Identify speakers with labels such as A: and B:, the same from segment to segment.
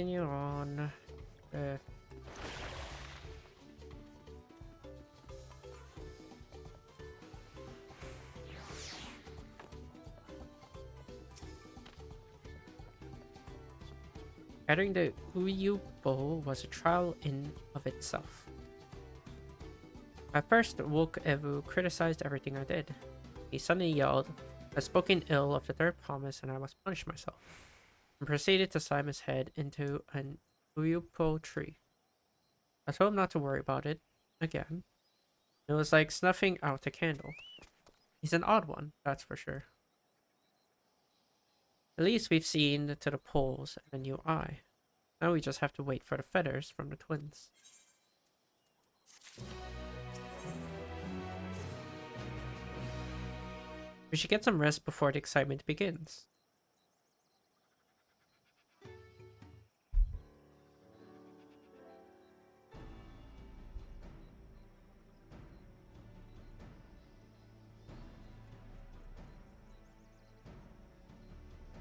A: continue on. Uh, Gathering the Uyu bow was a trial in of itself. At first, Wook Evu criticized everything I did. He suddenly yelled, "I've spoken ill of the third promise and I must punish myself," and proceeded to slam his head into an Uyupo tree. I told him not to worry about it again. It was like snuffing out a candle. He's an odd one, that's for sure. At least we've seen to the poles and a new eye. Now we just have to wait for the feathers from the twins. We should get some rest before the excitement begins.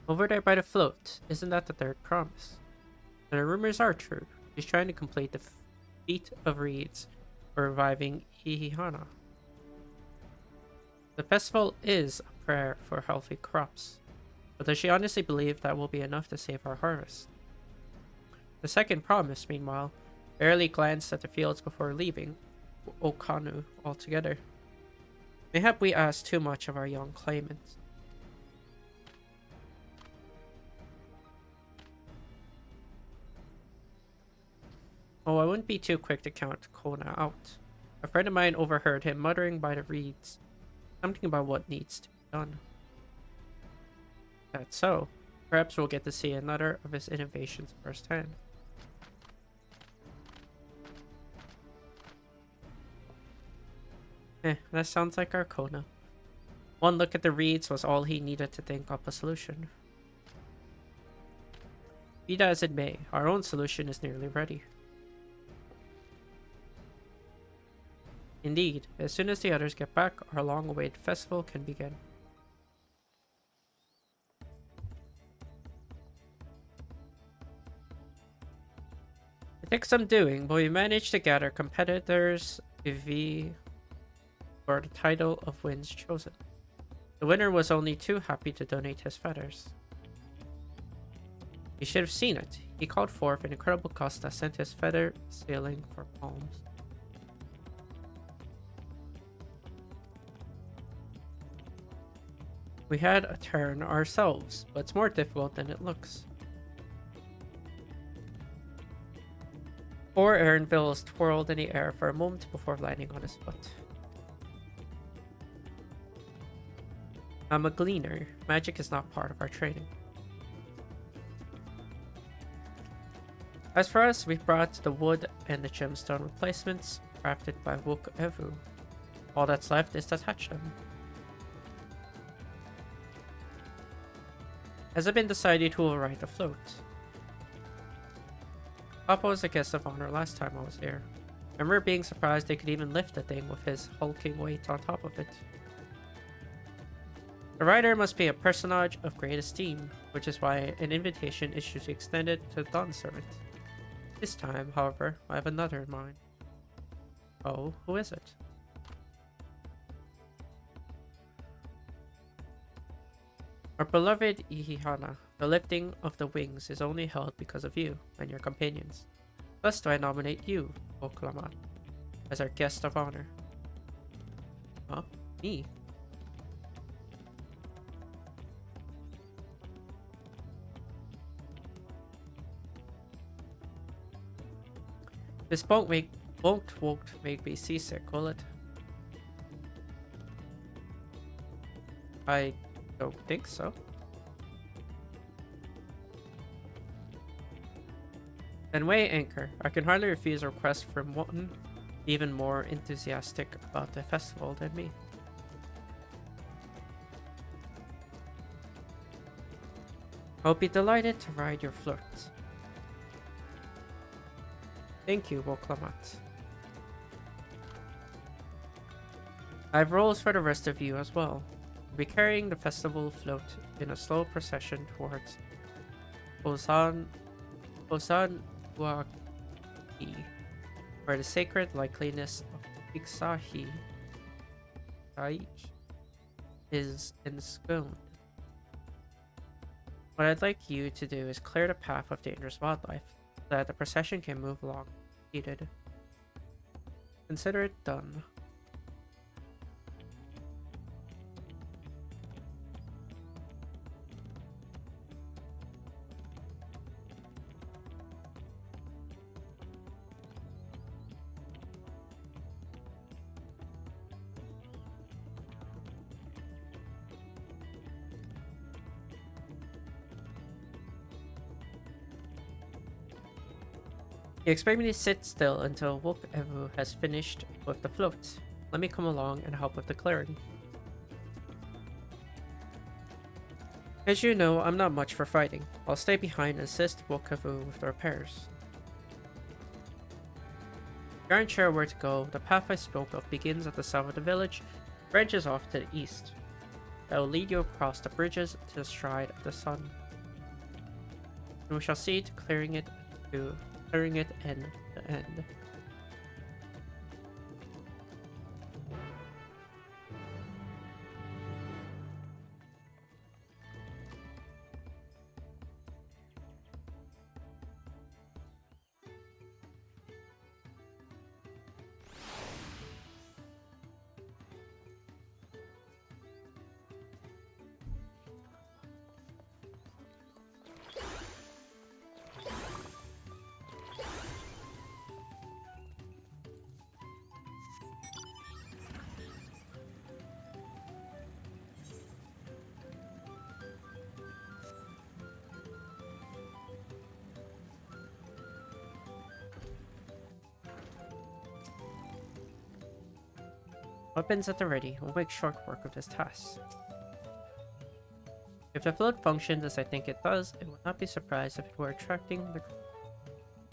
A: Over there by the float, isn't that the third promise? And the rumors are true. He's trying to complete the feat of reeds for reviving Ihihana. The festival is a prayer for healthy crops, but does she honestly believe that will be enough to save our harvest? The second promise, meanwhile, barely glanced at the fields before leaving Okanu altogether. Mayhap we ask too much of our young claimant. Oh, I wouldn't be too quick to count Kona out. A friend of mine overheard him muttering by the reeds something about what needs to be done. That's so. Perhaps we'll get to see another of his innovations firsthand. That sounds like our Kona. One look at the reeds was all he needed to think up a solution. Be that as it may, our own solution is nearly ready. Indeed, as soon as the others get back, our long-awaited festival can begin. It took some doing, but we managed to gather competitors to vie for the title of Winds Chosen. The winner was only too happy to donate his feathers. You should have seen it. He called forth an incredible gust that sent his feather sailing for palms. We had a turn ourselves, but it's more difficult than it looks. Poor Aaronville twirled in the air for a moment before landing on his foot. I'm a gleaner. Magic is not part of our training. As for us, we brought the wood and the gemstone replacements crafted by Wook Evu. All that's left is to attach them. Has it been decided who will ride the float? Papa was a guest of honor last time I was here. I remember being surprised they could even lift the thing with his hulking weight on top of it. The rider must be a personage of great esteem, which is why an invitation is usually extended to the Dawn servant. This time, however, I have another in mind. Oh, who is it? Our beloved Ihihana, the lifting of the wings is only held because of you and your companions. Thus do I nominate you, Oklaman, as our guest of honor. Huh? Me? This won't make me seasick, will it? I don't think so. Then weigh anchor. I can hardly refuse a request from one even more enthusiastic about the festival than me. I'll be delighted to ride your float. Thank you, Woklamat. I have roles for the rest of you as well. We'll be carrying the festival float in a slow procession towards Ozan Osan Waki, where the sacred likeliness of Iksahi is ensconced. What I'd like you to do is clear the path of dangerous wildlife so that the procession can move along unaided. Consider it done. You expect me to sit still until Wook Evu has finished with the float. Let me come along and help with the clearing. As you know, I'm not much for fighting. I'll stay behind and assist Wook Evu with the repairs. You aren't sure where to go. The path I spoke of begins at the south of the village, branches off to the east. That will lead you across the bridges to the stride of the sun. And we shall see to clearing it end to end. Weapons at the ready. We'll make short work of this task. If the float functions as I think it does, I would not be surprised if it were attracting the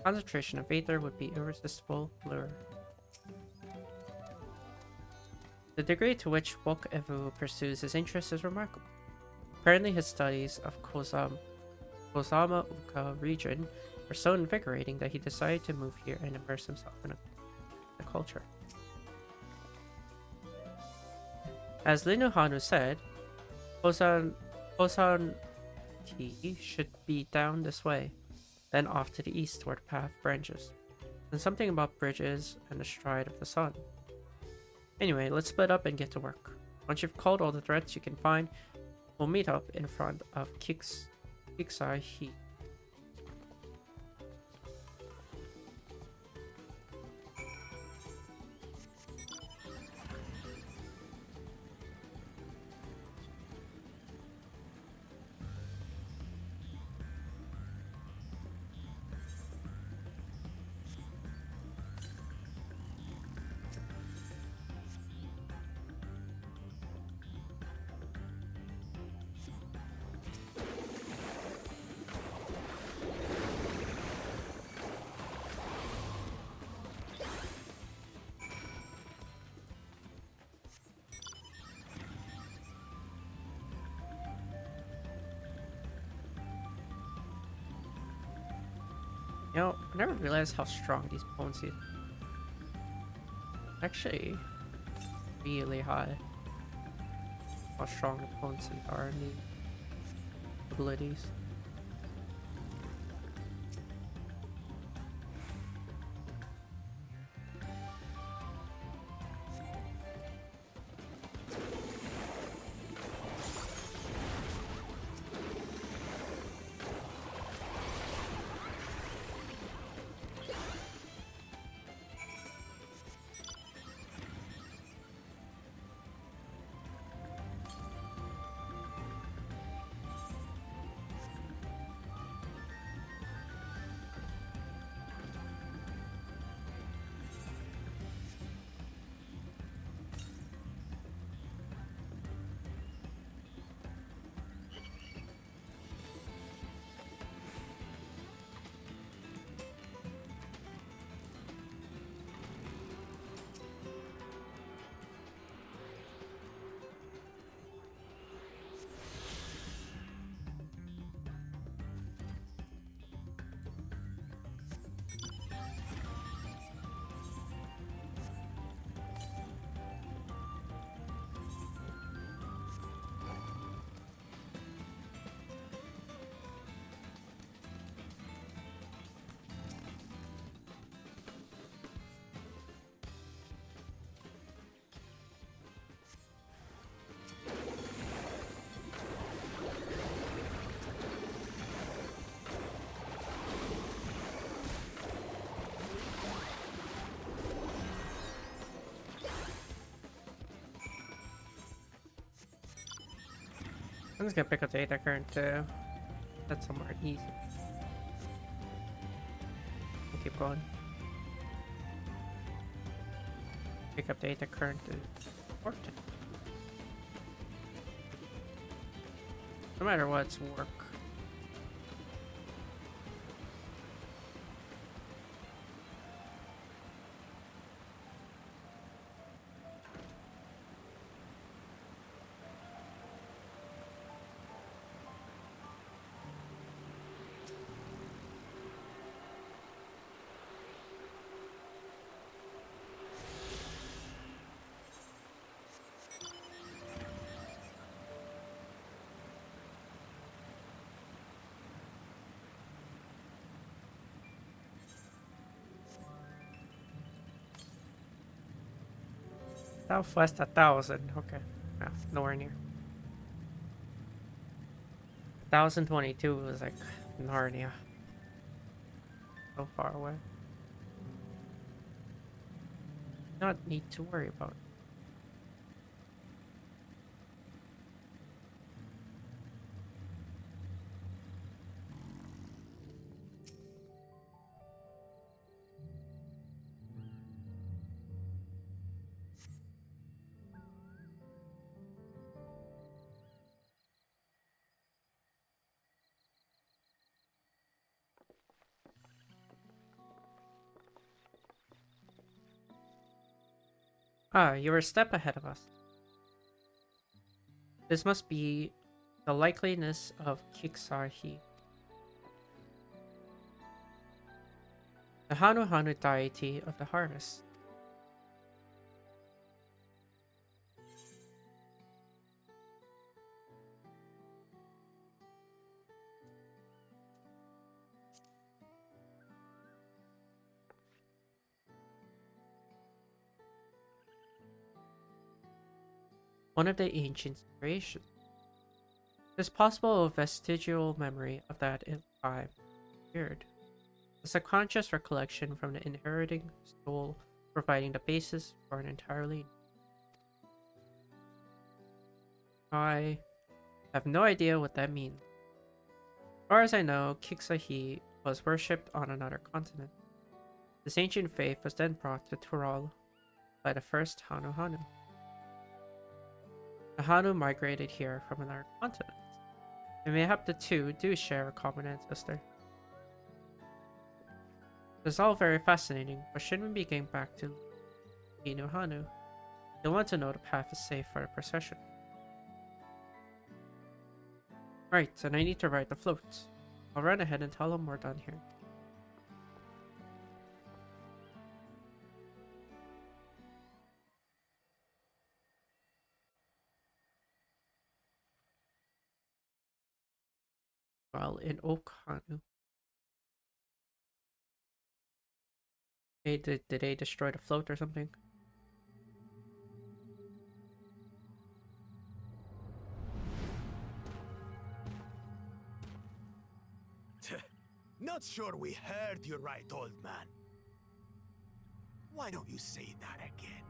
A: concentration of Aether would be irresistible lure. The degree to which Wook Evu pursues his interests is remarkable. Apparently his studies of Kozama Uka region were so invigorating that he decided to move here and immerse himself in the culture. As Linu Hanu said, Osan should be down this way, then off to the east where the path branches. And something about bridges and the stride of the sun. Anyway, let's split up and get to work. Once you've called all the threats you can find, we'll meet up in front of Kiksai He. You know, I never realized how strong these potencies are. Actually, really high. How strong the potencies are in these abilities. I'm just gonna pick up the data current too. That's somewhere easy. I'll keep going. Pick up data current is important. No matter what, it's work. Southwest 1,000. Okay. No, nowhere near. 1,022 was like Narnia. So far away. Not need to worry about. Ah, you're a step ahead of us. This must be the likeliness of Kiksahi, the Hanu Hanu deity of the harvest. One of the ancient creations. It is possible a vestigial memory of that time appeared. A subconscious recollection from the inheriting soul, providing the basis for an entirely. I have no idea what that means. As far as I know, Kiksahi was worshipped on another continent. This ancient faith was then brought to Tural by the first Hanu Hanu. The Hanu migrated here from another continent, and mayhap the two do share a common ancestor. It's all very fascinating, but shouldn't we be getting back to Inu Hanu? You'll want to know the path is safe for the procession. Right, and I need to ride the float. I'll run ahead and tell them we're done here. Well, in Oak Hanu. Hey, did they destroy the float or something?
B: Not sure we heard you right, old man. Why don't you say that again?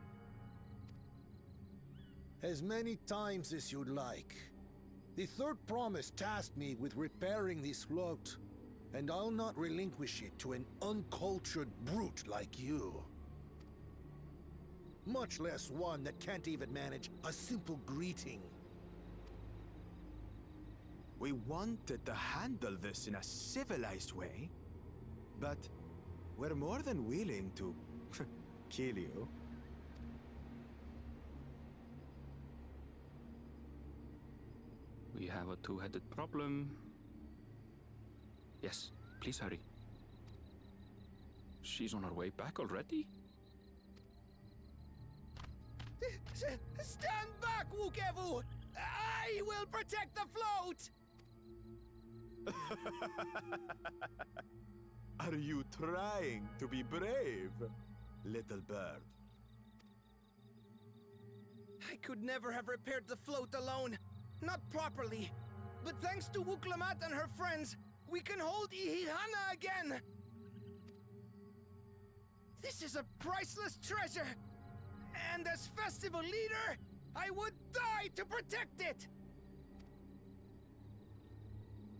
C: As many times as you'd like. The third promise tasked me with repairing this float, and I'll not relinquish it to an uncultured brute like you. Much less one that can't even manage a simple greeting.
B: We wanted to handle this in a civilized way, but we're more than willing to kill you.
D: We have a two-headed problem. Yes, please hurry. She's on her way back already?
B: Stand back, Wukevu! I will protect the float! Are you trying to be brave, little bird?
E: I could never have repaired the float alone. Not properly. But thanks to Wuklamat and her friends, we can hold Ihihana again! This is a priceless treasure! And as festival leader, I would die to protect it!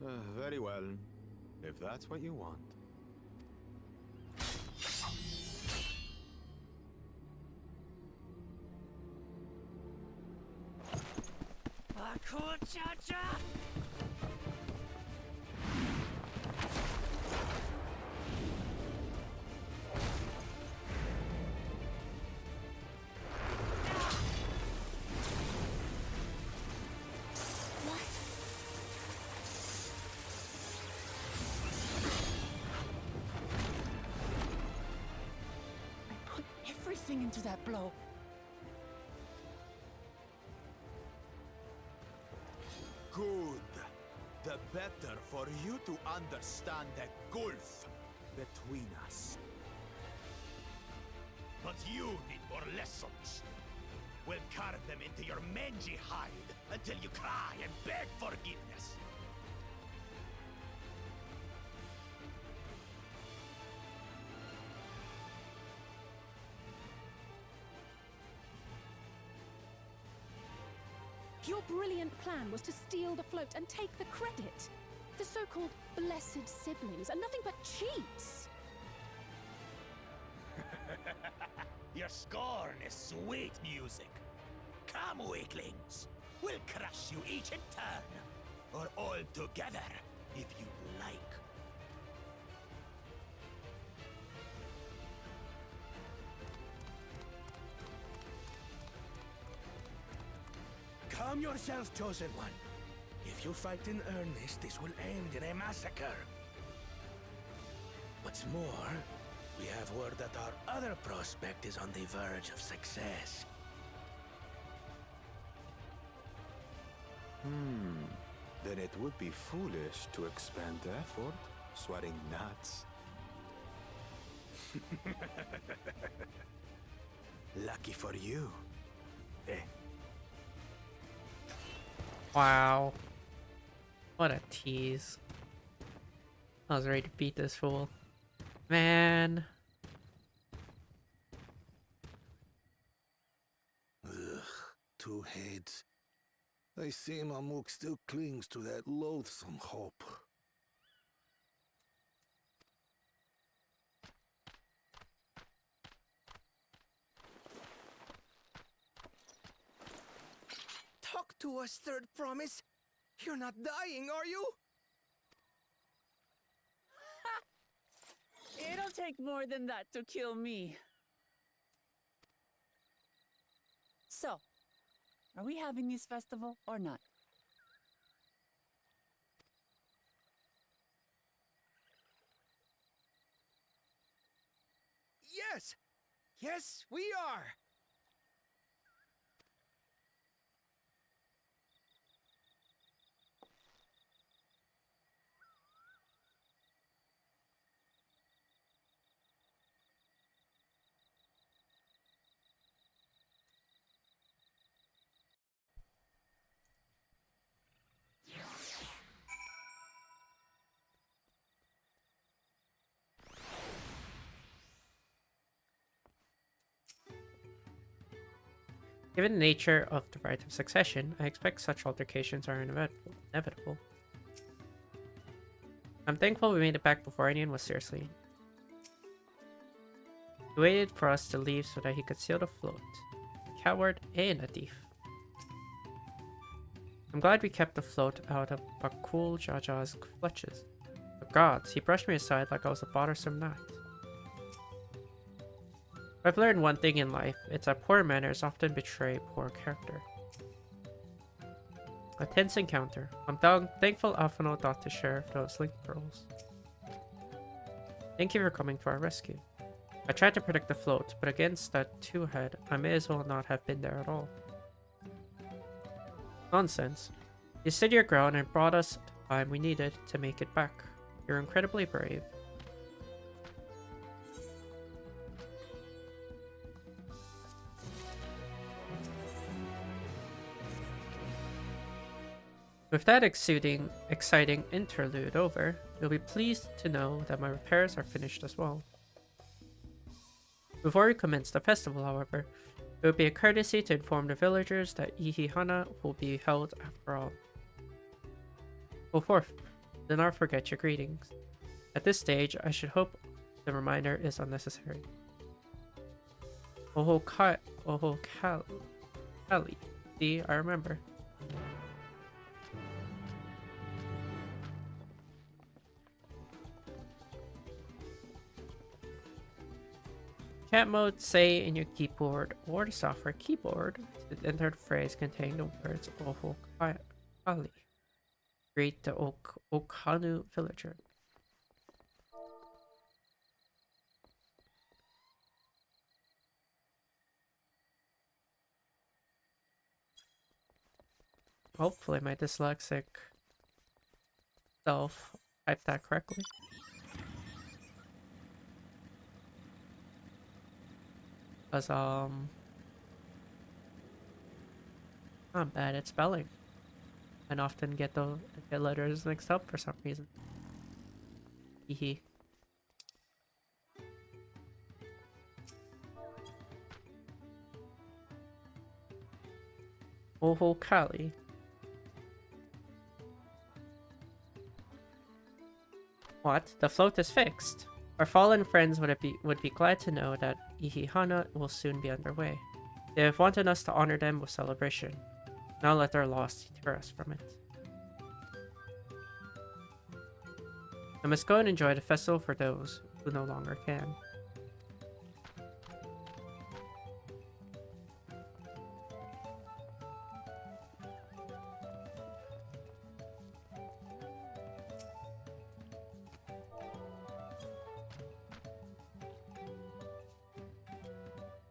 B: Very well, if that's what you want.
F: I put everything into that blow.
B: Good. The better for you to understand the gulf between us.
G: But you need more lessons. We'll carve them into your mangy hide until you cry and beg forgiveness.
F: Your brilliant plan was to steal the float and take the credit. The so-called blessed siblings are nothing but cheats.
G: Your scorn is sweet music. Come, weaklings. We'll crush you each in turn. Or all together, if you like. Calm yourself, Chosen One. If you fight in earnest, this will end in a massacre. What's more, we have word that our other prospect is on the verge of success.
B: Then it would be foolish to expend effort, sweating nuts. Lucky for you. Eh?
A: Wow. What a tease. I was ready to beat this fool. Man.
C: Ugh, two heads. I see Mamuk still clings to that loathsome hope.
E: Talk to us, Third Promise. You're not dying, are you?
H: It'll take more than that to kill me. So, are we having this festival or not?
E: Yes! Yes, we are!
A: Given the nature of the right of succession, I expect such altercations are inevitable. I'm thankful we made it back before anyone was seriously. He waited for us to leave so that he could seal the float. A coward and a thief. I'm glad we kept the float out of Bakul Jaja's clutches. But gods, he brushed me aside like I was a bothersome gnat. I've learned one thing in life, it's that poor manners often betray poor character. A tense encounter. I'm thankful Alphino thought to share those link pearls. Thank you for coming to our rescue. I tried to protect the float, but against that two-head, I may as well not have been there at all. Nonsense. You stood your ground and brought us the time we needed to make it back. You're incredibly brave. With that exciting interlude over, you'll be pleased to know that my repairs are finished as well. Before we commence the festival, however, it would be a courtesy to inform the villagers that Ihihana will be held after all. Go forth. Do not forget your greetings. At this stage, I should hope the reminder is unnecessary. Kali. See, I remember. Chat mode, say in your keyboard or the software keyboard to enter the phrase containing the words Oho Kali. Greet the Okanu villager. Hopefully my dyslexic self typed that correctly. Because, I'm bad at spelling. And often get letters mixed up for some reason. Hehe. Oho Kali. What? The float is fixed. Our fallen friends would be glad to know that Ihihana will soon be underway. They have wanted us to honor them with celebration. Now let their loss deter us from it. I must go and enjoy the festival for those who no longer can.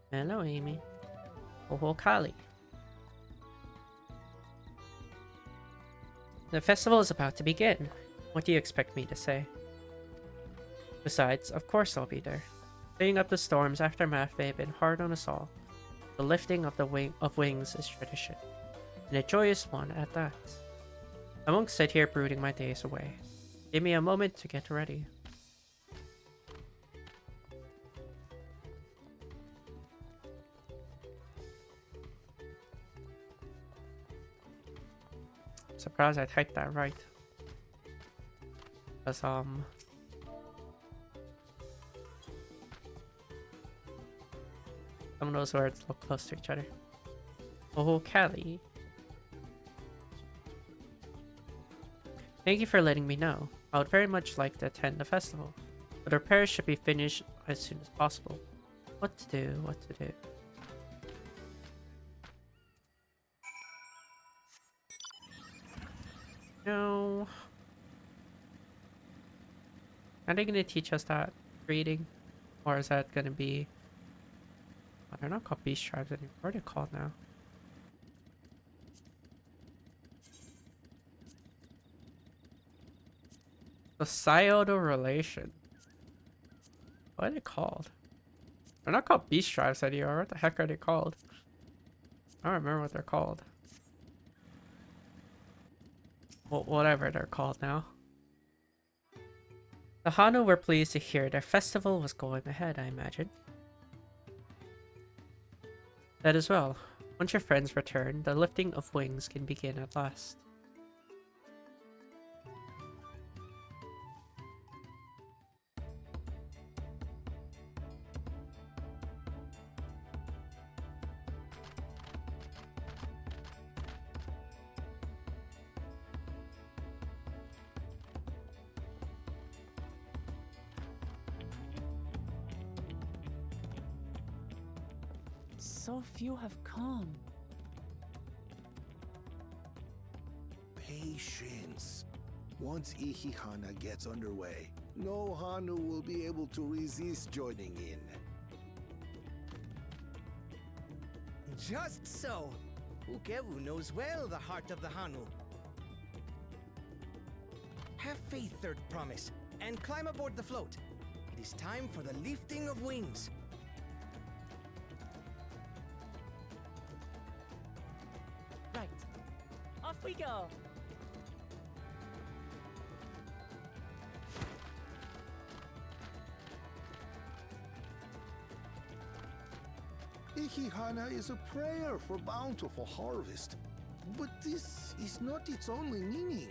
A: Hello, Amy. Oho Kali. The festival is about to begin. What do you expect me to say? Besides, of course I'll be there. Cleaning up the storm's aftermath may have been hard on us all. The lifting of wings is tradition, and a joyous one at that. I won't sit here brooding my days away. Give me a moment to get ready. Surprised I typed that right. Because, some of those words look close to each other. Oh, Kali. Thank you for letting me know. I would very much like to attend the festival, but repairs should be finished as soon as possible. What to do, what to do. No. Are they gonna teach us that reading? Or is that gonna be... they're not called beast tribes anymore. What are they called now? Societal relation. What are they called? They're not called beast tribes anymore. What the heck are they called? I don't remember what they're called. Well, whatever they're called now. The Hanu were pleased to hear their festival was going ahead, I imagine. That as well. Once your friends return, the lifting of wings can begin at last.
H: So few have come.
C: Patience. Once Ihihana gets underway, no Hanu will be able to resist joining in.
E: Just so. Ukewu knows well the heart of the Hanu. Have faith, Third Promise, and climb aboard the float. It is time for the lifting of wings.
H: Right. Off we go.
C: Ihihana is a prayer for bountiful harvest. But this is not its only meaning.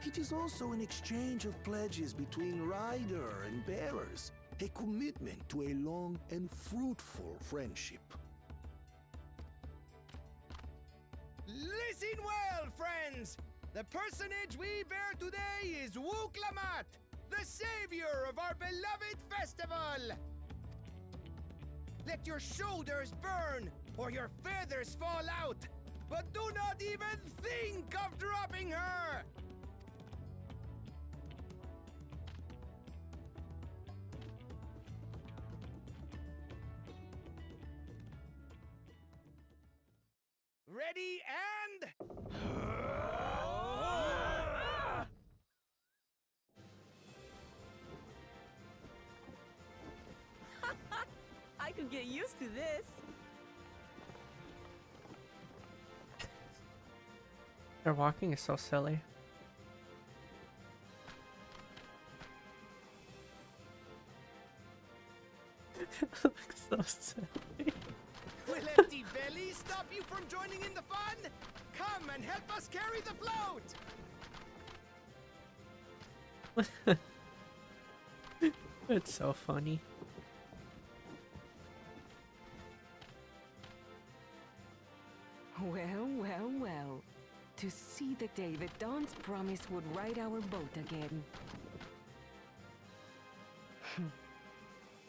C: It is also an exchange of pledges between rider and bearers, a commitment to a long and fruitful friendship.
E: Listen well, friends! The personage we bear today is Wuklamat, the savior of our beloved festival! Let your shoulders burn, or your feathers fall out, but do not even think of dropping her! Ready and...
H: I could get used to this.
A: Their walking is so silly. It looks so silly.
E: Will empty bellies stop you from joining in the fun? Come and help us carry the float!
A: It's so funny.
I: Well, well, well. To see the day that Dawn's promise would ride our boat again.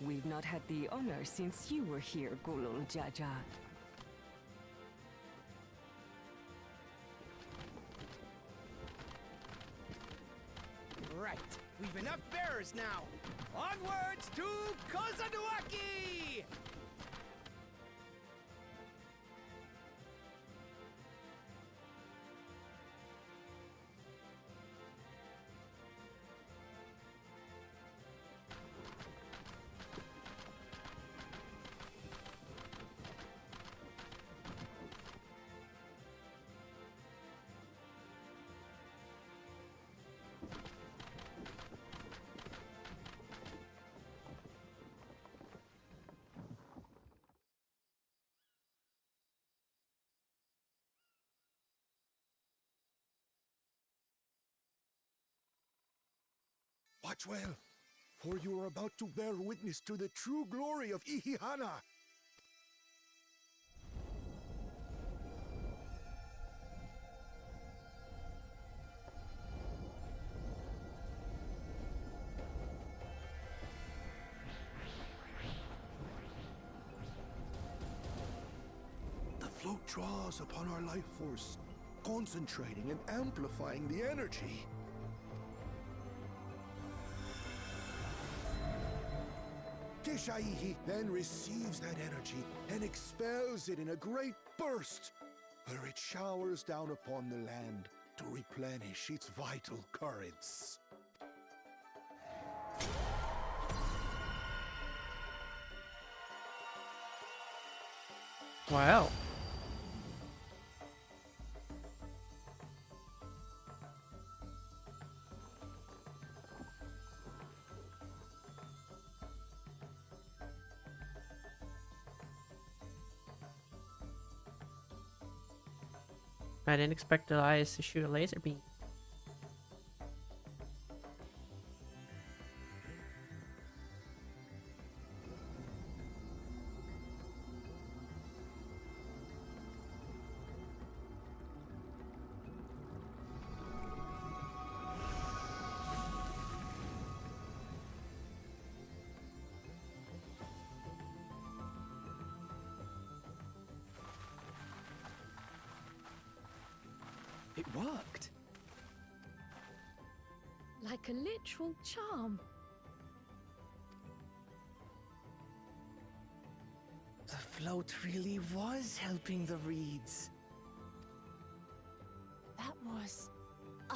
I: We've not had the honor since you were here, Gulul Jaja.
E: Right, we've enough bearers now. Onwards to Kozanuaki!
C: Watch well, for you are about to bear witness to the true glory of Ihihana. The float draws upon our life force, concentrating and amplifying the energy. Keshaihi then receives that energy and expels it in a great burst, where it showers down upon the land to replenish its vital currents.
A: Wow. I didn't expect Elias to shoot a laser beam.
E: It worked.
F: Like a literal charm.
E: The float really was helping the reeds.
H: That was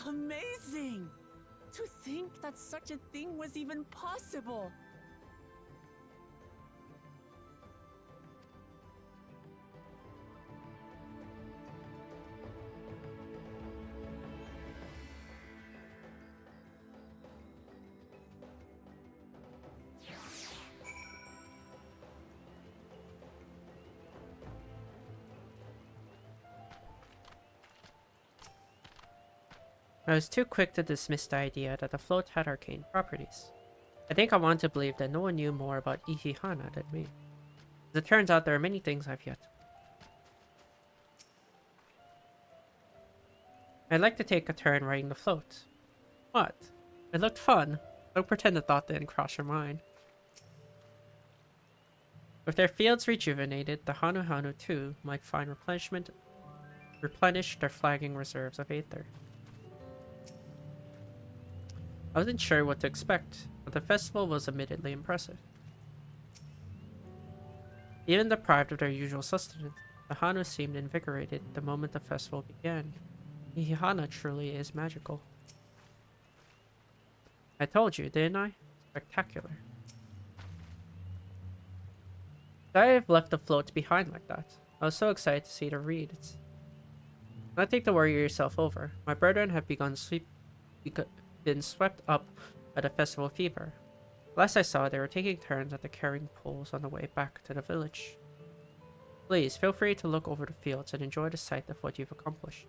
H: amazing! To think that such a thing was even possible!
A: I was too quick to dismiss the idea that the float had arcane properties. I think I wanted to believe that no one knew more about Ihihana than me. As it turns out, there are many things I've yet. I'd like to take a turn riding the float. What? It looked fun. Don't pretend the thought didn't cross your mind. With their fields rejuvenated, the Hanu Hanu too might find replenish their flagging reserves of aether. I wasn't sure what to expect, but the festival was admittedly impressive. Even deprived of their usual sustenance, the Hanu seemed invigorated the moment the festival began. Ihihana truly is magical. I told you, didn't I? Spectacular. I have left the floats behind like that. I was so excited to see the reeds. Nothing to worry yourself over. My brethren have been swept up by the festival fever. Last I saw, they were taking turns at the carrying poles on the way back to the village. Please, feel free to look over the fields and enjoy the sight of what you've accomplished.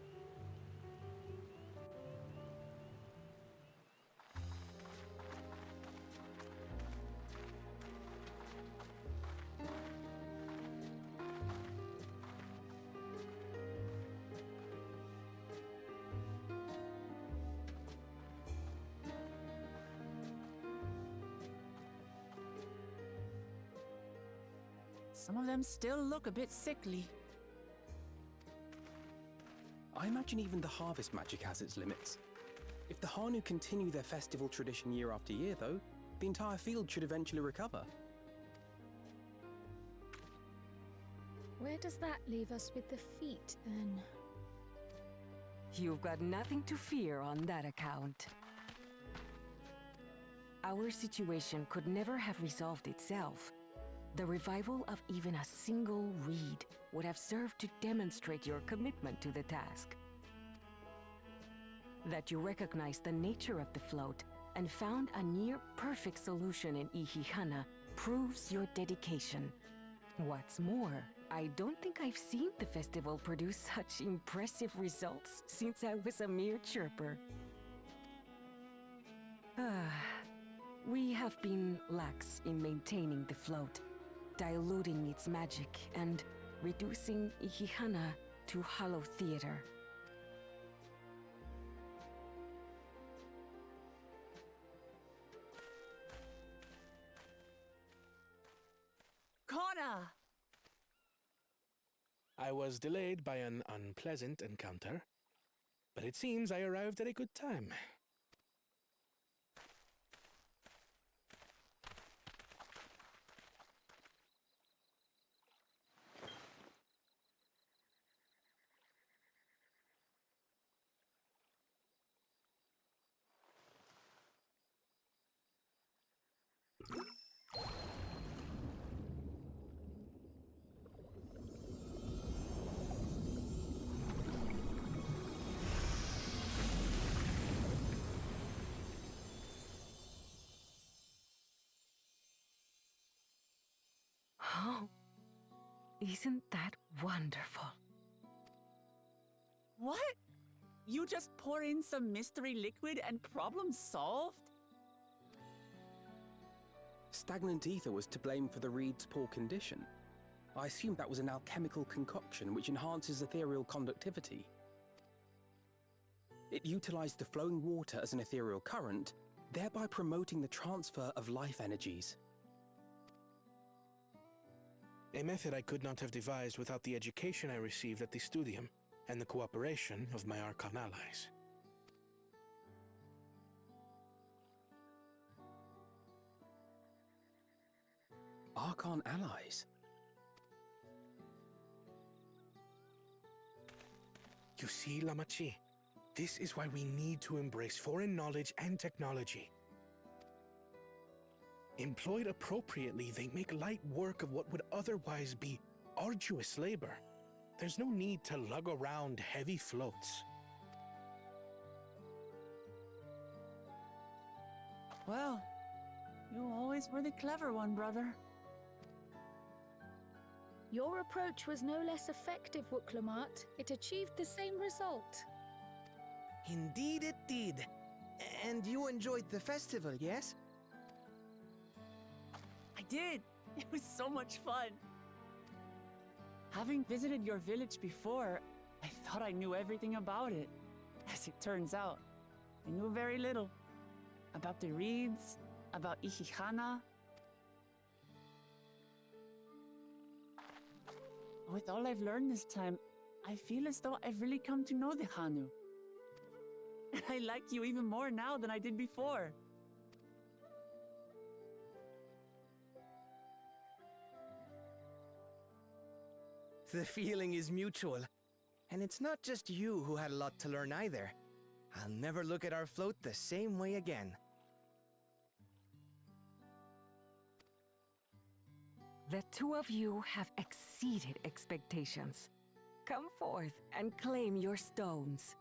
H: Some of them still look a bit sickly.
J: I imagine even the harvest magic has its limits. If the Hanu continue their festival tradition year after year, though, the entire field should eventually recover.
F: Where does that leave us with the feet, then?
I: You've got nothing to fear on that account. Our situation could never have resolved itself. The revival of even a single reed would have served to demonstrate your commitment to the task. That you recognize the nature of the float and found a near-perfect solution in Ihihana proves your dedication. What's more, I don't think I've seen the festival produce such impressive results since I was a mere chirper. We have been lax in maintaining the float, diluting its magic and reducing Ihihana to hollow theater.
H: Connor!
K: I was delayed by an unpleasant encounter, but it seems I arrived at a good time.
I: Oh, isn't that wonderful?
H: What? You just pour in some mystery liquid and problem solved?
J: Stagnant ether was to blame for the reed's poor condition. I assumed that was an alchemical concoction which enhances ethereal conductivity. It utilized the flowing water as an ethereal current, thereby promoting the transfer of life energies.
K: A method I could not have devised without the education I received at the studium and the cooperation of my Archon allies.
J: Archon allies?
K: You see, Lamachi, this is why we need to embrace foreign knowledge and technology. Employed appropriately, they make light work of what would otherwise be arduous labor. There's no need to lug around heavy floats.
H: Well, you always were the clever one, brother.
F: Your approach was no less effective, Wuklamart. It achieved the same result.
E: Indeed it did. And you enjoyed the festival, yes?
H: I did. It was so much fun. Having visited your village before, I thought I knew everything about it. As it turns out, I knew very little. About the reeds, about Ihihana. With all I've learned this time, I feel as though I've really come to know the Hanu. And I like you even more now than I did before.
E: The feeling is mutual. And it's not just you who had a lot to learn either. I'll never look at our float the same way again.
I: The two of you have exceeded expectations. Come forth and claim your stones.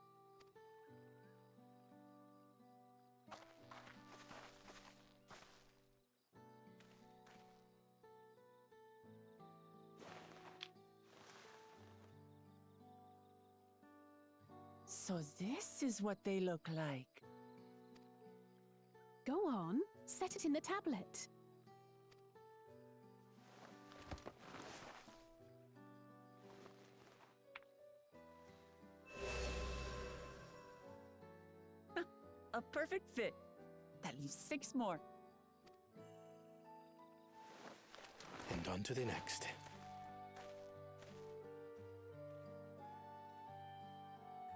H: So this is what they look like.
F: Go on, set it in the tablet.
H: A perfect fit. That leaves 6 more.
K: And on to the next.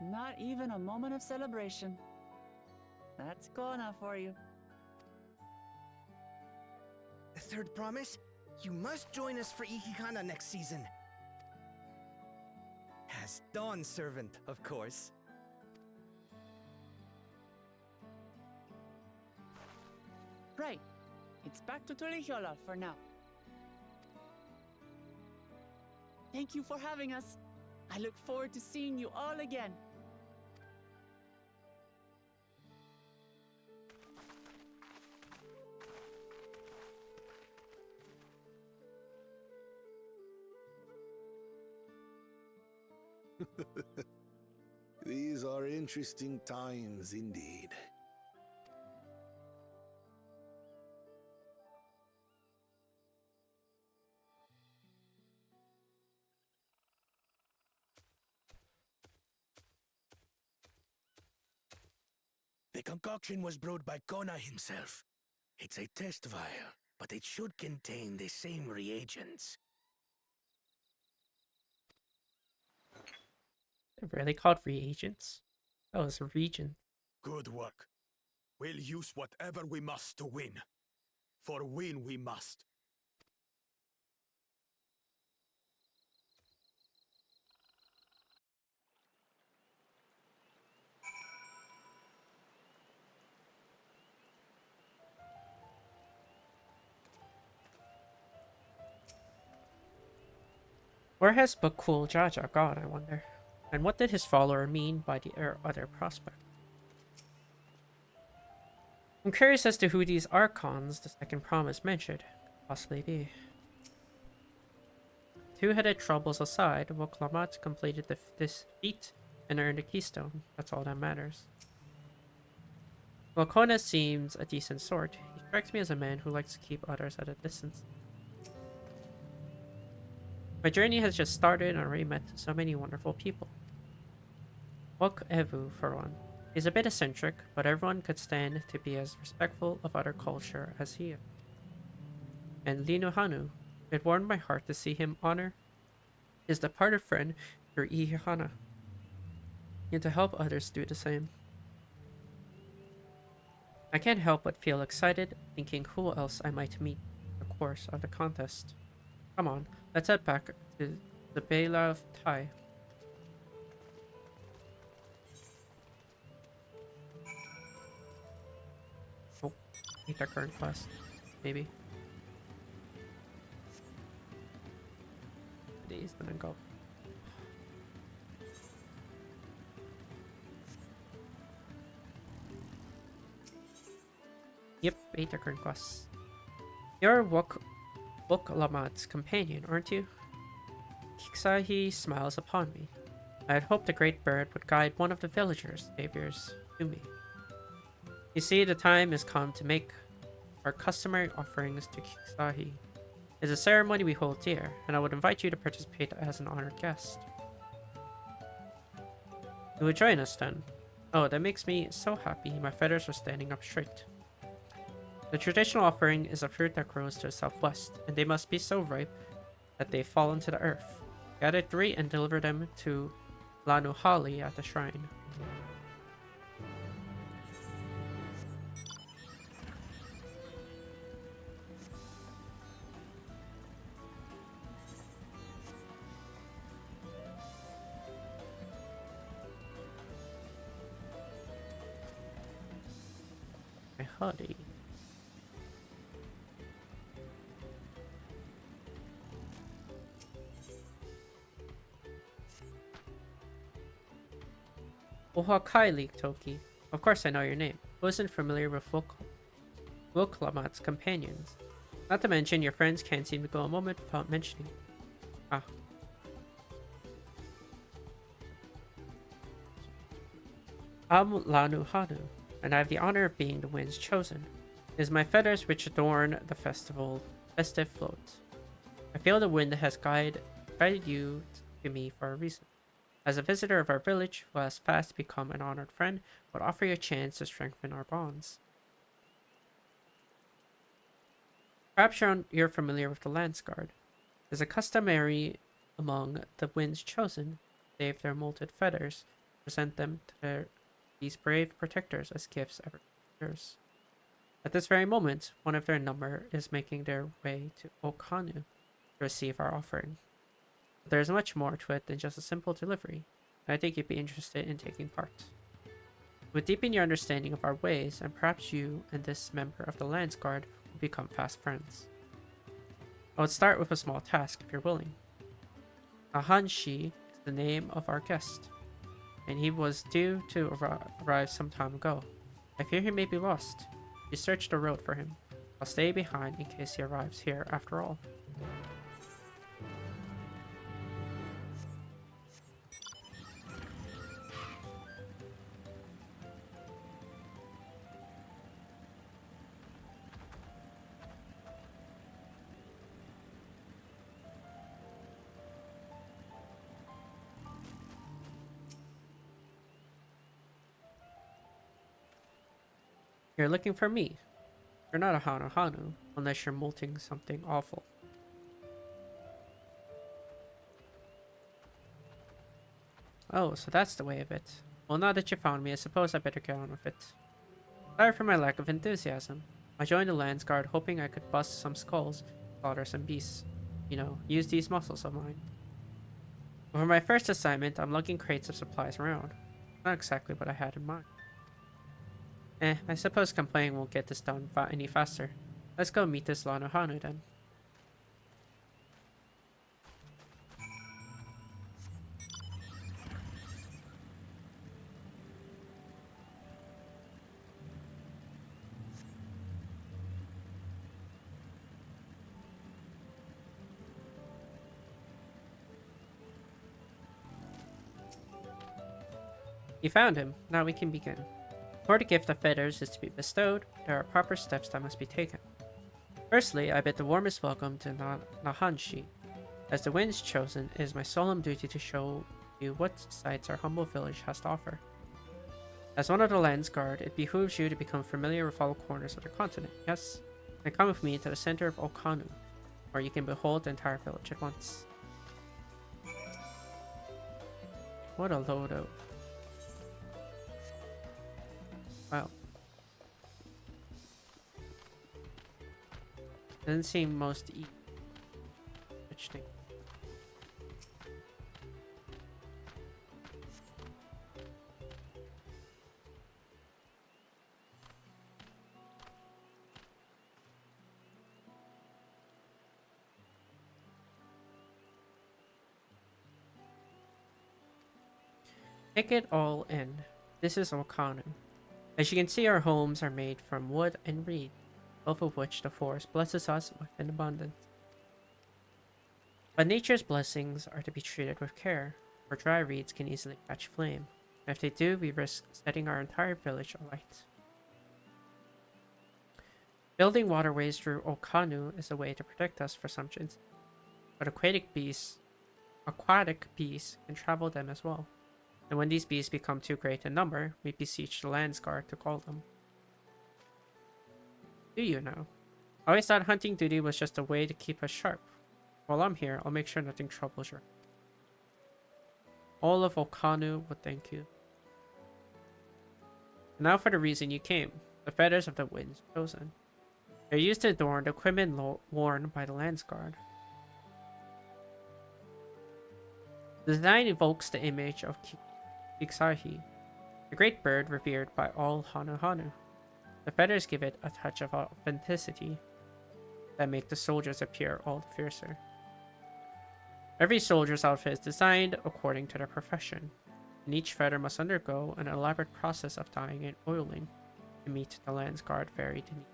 H: Not even a moment of celebration. That's Kona for you.
E: The third promise? You must join us for Ihihana next season. As Dawn servant, of course.
H: Right. It's back to Tulihiola for now. Thank you for having us. I look forward to seeing you all again.
C: These are interesting times indeed.
K: The concoction was brewed by Kona himself. It's a test vial, but it should contain the same reagents.
A: They're really called reagents. Oh, it's a region.
B: Good work. We'll use whatever we must to win. For win we must.
A: Where has Bakul Jaja gone, I wonder? And what did his follower mean by the other prospect? I'm curious as to who these archons the second promise mentioned could possibly be. Two-headed troubles aside, Woklamat completed this feat and earned a keystone. That's all that matters. While Kona seems a decent sort, he strikes me as a man who likes to keep others at a distance. My journey has just started and I already met so many wonderful people. Wok Evu, for one. He's a bit eccentric, but everyone could stand to be as respectful of other culture as he is. And Linuhanu, it warmed my heart to see him honor his departed friend through Ihihana, and to help others do the same. I can't help but feel excited, thinking who else I might meet in the course of the contest. Come on, let's head back to the Bela of Tai. Oh, meet our current quest, maybe. Today's gonna go. Yep, 8 our current quests. You're Woklamat's companion, aren't you? Kiksahi smiles upon me. I had hoped the great bird would guide one of the villagers' saviors to me. You see, the time has come to make our customary offerings to Kisahi. It's a ceremony we hold dear, and I would invite you to participate as an honored guest. You would join us then? Oh, that makes me so happy. My feathers are standing up straight. The traditional offering is a fruit that grows to the southwest, and they must be so ripe that they fall into the earth. Gather 3 and deliver them to Lanuhali at the shrine. My hoodie. Oha Kylie, Tulky. Of course I know your name. Who isn't familiar with Woklamat's companions? Not to mention, your friends can't seem to go a moment without mentioning. Ah. I'm Lanu Hanu, and I have the honor of being the wind's chosen. It is my feathers which adorn the festive float. I feel the wind has guided you to me for a reason. As a visitor of our village who has fast become an honored friend, would offer you a chance to strengthen our bonds. Perhaps you're familiar with the Lance Guard. It is a customary among the Wind's Chosen to save their molted feathers, present them to these brave protectors as gifts every years. At this very moment, one of their number is making their way to Okanu to receive our offering. But there is much more to it than just a simple delivery, and I think you'd be interested in taking part. It would deepen your understanding of our ways, and perhaps you and this member of the Lance Guard will become fast friends. I would start with a small task if you're willing. Nahanshi is the name of our guest, and he was due to arrive some time ago. I fear he may be lost. You search the road for him. I'll stay behind in case he arrives here after all. You're looking for me. You're not a Hanu Hanu, unless you're molting something awful. Oh, so that's the way of it. Well, now that you found me, I suppose I better get on with it. Sorry for my lack of enthusiasm. I joined the Lance Guard hoping I could bust some skulls, slaughter some beasts. You know, use these muscles of mine. But for my first assignment, I'm lugging crates of supplies around. Not exactly what I had in mind. I suppose complaining won't get this done any faster. Let's go meet this Lanu Hanu then. You found him. Now we can begin. Before the gift of feathers is to be bestowed, there are proper steps that must be taken. Firstly, I bid the warmest welcome to Nahanshi. As the Wind's Chosen, it is my solemn duty to show you what sights our humble village has to offer. As one of the Lance Guard, it behooves you to become familiar with all corners of the continent, yes? Then come with me to the center of Okanu, where you can behold the entire village at once. What a load of... Wow. Doesn't seem most interesting. Take it all in. This is Okanu. As you can see, our homes are made from wood and reed, both of which the forest blesses us with in abundance. But nature's blessings are to be treated with care. or dry reeds can easily catch flame. And if they do, we risk setting our entire village alight. Building waterways through Okanu is a way to protect us for some reason, but aquatic beasts can travel them as well. And when these beasts become too great in number, we beseech the Landsguard to call them. Do you know? I always thought hunting duty was just a way to keep us sharp. While I'm here, I'll make sure nothing troubles you. All of Okanu would thank you. And now for the reason you came. The feathers of the winds chosen. They're used to adorn the equipment worn by the Landsguard. The design evokes the image of Kiksahi, the great bird revered by all Hanu Hanu. The feathers give it a touch of authenticity that make the soldiers appear all the fiercer. Every soldier's outfit is designed according to their profession, and each feather must undergo an elaborate process of dyeing and oiling to meet the Landsguard varied needs.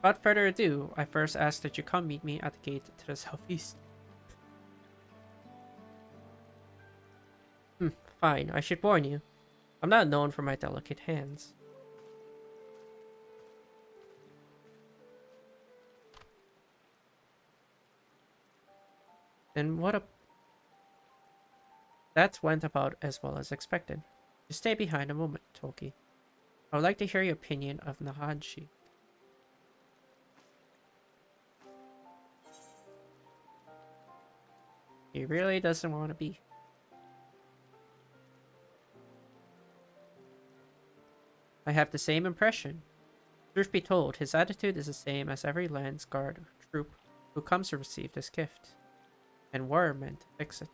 A: Without further ado, I first ask that you come meet me at the gate to the southeast. Fine, I should warn you. I'm not known for my delicate hands. Then what a... That went about as well as expected. Just stay behind a moment, Tulky. I would like to hear your opinion of Nahanshi. He really doesn't want to be. I have the same impression. Truth be told, his attitude is the same as every Landsguard troop who comes to receive this gift. And we're meant to fix it.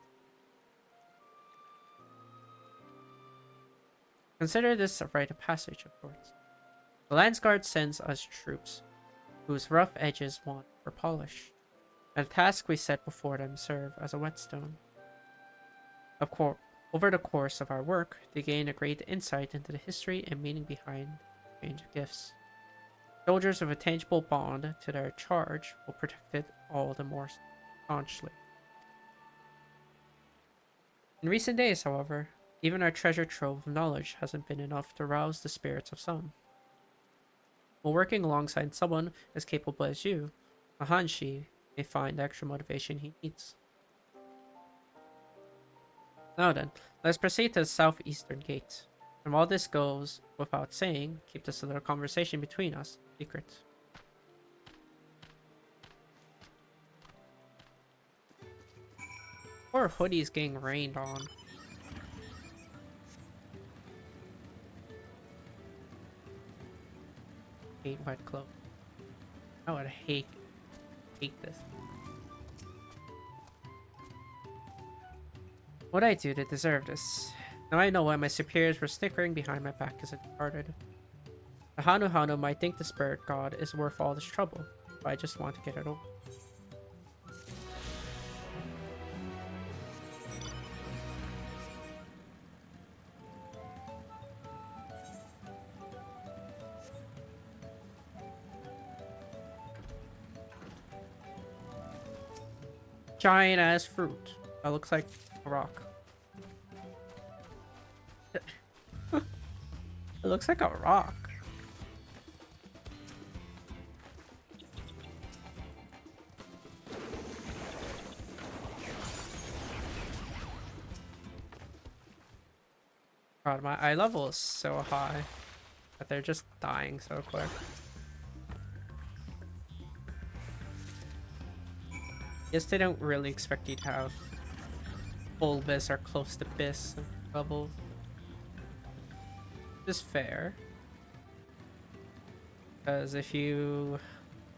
A: Consider this a rite of passage, of course. The Landsguard sends us troops, whose rough edges want for polish, and the task we set before them serve as a whetstone. Of course, over the course of our work, they gain a great insight into the history and meaning behind the change of gifts. Soldiers with a tangible bond to their charge will protect it all the more staunchly. In recent days, however, even our treasure trove of knowledge hasn't been enough to rouse the spirits of some. While working alongside someone as capable as you, Nahanshi may find the extra motivation he needs. Now then, let's proceed to the southeastern gate. And while this goes without saying, keep this little conversation between us secret. Poor Hoodie's getting rained on. Hate wet cloak. I would hate this. What'd I do to deserve this? Now I know why my superiors were snickering behind my back as I departed. The Hanu Hanu might think the spirit god is worth all this trouble, but I just want to get it over. Giant ass fruit. That looks like a rock. It looks like a rock. God, my eye level is so high that they're just dying so quick. Guess they don't really expect you to have full bis or close to bis levels. Which is fair. Because if you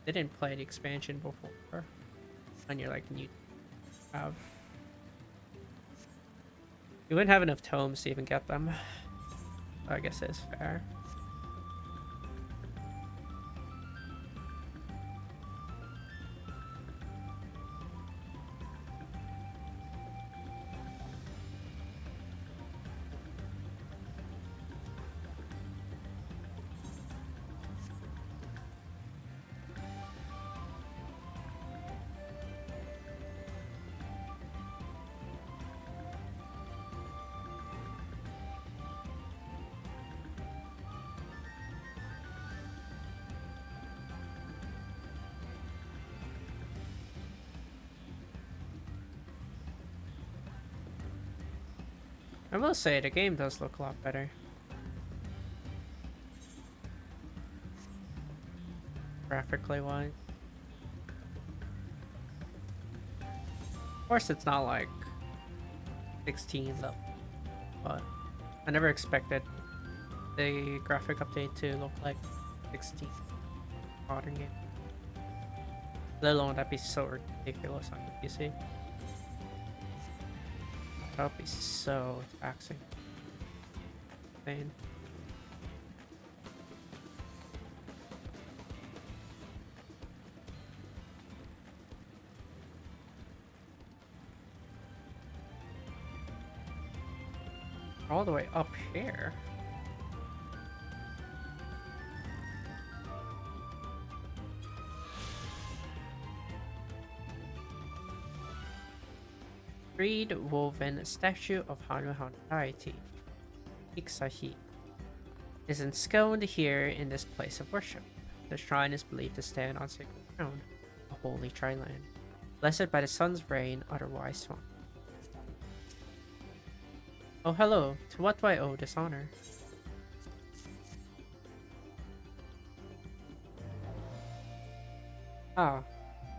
A: didn't play the expansion before, and you're like new, you wouldn't have enough tomes to even get them. So I guess it is fair. I will say the game does look a lot better. Graphically wise. Of course it's not like 16 though, but I never expected the graphic update to look like 16 modern game. Let alone that'd be so ridiculous on the PC. That would be so taxing. Insane. All the way up here. Reed woven statue of Hanu Hanu deity, Iksahi, is ensconced here in this place of worship. The shrine is believed to stand on sacred ground, a holy triland, blessed by the sun's rain, otherwise swamp. Oh hello, to what do I owe this honor? Ah,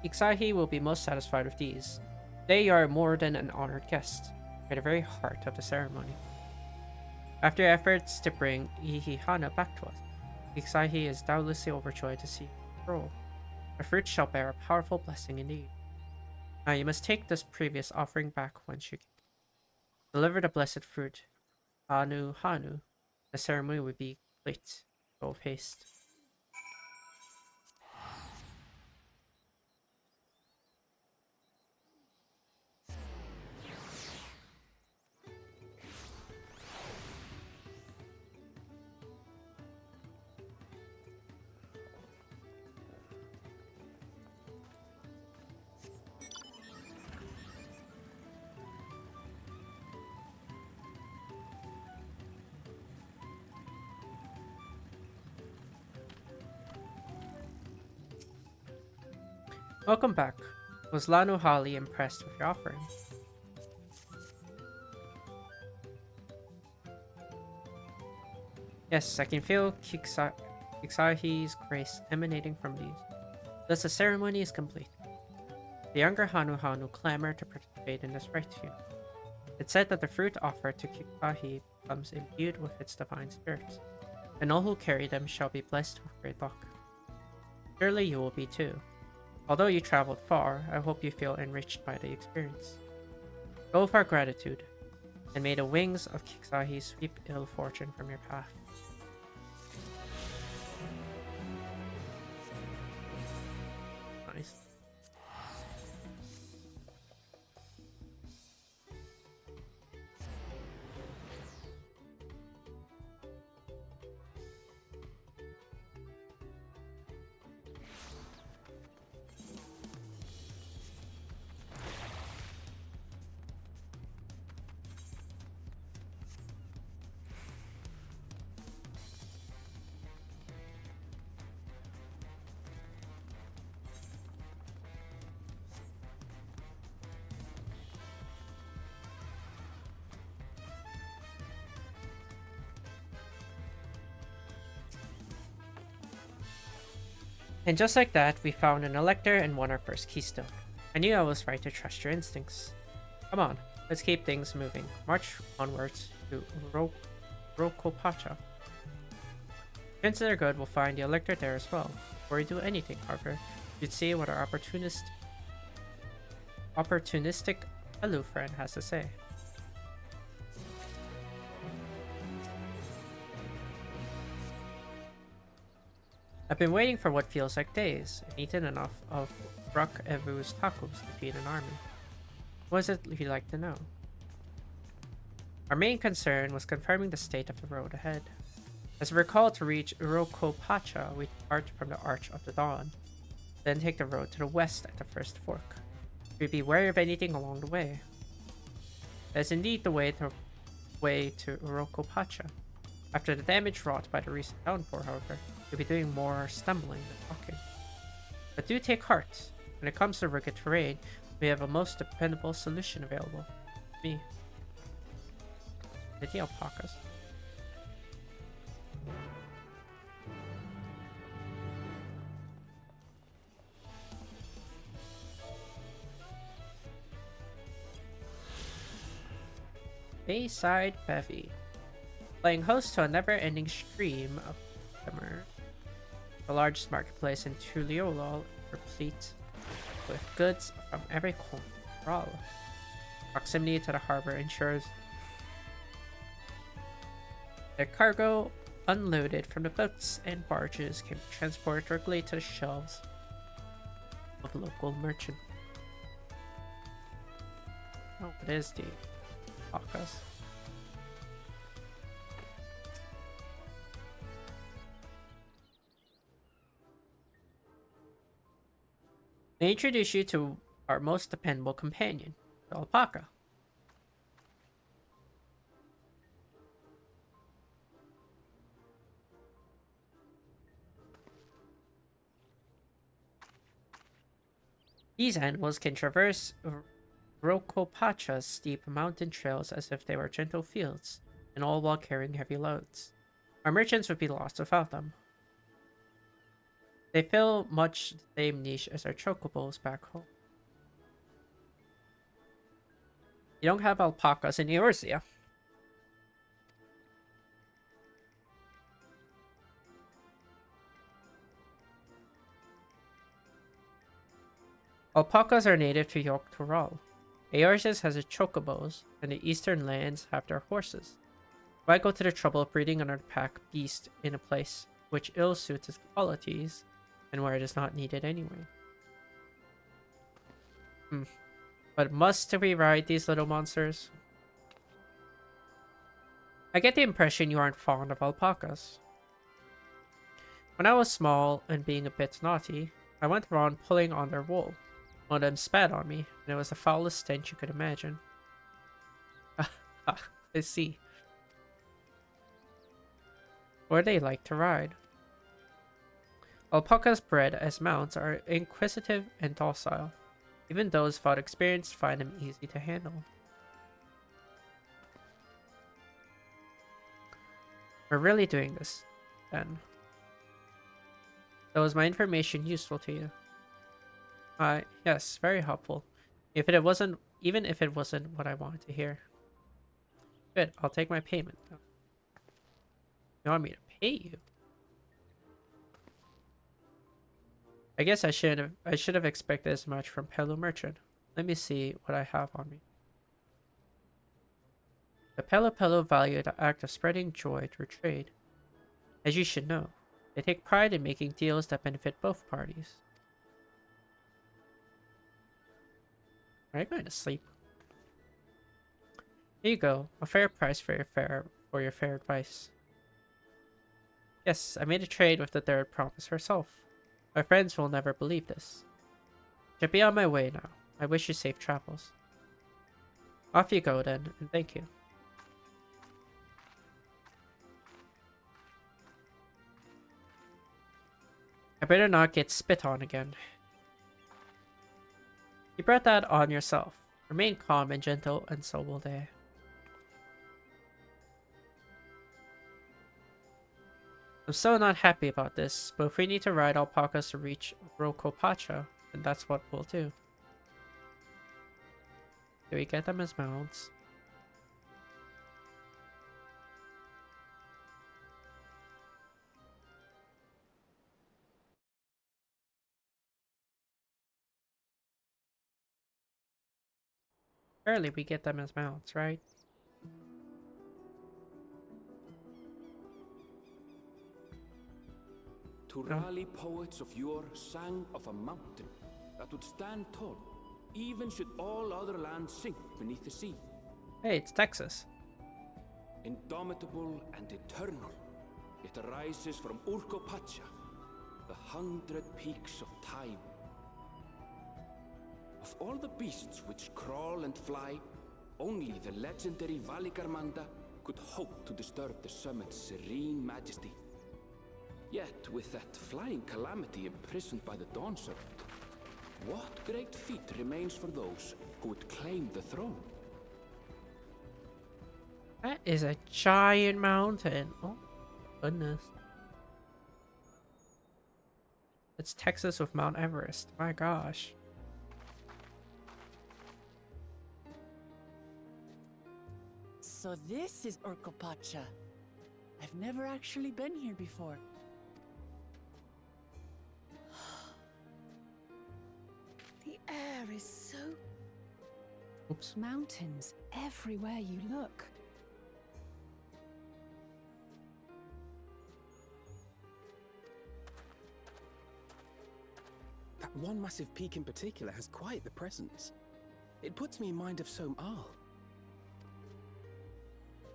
A: Iksahi will be most satisfied with these. They are more than an honored guest, at the very heart of the ceremony. After efforts to bring Ihihana back to us, Iksahi is doubtlessly overjoyed to see it grow. The fruit shall bear a powerful blessing indeed. Now you must take this previous offering back whence you came. Deliver the blessed fruit, Hanu Hanu. The ceremony will be complete. Go with haste. Welcome back. Was Lanu Hali impressed with your offering? Yes, I can feel Kiksahi's grace emanating from these. Thus the ceremony is complete. The younger Hanu Hanu clamor to participate in this ritual. It's said that the fruit offered to Kiksahi becomes imbued with its divine spirits, and all who carry them shall be blessed with great luck. Surely you will be too. Although you traveled far, I hope you feel enriched by the experience. Go with our gratitude, and may the wings of Kiksahi sweep ill fortune from your path. Nice. And just like that, we found an elector and won our first keystone. I knew I was right to trust your instincts. Come on, let's keep things moving. March onwards to Rokopacha. Chances are good we'll find the elector there as well. Before we do anything, however, you'd see what our opportunistic fellow friend has to say. I've been waiting for what feels like days, and eaten enough of Rock Evu's tacos to feed an army. What is it you'd like to know? Our main concern was confirming the state of the road ahead. As we recall, to reach Urokopacha, we depart from the Arch of the Dawn, then take the road to the west at the first fork. We'd be wary of anything along the way. That is indeed the way to Urokopacha. After the damage wrought by the recent downpour, however, you'll be doing more stumbling than walking. But do take heart. When it comes to rugged terrain, we have a most dependable solution available. Me. the alpacas. Bayside Bevy. Playing host to a never-ending stream of customers. The largest marketplace in Tuliolol, replete with goods from every corner of Rawl. Proximity to the harbor ensures the cargo unloaded from the boats and barges can be transported directly to the shelves of local merchants. Oh, it is the alpacas. They introduce you to our most dependable companion, the alpaca. These animals can traverse Rocopacha's steep mountain trails as if they were gentle fields, and all while carrying heavy loads. Our merchants would be lost without them. They fill much the same niche as our chocobos back home. You don't have alpacas in Eorzea. Alpacas are native to Yogg-Toroil. Eorzea has its chocobos, and the eastern lands have their horses. Why go to the trouble of breeding another pack beast in a place which ill suits its qualities, and where it is not needed anyway? But must we ride these little monsters? I get the impression you aren't fond of alpacas. When I was small and being a bit naughty, I went around pulling on their wool. One of them spat on me, and it was the foulest stench you could imagine. I see. Or they like to ride. Alpacas bred as mounts are inquisitive and docile. Even those without experience find them easy to handle. We're really doing this, then. So was my information useful to you? Yes, very helpful. Even if it wasn't what I wanted to hear. Good, I'll take my payment. You want me to pay you? I guess I should have expected as much from Pelu Merchant. Let me see what I have on me. The Pelu value the act of spreading joy through trade. As you should know, they take pride in making deals that benefit both parties. Are you going to sleep? Here you go, a fair price for your fair advice. Yes, I made a trade with the third promise herself. My friends will never believe this. Should be on my way now. I wish you safe travels. Off you go then, and thank you. I better not get spit on again. You brought that on yourself. Remain calm and gentle, and so will they. I'm so not happy about this, but if we need to ride alpacas to reach Rocopacha, then that's what we'll do. Do we get them as mounts? Surely we get them as mounts, right?
L: Turali poets of yore sang of a mountain that would stand tall, even should all other lands sink beneath the sea.
A: Hey, it's Texas.
L: Indomitable and eternal, it arises from Urcopacha, the 100 peaks of time. Of all the beasts which crawl and fly, only the legendary Valigarmanda could hope to disturb the summit's serene majesty. Yet, with that flying calamity imprisoned by the Dawn Serpent, what great feat remains for those who would claim the throne?
A: That is a giant mountain. Oh, goodness. It's Texas with Mount Everest. My gosh.
H: So this is Urkopacha. I've never actually been here before.
F: The air is so...
A: Oops.
F: Mountains everywhere you look.
J: That one massive peak in particular has quite the presence. It puts me in mind of Som Al.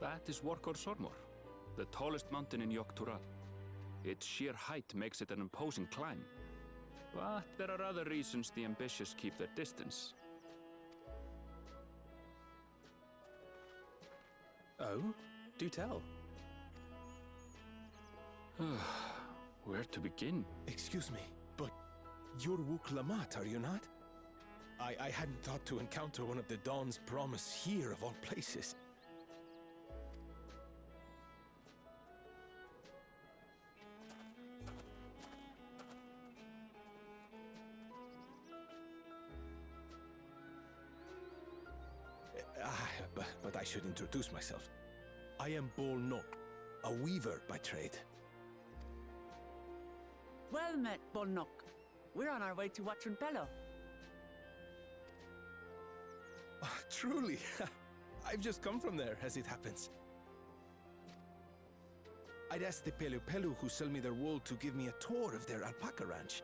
D: That is Workor Sormor, the tallest mountain in Yogg-Tural. Its sheer height makes it an imposing climb. But there are other reasons the ambitious keep their distance.
J: Oh? Do tell.
D: Where to begin?
K: Excuse me, but you're Wuk Lamat, are you not? I hadn't thought to encounter one of the Dawn's promise here of all places. But I should introduce myself. I am Bol Nok, a weaver by trade.
H: Well met, Bolnok. We're on our way to Watranpelo.
K: Truly, I've just come from there, as it happens. I'd asked the Pelu Pelu who sell me their wool to give me a tour of their alpaca ranch.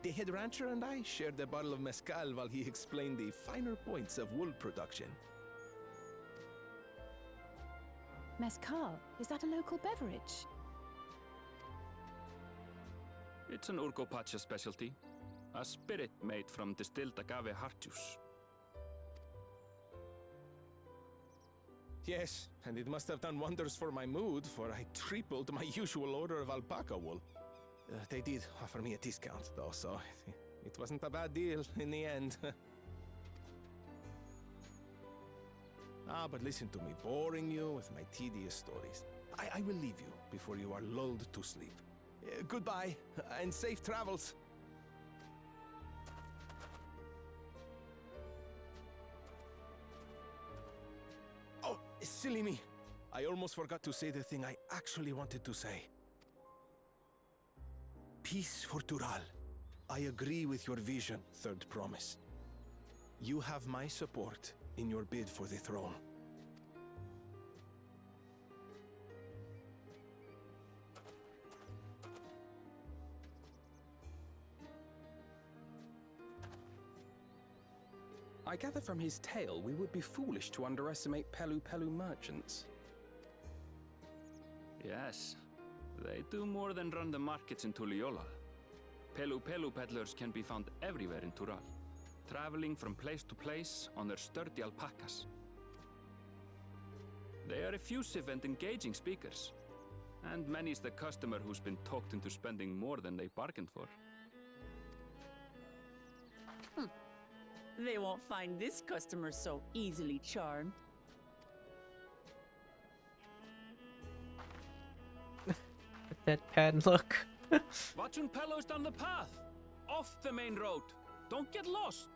K: The head rancher and I shared a bottle of mezcal while he explained the finer points of wool production.
F: Mezcal, is that a local beverage?
D: It's an Urkopacha specialty. A spirit made from distilled agave heart juice.
K: Yes, and it must have done wonders for my mood, for I tripled my usual order of alpaca wool. They did offer me a discount, though, so it wasn't a bad deal in the end. But listen to me, boring you with my tedious stories. I will leave you before you are lulled to sleep. Goodbye, and safe travels. Oh, silly me. I almost forgot to say the thing I actually wanted to say. Peace for Tural. I agree with your vision, Third Promise. You have my support in your bid for the throne.
J: I gather from his tale we would be foolish to underestimate Pelu Pelu merchants.
D: Yes, they do more than run the markets in Tuliyollal. Pelu Pelu peddlers can be found everywhere in Tural, traveling from place to place on their sturdy alpacas. They are effusive and engaging speakers, and many's the customer who's been talked into spending more than they bargained for.
H: They won't find this customer so easily charmed.
A: Deadpan look.
D: Watranpelo's down the path! Off the main road! Don't get lost!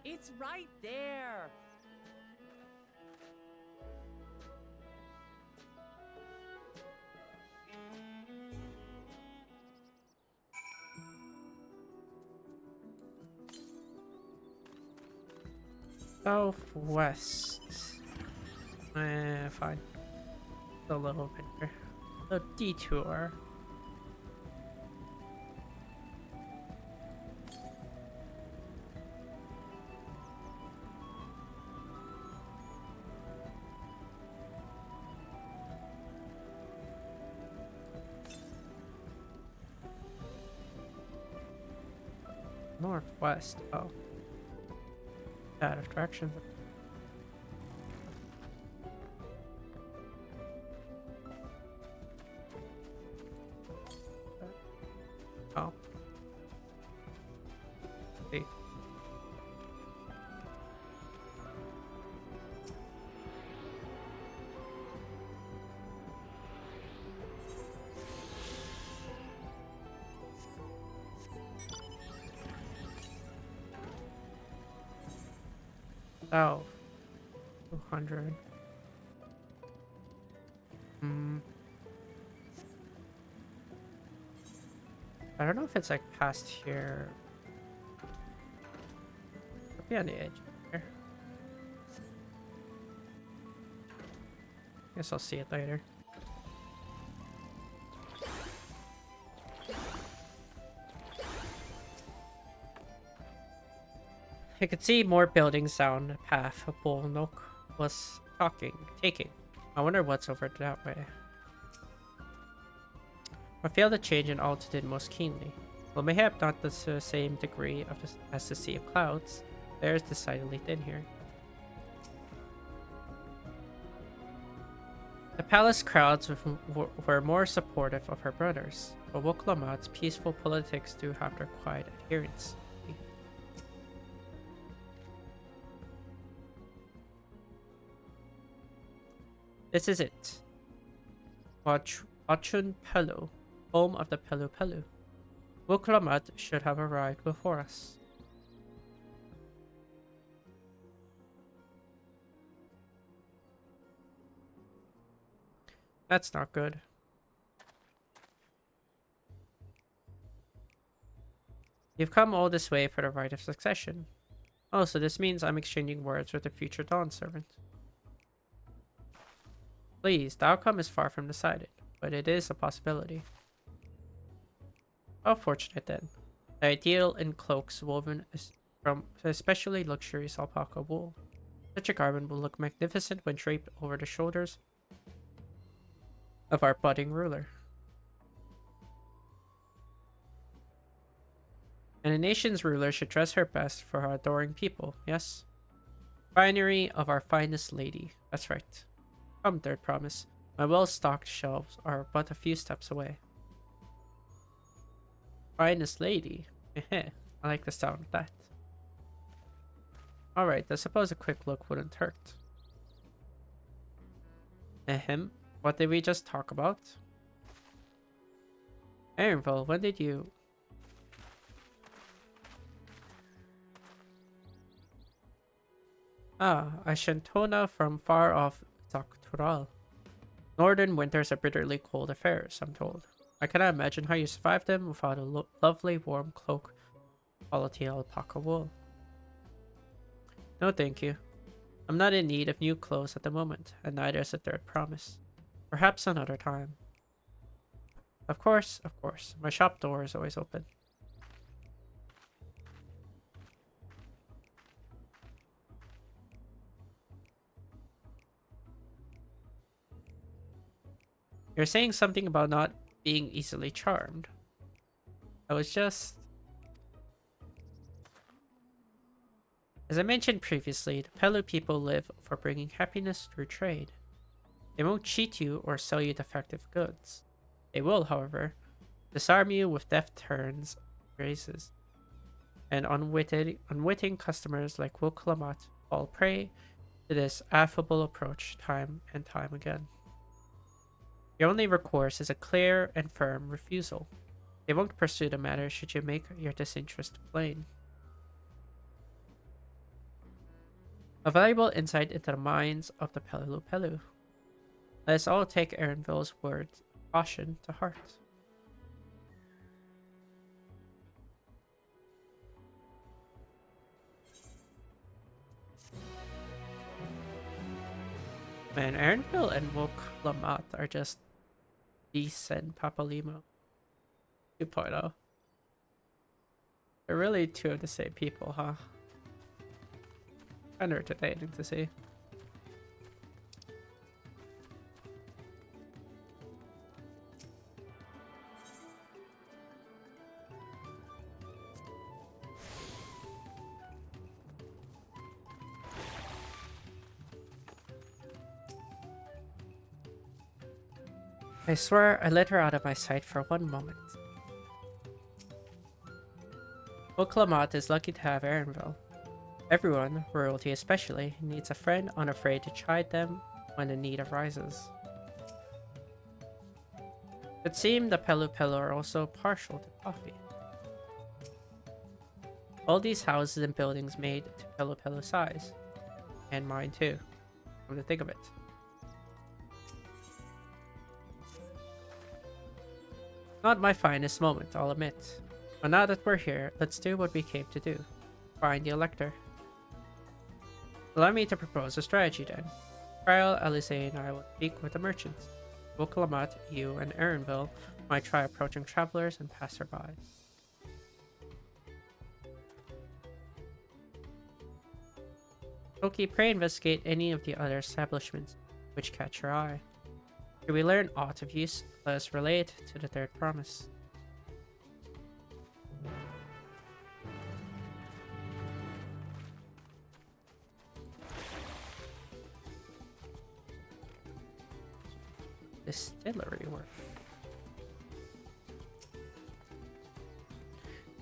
H: It's right there!
A: Southwest. Fine. A little bit. A detour. Northwest. Oh. Out of direction. Oh. See. south. 200. I don't know if it's like past here. Could be on the edge here. Guess I'll see it later. I could see more buildings down the path Bolnok was taking. I wonder what's over that way. I feel the change in altitude most keenly. Well, mayhap not to the same degree as the Sea of Clouds. The air is decidedly thin here. The palace crowds were more supportive of her brothers, but Woklamat's peaceful politics do have their quiet adherents. This is it. Wachun Pelu, home of the Pelu Pelu. Woklamat should have arrived before us. That's not good. You've come all this way for the right of succession. Oh, so this means I'm exchanging words with the future Dawn servant. Please, the outcome is far from decided, but it is a possibility. How fortunate then. The ideal in cloaks woven from especially luxurious alpaca wool. Such a garment will look magnificent when draped over the shoulders of our budding ruler. And a nation's ruler should dress her best for her adoring people, yes? Finery of our finest lady, that's right. Come, third promise. My well-stocked shelves are but a few steps away. Finest lady? I like the sound of that. Alright, I suppose a quick look wouldn't hurt. Ahem. What did we just talk about? Aaronville, when did you... Ah, a Shantona from far off Zaktural. Northern winters are bitterly cold affairs, I'm told. I cannot imagine how you survived them without a lovely warm cloak, quality alpaca wool. No thank you. I'm not in need of new clothes at the moment, and neither is the third promise. Perhaps another time. Of course, of course. My shop door is always open. You're saying something about not being easily charmed. I was just... As I mentioned previously, the Pelu people live for bringing happiness through trade. They won't cheat you or sell you defective goods. They will, however, disarm you with deft turns, phrases, and unwitting customers like Woklamat fall prey to this affable approach time and time again. Your only recourse is a clear and firm refusal. They won't pursue the matter should you make your disinterest plain. A valuable insight into the minds of the Pelu Pelu. Let us all take Aaronville's words of caution to heart. Man, Aaronville and Woklamat are just Beast and Papalimo 2.0. They're really two of the same people, huh? Kind of entertaining to see. I swear I let her out of my sight for one moment. Woklamat is lucky to have Aaronville. Everyone, royalty especially, needs a friend unafraid to chide them when the need arises. It seems the Pelu Pelu are also partial to coffee. All these houses and buildings made to Pelu Pelu size. And mine too, come to think of it. Not my finest moment, I'll admit. But now that we're here, let's do what we came to do. Find the Elector. Allow me to propose a strategy then. Trial, Alice and I will speak with the merchants. Wukalamat, you, and Erinville might try approaching travelers and passerby. Tulky, pray investigate any of the other establishments which catch your eye. Should we learn aught of use, let us relay it to the third promise. Distillery work.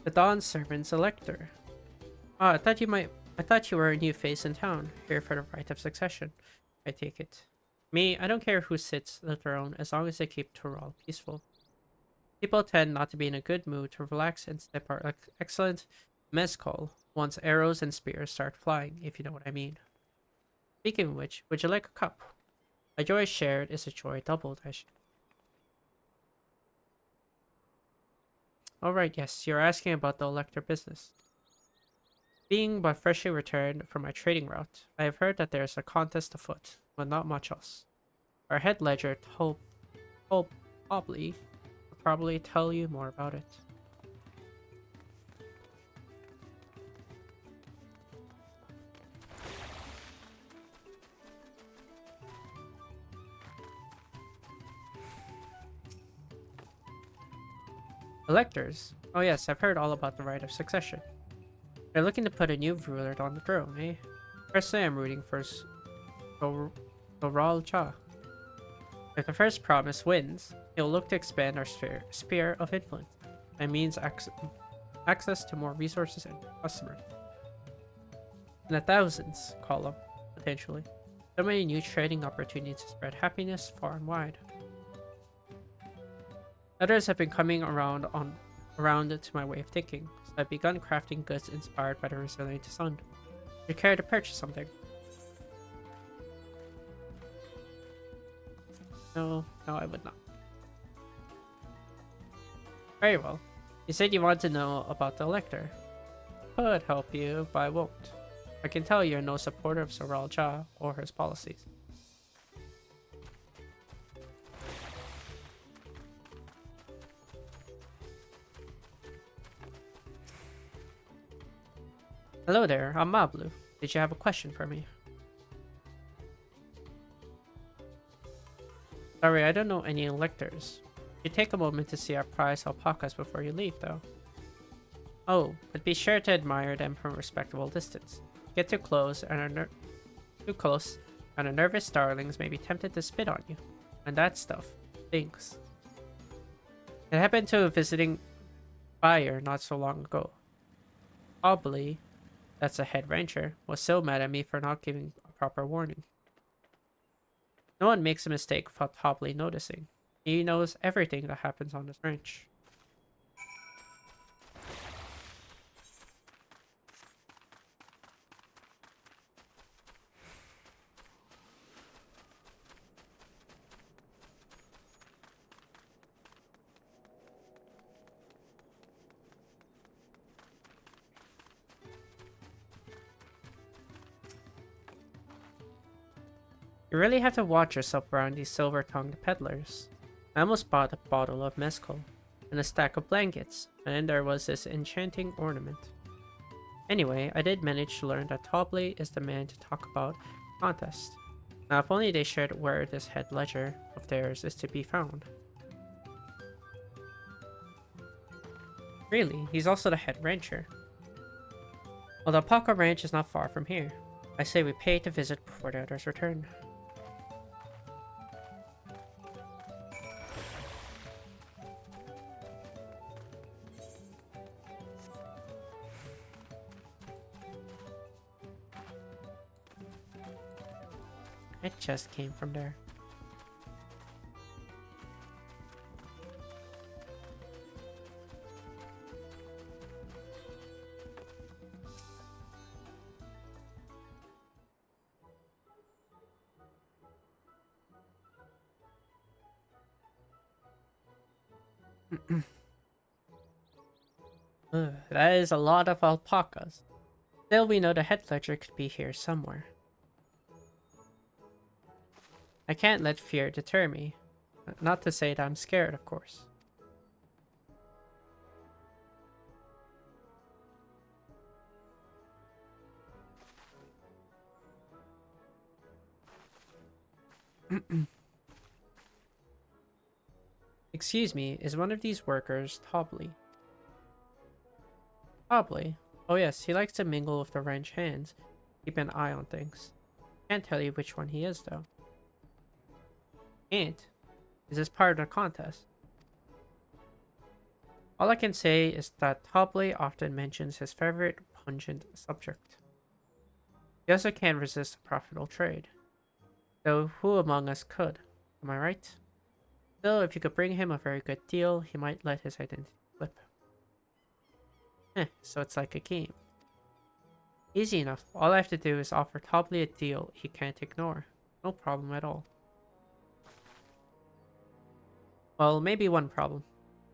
A: The Dawn Servant's Elector. Ah, I thought you were a new face in town, here for the right of succession. I take it. Me, I don't care who sits the throne as long as they keep Tural peaceful. People tend not to be in a good mood to relax and sip our excellent mezcal once arrows and spears start flying, if you know what I mean. Speaking of which, would you like a cup? A joy shared is a joy doubled, Alright, yes, you're asking about the Elector business. Being but freshly returned from my trading route, I have heard that there is a contest afoot, but not much else. Our head ledger, Hobley, will probably tell you more about it. Electors? Oh yes, I've heard all about the right of succession. They're looking to put a new ruler on the throne, eh? Personally, I'm rooting for Soral Cha. If the first promise wins, he'll look to expand our sphere of influence and means access to more resources and customers. In the thousands, column, potentially. So many new trading opportunities to spread happiness far and wide. Others have been coming around to my way of thinking, so I've begun crafting goods inspired by the resilient sun. Would you care to purchase something? No, I would not. Very well. You said you want to know about the Elector. Could help you, but I won't. I can tell you're no supporter of Soral Cha or his policies. Hello there, I'm Mablu. Did you have a question for me? Sorry, I don't know any electors. You take a moment to see our prize alpacas before you leave, though. Oh, but be sure to admire them from a respectable distance. Get too close, and the nervous starlings may be tempted to spit on you. And that stuff stinks. It happened to a visiting buyer not so long ago. Probably, that's a head rancher, was so mad at me for not giving a proper warning. No one makes a mistake without Hobley noticing. He knows everything that happens on this ranch. You really have to watch yourself around these silver-tongued peddlers. I almost bought a bottle of mezcal and a stack of blankets, and then there was this enchanting ornament. Anyway, I did manage to learn that Hobley is the man to talk about contest. Now, if only they shared where this head ledger of theirs is to be found. Really, he's also the head rancher. Well, the Alpaca Ranch is not far from here. I say we pay to visit before the others return. It just came from there. Ugh, that is a lot of alpacas. Still, we know the head ledger could be here somewhere. I can't let fear deter me. Not to say that I'm scared, of course. Excuse me, is one of these workers Tobley? Tobley? Oh yes, he likes to mingle with the wrench hands. Keep an eye on things. Can't tell you which one he is, though. Can't? Is this part of the contest? All I can say is that Tobley often mentions his favorite pungent subject. He also can't resist a profitable trade. Though who among us could? Am I right? Still, if you could bring him a very good deal, he might let his identity slip. So it's like a game. Easy enough. All I have to do is offer Tobley a deal he can't ignore. No problem at all. Well, maybe one problem.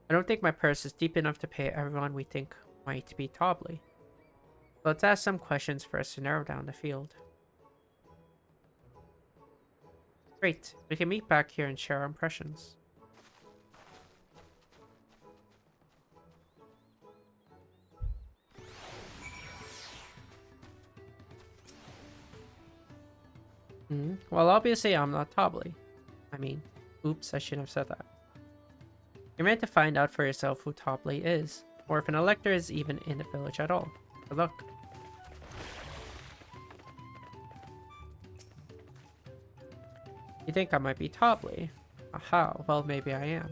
A: I don't think my purse is deep enough to pay everyone we think might be Tobley. So let's ask some questions for us to narrow down the field. Great. We can meet back here and share our impressions. Well, obviously I'm not Tobley. I mean, oops, I shouldn't have said that. You're meant to find out for yourself who Tobley is, or if an elector is even in the village at all. Good luck. You think I might be Tobley? Aha, well maybe I am.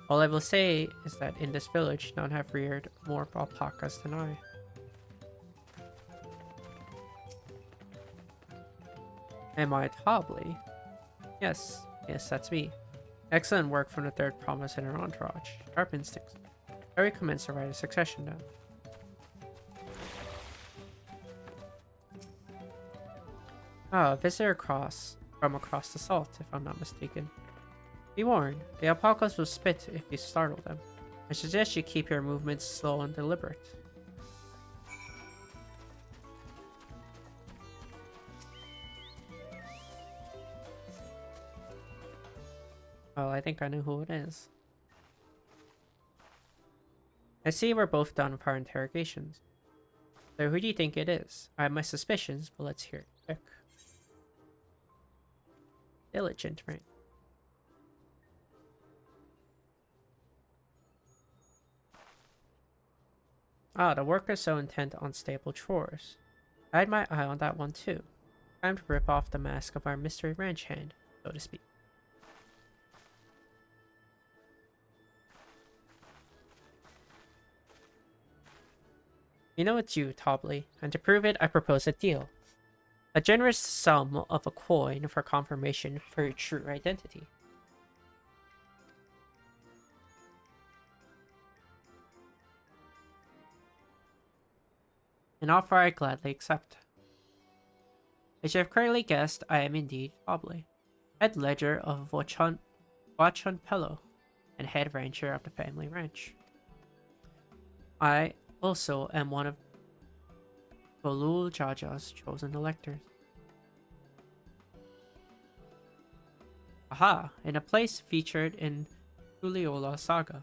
A: All I will say is that in this village, none have reared more alpacas than I. Am I Tobley? Yes, that's me. Excellent work from the third promise in our entourage. Sharp instincts. I recommence to write a succession down. Ah, a visitor from across the salt, if I'm not mistaken. Be warned, the alpacas will spit if you startle them. I suggest you keep your movements slow and deliberate. Well, I think I know who it is. I see we're both done with our interrogations. So who do you think it is? I have my suspicions, but let's hear it quick. Diligent, right? Ah, the worker's so intent on stable chores. I had my eye on that one too. Time to rip off the mask of our mystery ranch hand, so to speak. You know it's you, Tobley, and to prove it, I propose a deal. A generous sum of a coin for confirmation for your true identity. An offer I gladly accept. As you have correctly guessed, I am indeed Tobley, head ledger of Wachunpelo, and head rancher of the family ranch. I also am one of Golul Jaja's chosen electors. Aha, in a place featured in Tuliola Saga.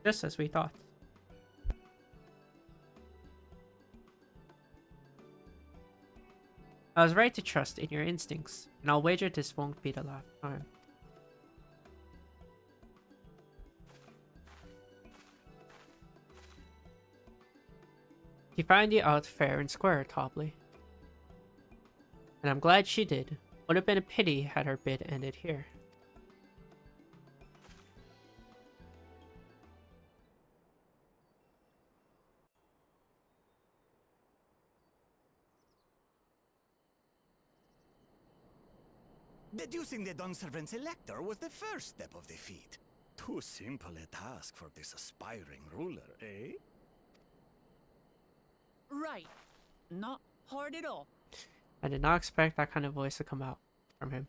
A: Just as we thought. I was right to trust in your instincts, and I'll wager this won't be the last time. She found you out fair and square, Tobley. And I'm glad she did. Would have been a pity had her bid ended here.
G: Deducing the Dawnservant's elector was the first step of the feat. Too simple a task for this aspiring ruler, eh?
H: Right. Not hard at all.
A: I did not expect that kind of voice to come out from him.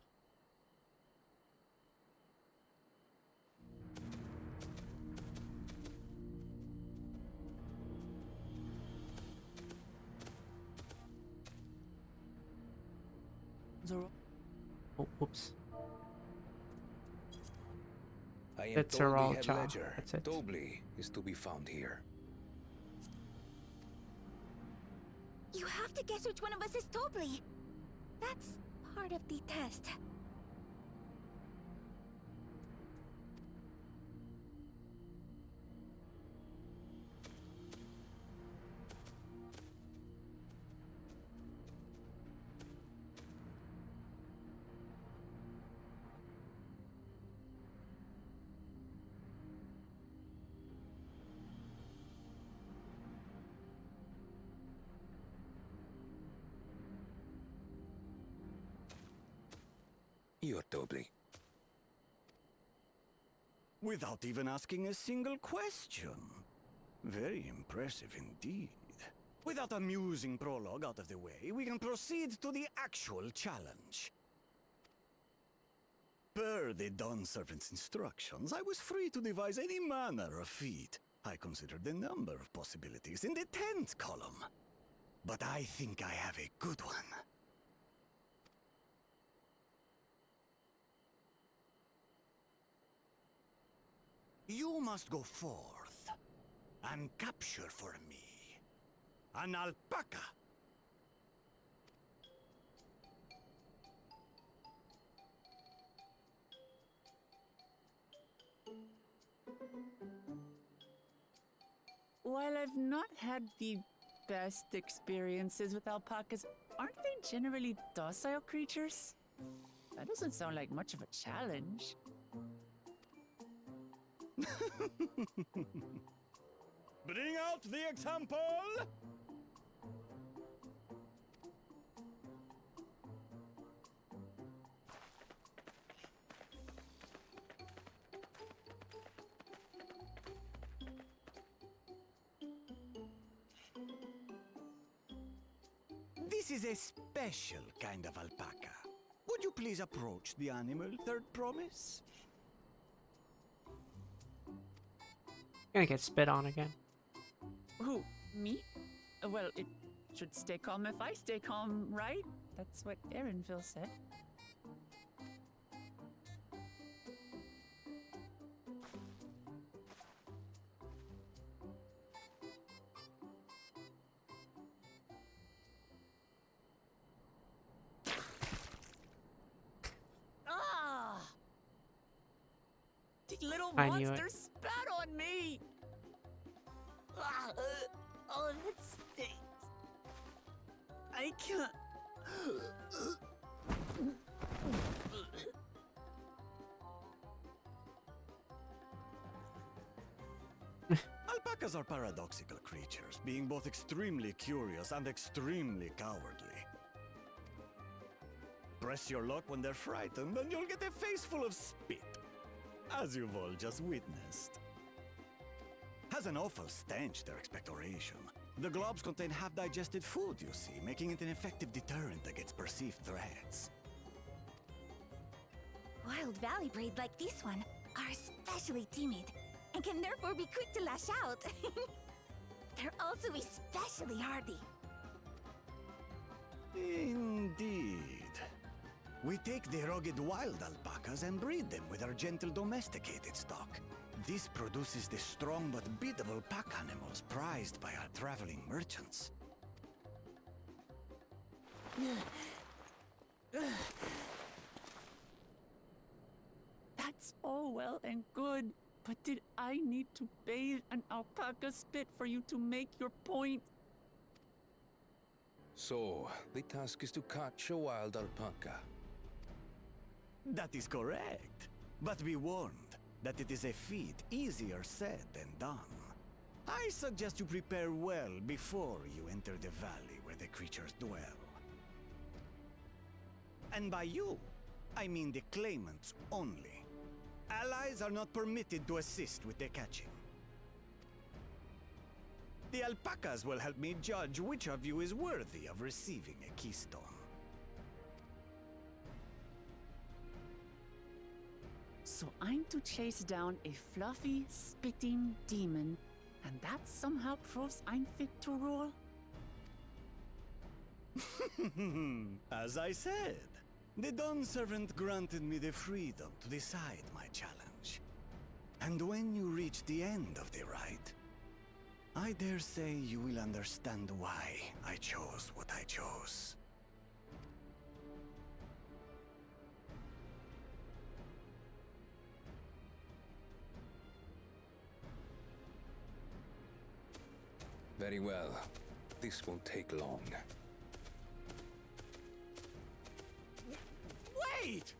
A: Oh, whoops.
M: I am
A: That's
M: told
A: her all
M: the head
A: job.
M: ledger,
A: That's it.
M: Dobly, is to be found here.
N: You have to guess which one of us is Tobly. That's part of the test.
M: You're Dobly.
O: Without even asking a single question. Very impressive indeed. With that amusing prologue out of the way, we can proceed to the actual challenge. Per the Dawn Servant's instructions, I was free to devise any manner of feat. I considered a number of possibilities in the 10th column. But I think I have a good one. You must go forth and capture for me an alpaca.
H: While I've not had the best experiences with alpacas, aren't they generally docile creatures? That doesn't sound like much of a challenge.
O: Bring out the example! This is a special kind of alpaca. Would you please approach the animal, Third Promise?
A: Gonna get spit on again.
H: Who? Me? Well, it should stay calm if I stay calm, right? That's what Erinville said. Ah! The little
A: I knew
H: monster
A: it.
H: spat on me! Ah, oh, that stinks. I can't.
O: Alpacas are paradoxical creatures, being both extremely curious and extremely cowardly. Press your luck when they're frightened, and you'll get a face full of spit, as you've all just witnessed. Has an awful stench, their expectoration. The globs contain half-digested food, you see, making it an effective deterrent against perceived threats.
N: Wild valley breed like this one are especially timid and can therefore be quick to lash out. They're also especially hardy.
O: Indeed. We take the rugged wild alpacas and breed them with our gentle domesticated stock. This produces the strong but biddable pack animals prized by our traveling merchants.
H: That's all well and good, but did I need to bathe an alpaca spit for you to make your point?
M: So, the task is to catch a wild alpaca.
O: That is correct. But be warned that it is a feat easier said than done. I suggest you prepare well before you enter the valley where the creatures dwell. And by you, I mean the claimants only. Allies are not permitted to assist with the catching. The alpacas will help me judge which of you is worthy of receiving a keystone.
H: So I'm to chase down a fluffy, spitting demon, and that somehow proves I'm fit to rule?
O: As I said, The Dawn Servant granted me the freedom to decide my challenge. And when you reach the end of the ride, I dare say you will understand why I chose what I chose.
M: Very well. This won't take long.
O: Wait!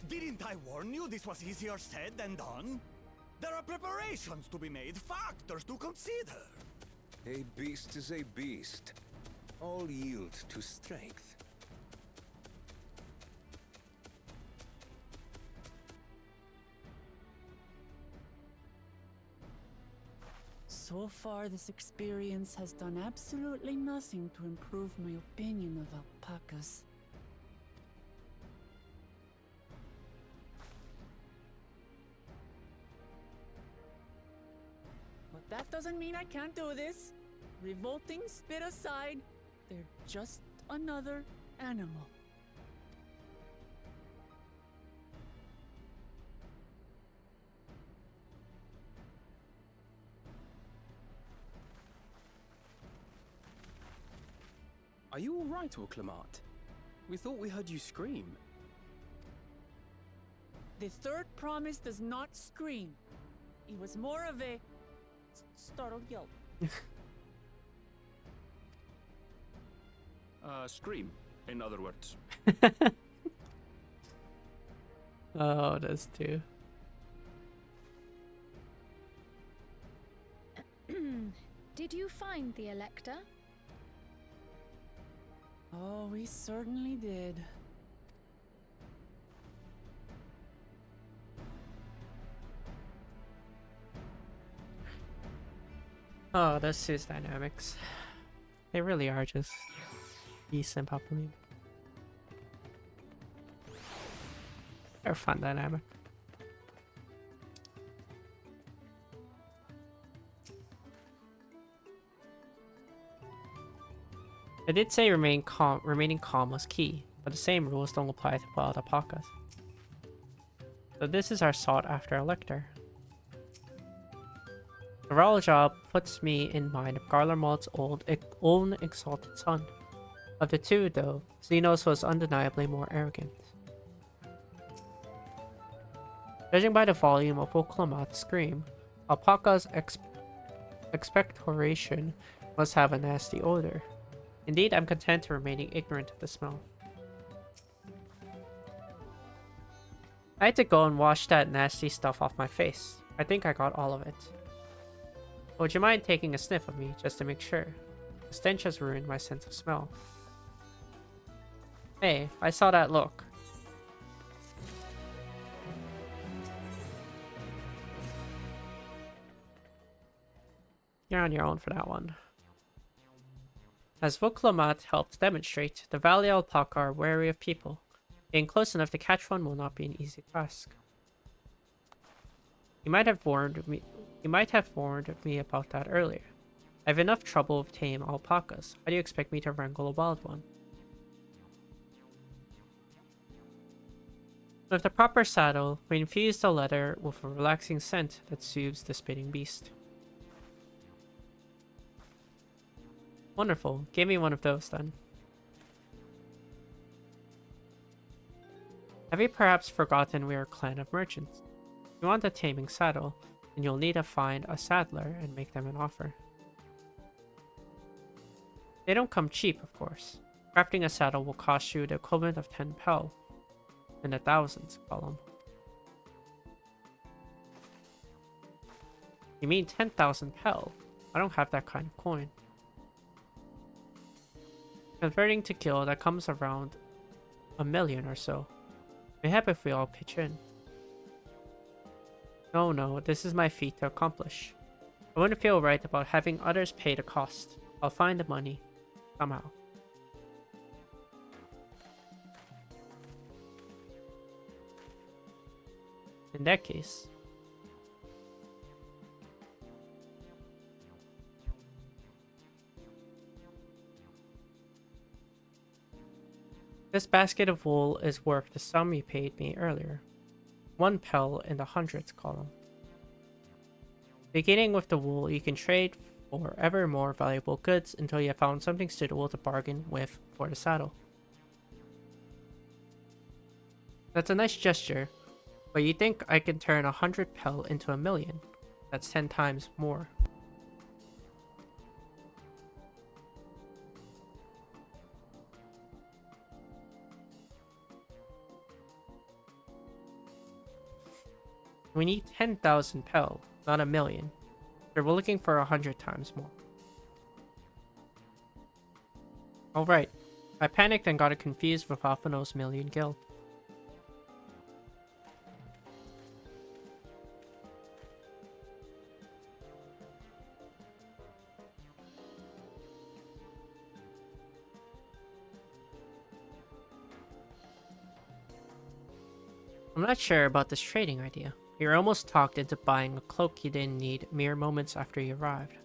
O: Didn't I warn you this was easier said than done? There are preparations to be made, factors to consider.
M: A beast is a beast. All yield to strength.
H: So far, this experience has done absolutely nothing to improve my opinion of alpacas. But that doesn't mean I can't do this. Revolting spit aside, they're just another animal.
J: Are you all right, Orclamat? We thought we heard you scream.
H: The third promise does not scream. It was more of a startled yelp.
D: Scream, in other words.
A: Oh, those two.
F: Did you find the Elector?
H: Oh, we certainly did.
A: Oh, those two's dynamics. They really are just decent properly. They're a fun dynamic. I did say remaining calm was key, but the same rules don't apply to wild alpacas. So this is our sought after Elector. The royal job puts me in mind of Garlemald's own exalted son. Of the two, though, Xenos was undeniably more arrogant. Judging by the volume of Orclamat's scream, alpaca's expectoration must have a nasty odor. Indeed, I'm content to remaining ignorant of the smell. I had to go and wash that nasty stuff off my face. I think I got all of it. Would you mind taking a sniff of me, just to make sure? The stench has ruined my sense of smell. Hey, I saw that look. You're on your own for that one. As Orclamat helped demonstrate, the Valley Alpaca are wary of people. Being close enough to catch one will not be an easy task. You might have warned me about that earlier. I have enough trouble with tame alpacas. How do you expect me to wrangle a wild one? With the proper saddle, we infuse the leather with a relaxing scent that soothes the spitting beast. Wonderful. Give me one of those then. Have you perhaps forgotten we are a clan of merchants? If you want a taming saddle, then you'll need to find a saddler and make them an offer. They don't come cheap, of course. Crafting a saddle will cost you the equivalent of 10 pel. In the thousands, column. You mean 10,000 pel? I don't have that kind of coin. Converting to gil, that comes around 1 million or so. Mayhap if we all pitch in. No, this is my feat to accomplish. I wouldn't feel right about having others pay the cost. I'll find the money. Somehow. In that case... This basket of wool is worth the sum you paid me earlier. 1 pel in the hundreds column. Beginning with the wool, you can trade for ever more valuable goods until you have found something suitable to bargain with for the saddle. That's a nice gesture, but you think I can turn 100 pel into 1,000,000? That's 10 times more. We need 10,000 pel, not 1,000,000. So we're looking for 100 times more. Alright, I panicked and got it confused with Alphino's Million Guild. I'm not sure about this trading idea. You were almost talked into buying a cloak you didn't need mere moments after you arrived.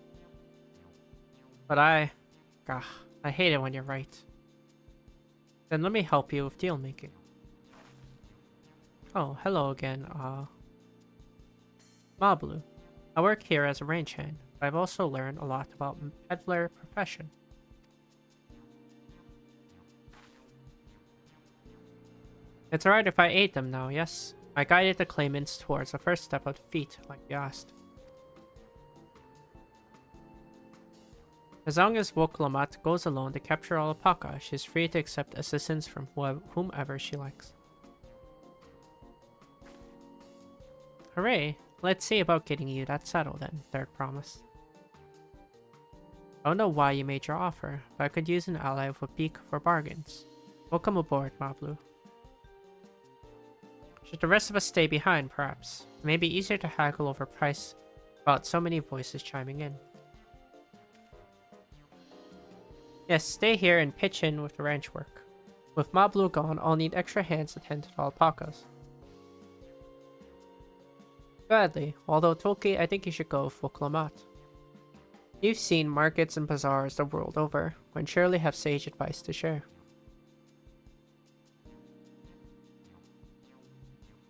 A: But I hate it when you're right. Then let me help you with deal making. Oh, hello again, Mablu. I work here as a range hand, but I've also learned a lot about peddler profession. It's alright if I aid them now, yes? I guided the claimants towards the first step of defeat, like you asked. As long as Woklamat goes alone to capture Alpaca, she is free to accept assistance from whomever she likes. Hooray! Let's see about getting you that saddle then, Third Promise. I don't know why you made your offer, but I could use an ally with a beak for bargains. Welcome aboard, Mablu. Should the rest of us stay behind, perhaps? It may be easier to haggle over price without so many voices chiming in. Yes, stay here and pitch in with the ranch work. With Mablu gone, I'll need extra hands to tend to the alpacas. Gladly, although Tulky, I think you should go with Woklamat. You've seen markets and bazaars the world over, and surely have sage advice to share.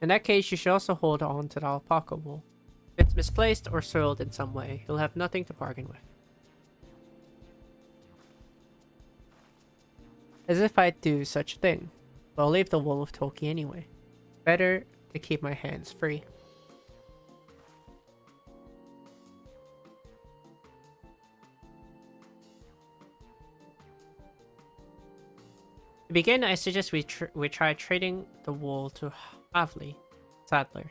A: In that case, you should also hold on to the alpaca wool. If it's misplaced or soiled in some way, you'll have nothing to bargain with. As if I'd do such a thing, but I'll leave the wool with Tulky anyway. Better to keep my hands free. To begin, I suggest we try trading the wool to Havli, Saddler.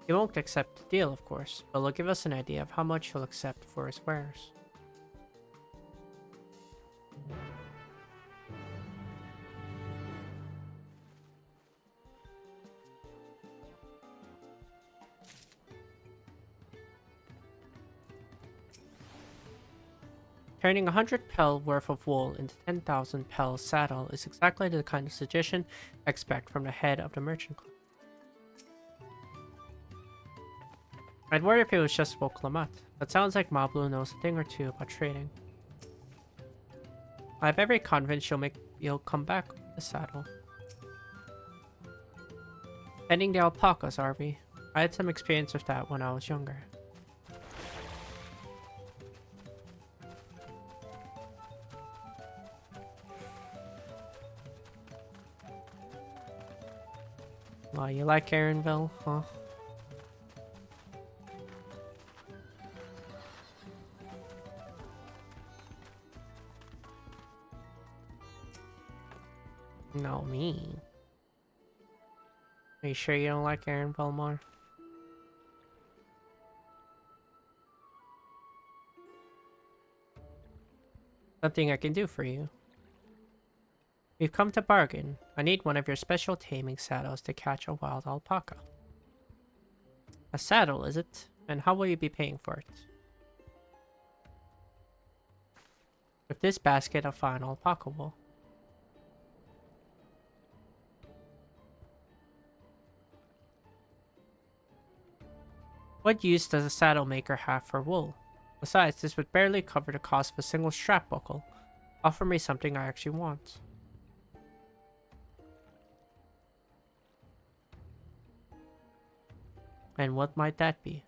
A: He won't accept the deal, of course, but he'll give us an idea of how much he'll accept for his wares. Turning 100 pel worth of wool into 10,000 pel saddle is exactly the kind of suggestion I expect from the head of the merchant club. I'd worry if it was just Woklamat, but sounds like Mablu knows a thing or two about trading. I have every confidence you'll come back with the saddle. Tending the alpacas, Arvi. I had some experience with that when I was younger. Wow, you like Aaronville, huh? No, me. Are you sure you don't like Aaronville more? Something I can do for you. We've come to bargain. I need one of your special taming saddles to catch a wild alpaca. A saddle, is it? And how will you be paying for it? With this basket of fine alpaca wool. What use does a saddle maker have for wool? Besides, this would barely cover the cost of a single strap buckle. Offer me something I actually want. And what might that be?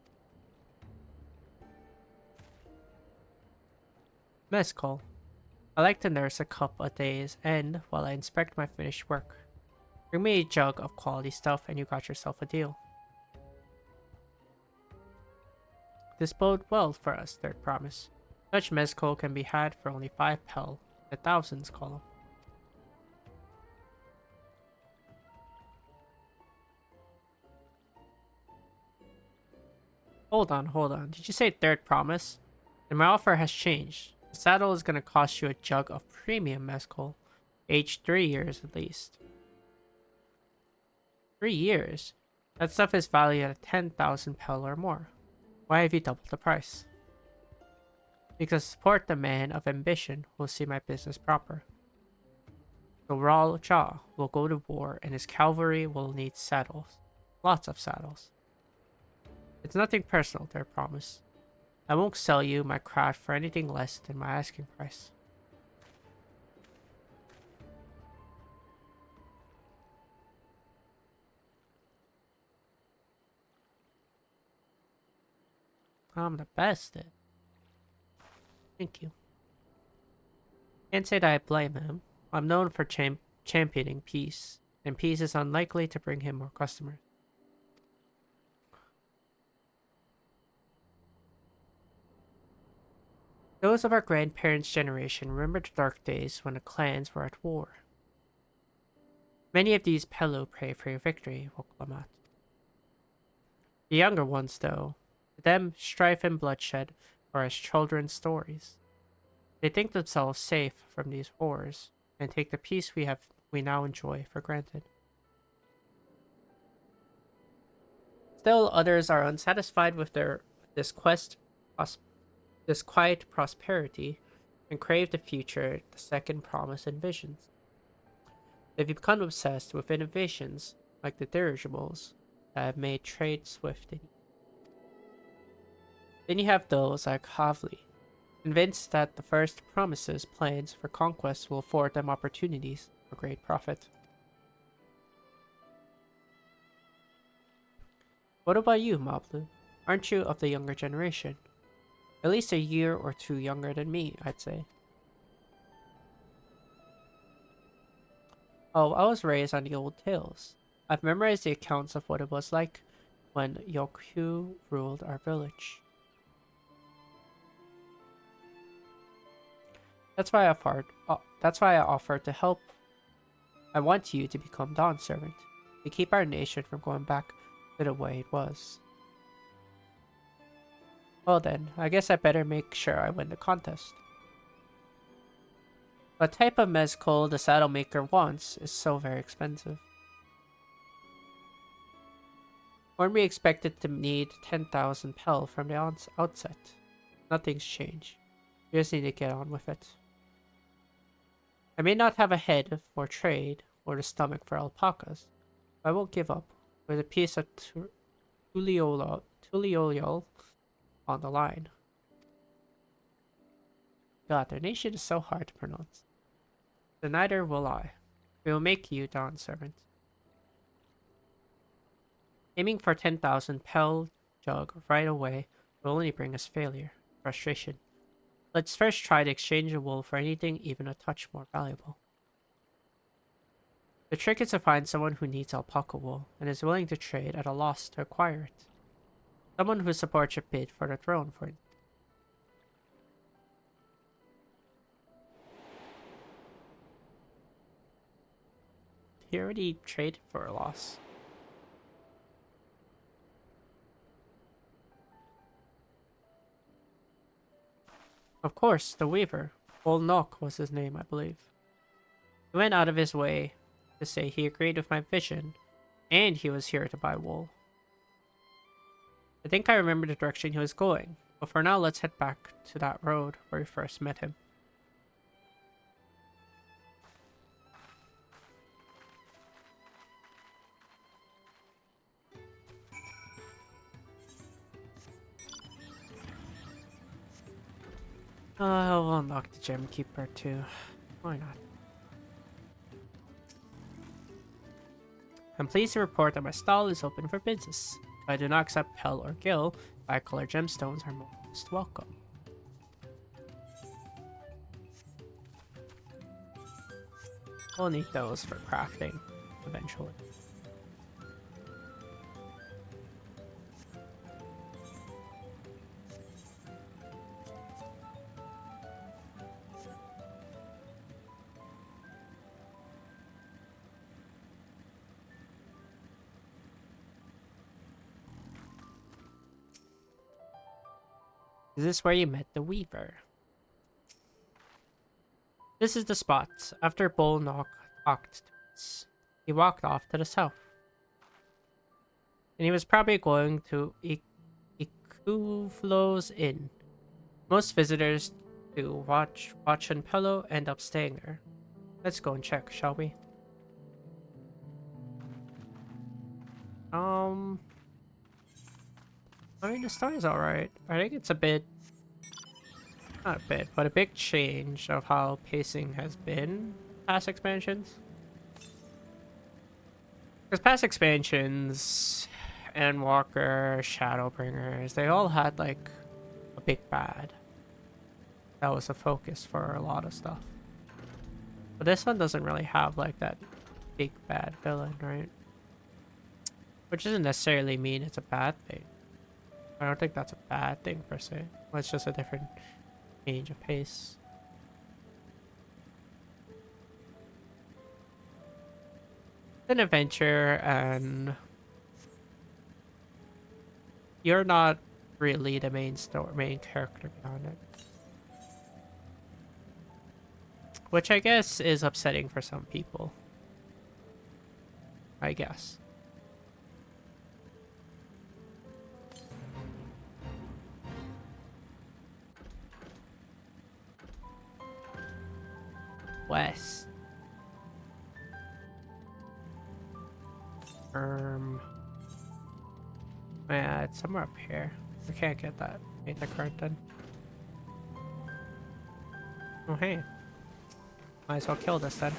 A: Mezcal. I like to nurse a cup a day's end while I inspect my finished work. Bring me a jug of quality stuff and you got yourself a deal. This bode well for us, third promise. Such mezcal can be had for only 5 pel, the thousands column. Hold on. Did you say third promise? And my offer has changed. The saddle is going to cost you a jug of premium mezcal, aged 3 years at least. 3 years? That stuff is valued at 10,000 pel or more. Why have you doubled the price? Because support the man of ambition will see my business proper. So Ral Cha will go to war and his cavalry will need saddles. Lots of saddles. It's nothing personal, their promise. I won't sell you my craft for anything less than my asking price. I'm the best at it. Thank you. Can't say that I blame him. I'm known for championing peace, and peace is unlikely to bring him more customers. Those of our grandparents' generation remember the dark days when the clans were at war. Many of these Pelu pray for your victory, Woklamat. The younger ones, though, to them strife and bloodshed are as children's stories. They think themselves safe from these horrors, and take the peace we now enjoy for granted. Still, others are unsatisfied with this quiet prosperity, and crave the future the second promise envisions. They've become obsessed with innovations like the dirigibles that have made trade swift and easy. Then you have those like Havli, convinced that the first promise's plans for conquest will afford them opportunities for great profit. What about you, Mablu? Aren't you of the younger generation? At least a year or two younger than me, I'd say. Oh, I was raised on the old tales. I've memorized the accounts of what it was like when Yokhu ruled our village. That's why I offered to help. I want you to become Dawn's servant, to keep our nation from going back to the way it was. Well then, I guess I better make sure I win the contest. What type of mezcal the saddle maker wants is so very expensive. Weren't we expected to need 10,000 pel from the outset? Nothing's changed. We just need to get on with it. I may not have a head for trade or the stomach for alpacas, but I won't give up with a piece of Tulioliol on the line. God, their nation is so hard to pronounce. So neither will I. We will make you Dawn's servant. Aiming for 10,000 pel jug right away will only bring us failure, frustration. Let's first try to exchange a wool for anything even a touch more valuable. The trick is to find someone who needs alpaca wool and is willing to trade at a loss to acquire it. Someone who supports your bid for the throne, for instance. He already traded for a loss. Of course, the weaver. Old Nock was his name, I believe. He went out of his way to say he agreed with my vision, and he was here to buy wool. I think I remember the direction he was going, but for now let's head back to that road where we first met him. I'll unlock the gem keeper too. Why not? I'm pleased to report that my stall is open for business. I do not accept Pell or Gil. Bicolor gemstones are most welcome. We'll need those for crafting eventually. Is this where you met the Weaver? This is the spot. After Bull talked to us, he walked off to the south. And he was probably going to Ikuflo's Inn. Most visitors to watch and Pello end up staying there. Let's go and check, shall we? I mean, the story's alright. I think it's a bit... Not a bit, but a big change of how pacing has been past expansions. Because past expansions, Endwalker, Shadowbringers, they all had like a big bad. That was a focus for a lot of stuff. But this one doesn't really have like that big bad villain, right? Which doesn't necessarily mean it's a bad thing. I don't think that's a bad thing per se. It's just a different change of pace. An adventure, and you're not really the main character behind it. Which I guess is upsetting for some people. I guess. West. Yeah, it's somewhere up here. I can't get that. Ain't the curtain. Oh hey. Might as well kill this then.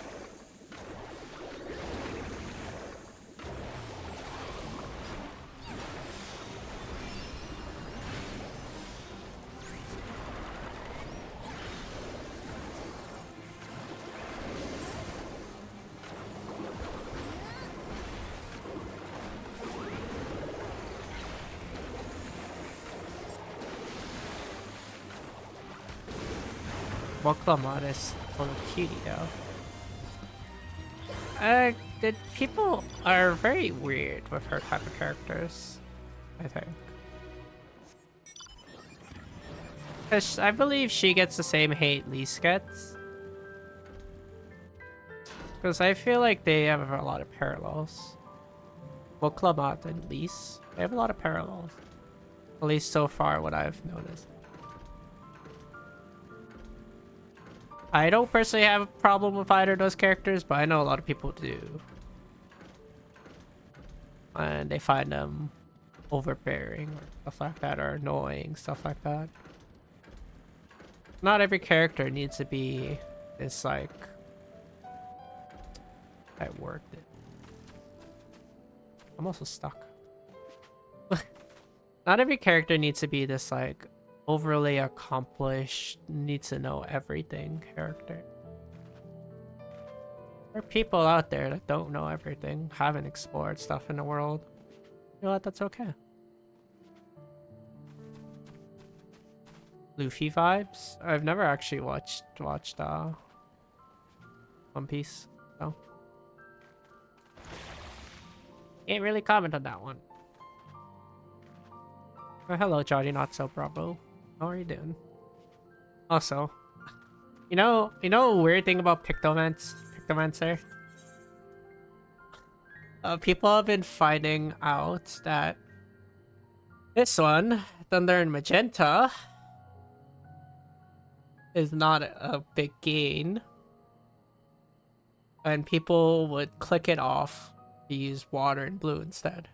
A: Woklamon is a little cutie though. The people are very weird with her type of characters, I think. Because I believe she gets the same hate Lise gets. Because I feel like they have a lot of parallels. Woklamon and Lise, they have a lot of parallels. At least so far what I've noticed. I don't personally have a problem with either of those characters, but I know a lot of people do. And they find them overbearing or stuff like that, or annoying, stuff like that. Not every character needs to be this, like... I worked it. I'm also stuck. Not every character needs to be this, like, overly accomplished, needs to know everything character. There are people out there that don't know everything, haven't explored stuff in the world. You know what? That's okay. Luffy vibes? I've never actually watched One Piece, so can't really comment on that one. Oh, hello, Johnny Not So Bravo. How are you doing? Also, you know a weird thing about Pictomancer? People have been finding out that this one, Thunder and Magenta, is not a big gain. And people would click it off to use water and blue instead.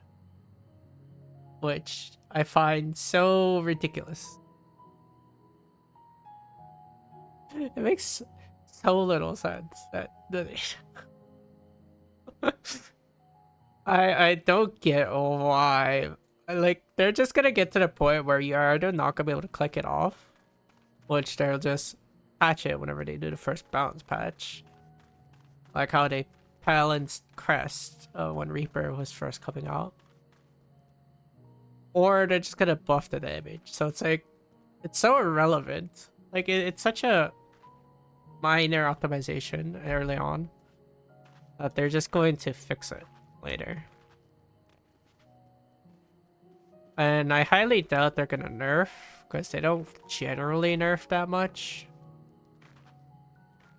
A: Which I find so ridiculous. It makes so little sense that I don't get why Like, they're just gonna get to the point where you're either not gonna be able to click it off, which they'll just patch it whenever they do the first balance patch. Like how they balanced Crest when Reaper was first coming out. Or they're just gonna buff the damage. So it's like, it's so irrelevant. Like, it's such a minor optimization early on that they're just going to fix it later. And I highly doubt they're gonna nerf, because they don't generally nerf that much.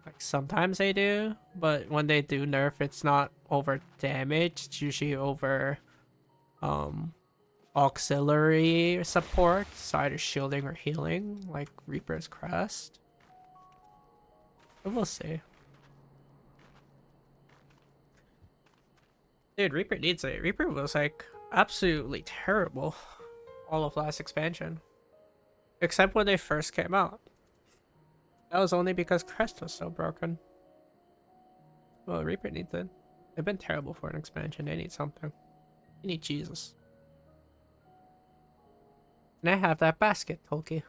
A: Like, sometimes they do, but when they do nerf, it's not over damage, it's usually over auxiliary support, so either shielding or healing, like Reaper's Crest. But we'll see. Dude, Reaper needs it. Reaper was like absolutely terrible all of last expansion. Except when they first came out. That was only because Crest was so broken. Well, Reaper needs it. They've been terrible for an expansion. They need something. They need Jesus. And I have that basket, Tulky.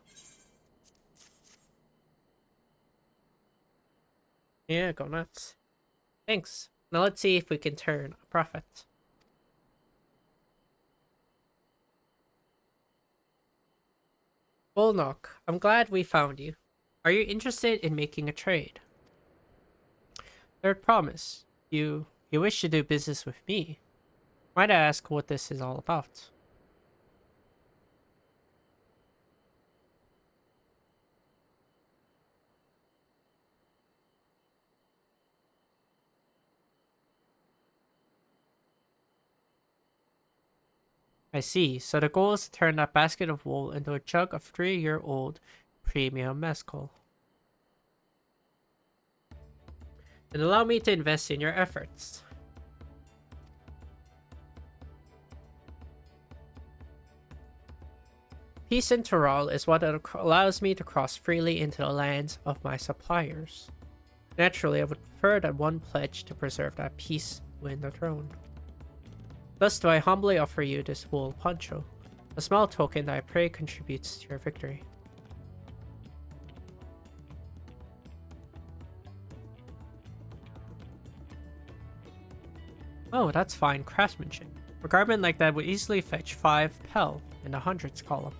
A: Yeah, go nuts. Thanks. Now let's see if we can turn a profit. Bullknock, I'm glad we found you. Are you interested in making a trade? Third promise. You wish to do business with me. Might I ask what this is all about? I see. So the goal is to turn that basket of wool into a jug of 3-year-old premium mezcal. Then allow me to invest in your efforts. Peace in Tural is what allows me to cross freely into the lands of my suppliers. Naturally, I would prefer that one pledge to preserve that peace win the throne. Thus do I humbly offer you this wool poncho, a small token that I pray contributes to your victory. Oh, that's fine craftsmanship. A garment like that would easily fetch 5 pel in the hundreds column.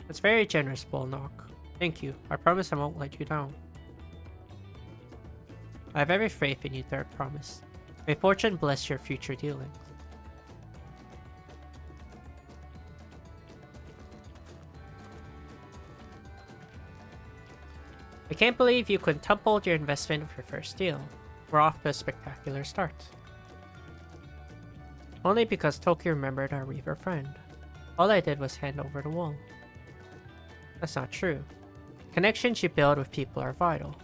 A: That's very generous, Bullknock. Thank you. I promise I won't let you down. I have every faith in you, Third Promise. May fortune bless your future dealings. I can't believe you quintupled your investment with your first deal. We're off to a spectacular start. Only because Tulky remembered our Reaver friend. All I did was hand over the wool. That's not true. Connections you build with people are vital.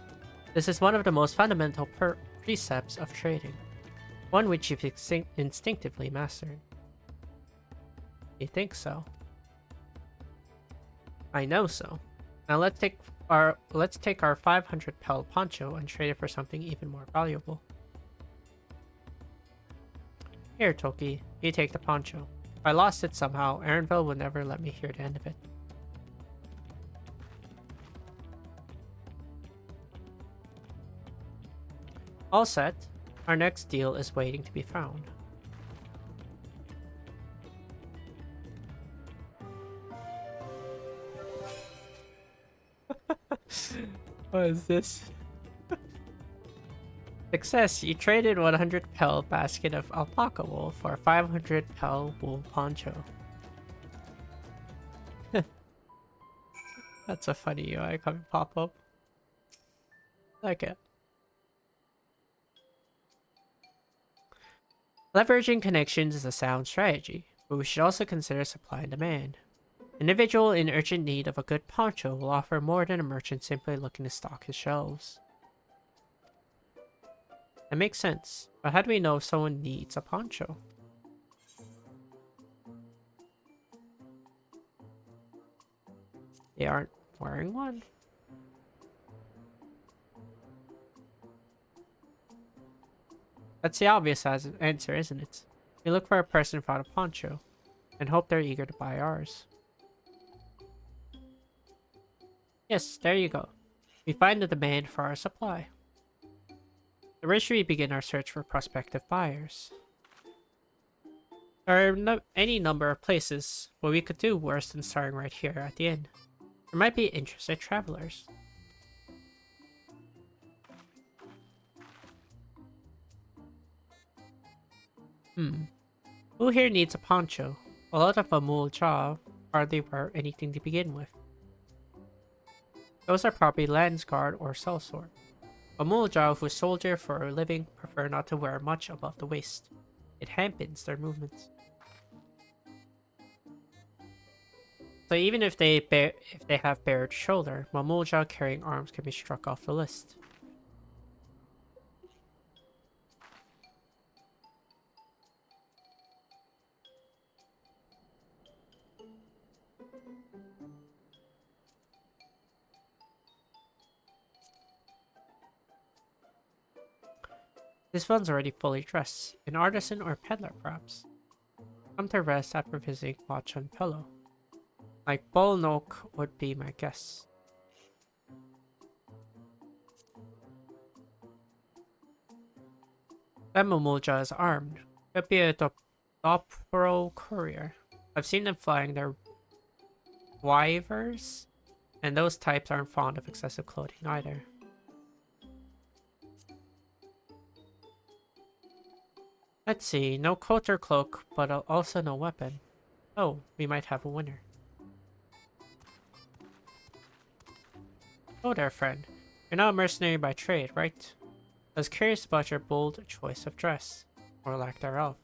A: This is one of the most fundamental precepts of trading. One which you've instinctively mastered. You think so? I know so. Now let's take our 500 pel poncho and trade it for something even more valuable. Here, Tulky, you take the poncho. If I lost it somehow, Aaronville would never let me hear the end of it. All set. Our next deal is waiting to be found. What is this? Success! You traded 100 pel basket of alpaca wool for a 500 pel wool poncho. That's a funny UI coming pop up. Like it. Leveraging connections is a sound strategy, but we should also consider supply and demand. An individual in urgent need of a good poncho will offer more than a merchant simply looking to stock his shelves. That makes sense, but how do we know if someone needs a poncho? They aren't wearing one? That's the obvious answer, isn't it? We look for a person without a poncho, and hope they're eager to buy ours. Yes, there you go. We find the demand for our supply. The richer we begin our search for prospective buyers. There are any number of places where we could do worse than starting right here at the inn. There might be interested travelers. Who here needs a poncho? A lot of Amul Jaw hardly wear anything to begin with. Those are probably Landsguard or Sellsword. Amul Jaw who soldier for a living prefer not to wear much above the waist. It hampens their movements. So even if they have bared shoulder, Mamulja carrying arms can be struck off the list. This one's already fully dressed, an artisan or peddler perhaps. Come to rest after visiting Wachan Pillow. Like Bolnok would be my guess. That Mamulja is armed. Could be a Dopro courier. I've seen them flying their wyvers, and those types aren't fond of excessive clothing either. Let's see, no coat or cloak, but also no weapon. Oh, we might have a winner. Oh there, friend. You're not a mercenary by trade, right? I was curious about your bold choice of dress, or lack thereof.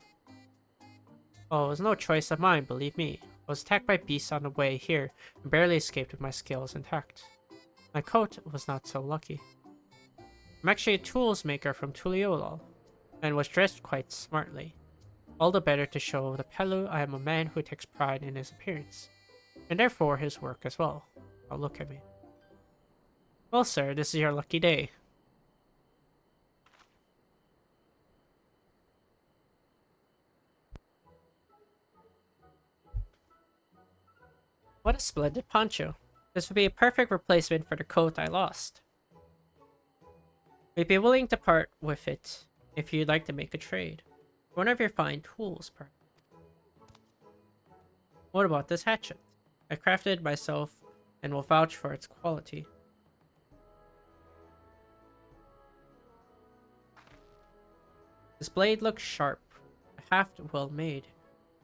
A: Oh, it was no choice of mine, believe me. I was attacked by beasts on the way here, and barely escaped with my skills intact. My coat was not so lucky. I'm actually a tools maker from Tuliolal, and was dressed quite smartly. All the better to show the Pelu I am a man who takes pride in his appearance, and therefore his work as well. Oh, look at me. Well, sir, this is your lucky day. What a splendid poncho. This would be a perfect replacement for the coat I lost. We'd be willing to part with it if you'd like to make a trade. One of your fine tools, perhaps. What about this hatchet? I crafted it myself and will vouch for its quality. This blade looks sharp, half well made.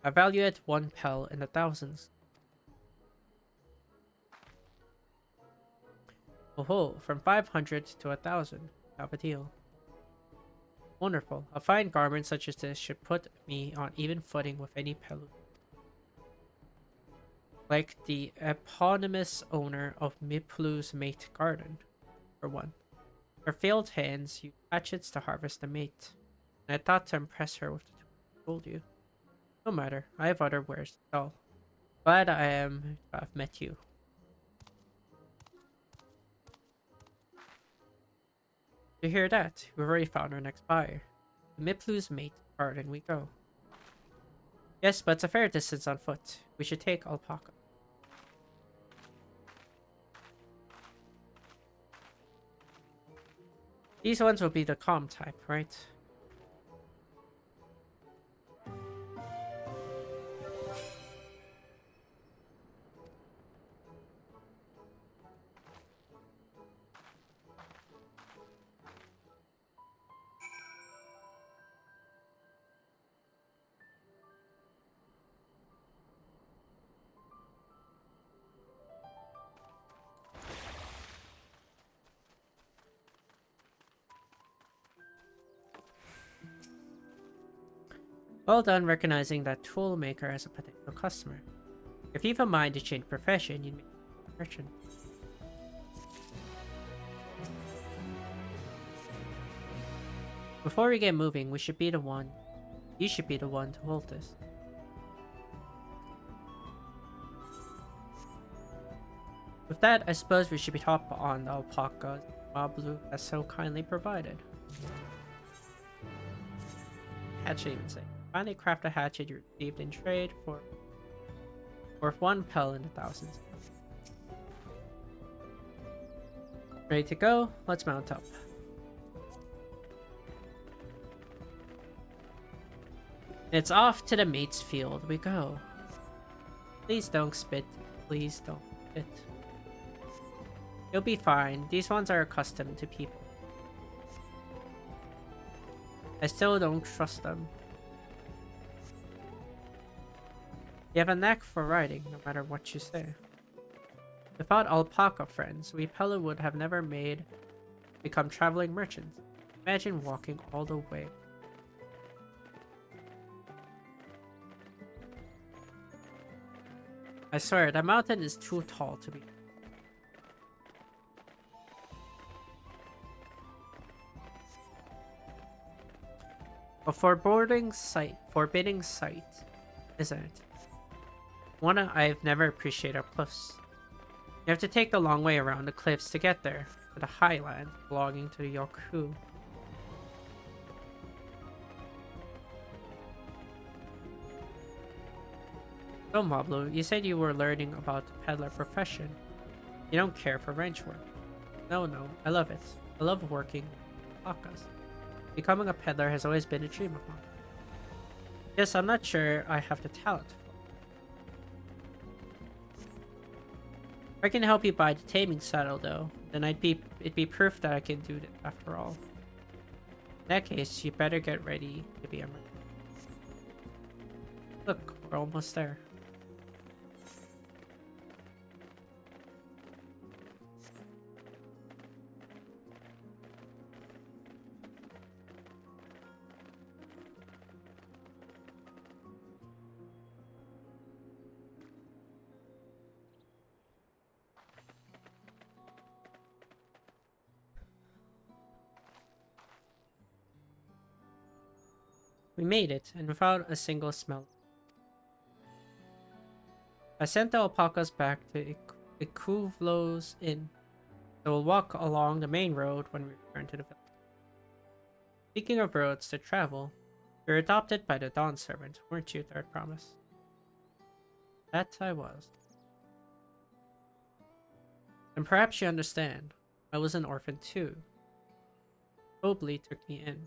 A: I value it 1 pel in the thousands. Oh, from 500 to 1,000. Have a deal. Wonderful. A fine garment such as this should put me on even footing with any Pelu. Like the eponymous owner of Miplu's mate garden, for one. Her failed hands use hatchets to harvest the mate. And I thought to impress her with the tool I told you. No matter, I have other wares to sell. Glad I am to have met you. You hear that? We've already found our next buyer. To Miplu's mate garden we go. Yes, but it's a fair distance on foot. We should take alpaca. These ones will be the calm type, right? Well done recognizing that tool maker as a potential customer. If you have a mind to change profession, you'd make a merchant. Before we get moving, you should be the one to hold this. With that, I suppose we should be top on the alpaca Mablu has so kindly provided. Can't even say. Finally craft a hatchet you received in trade for worth 1 pel in the thousands. Ready to go? Let's mount up. It's off to the mate's field we go. Please don't spit. Please don't spit. You'll be fine. These ones are accustomed to people. I still don't trust them. You have a knack for riding, no matter what you say. Without alpaca friends, we Pelu would have never become traveling merchants. Imagine walking all the way. I swear, that mountain is too tall to be. A forbidding sight, isn't it? One I've never appreciated up close. You have to take the long way around the cliffs to get there, to the highland belonging to the Yoku. So Moblu, you said you were learning about the peddler profession. You don't care for wrench work. No, I love it. I love working with alpacas. Becoming a peddler has always been a dream of mine. Yes, I'm not sure I have the talent for it. If I can help you buy the taming saddle though, then it'd be proof that I can do it after all. In that case, you better get ready to be a merchant. Look, we're almost there. We made it, and without a single smell. I sent the alpacas back to Ikuvlo's inn. They will walk along the main road when we return to the village. Speaking of roads to travel, you were adopted by the Dawn servant, weren't you, Third Promise? That I was. And perhaps you understand, I was an orphan too. Mobley took me in.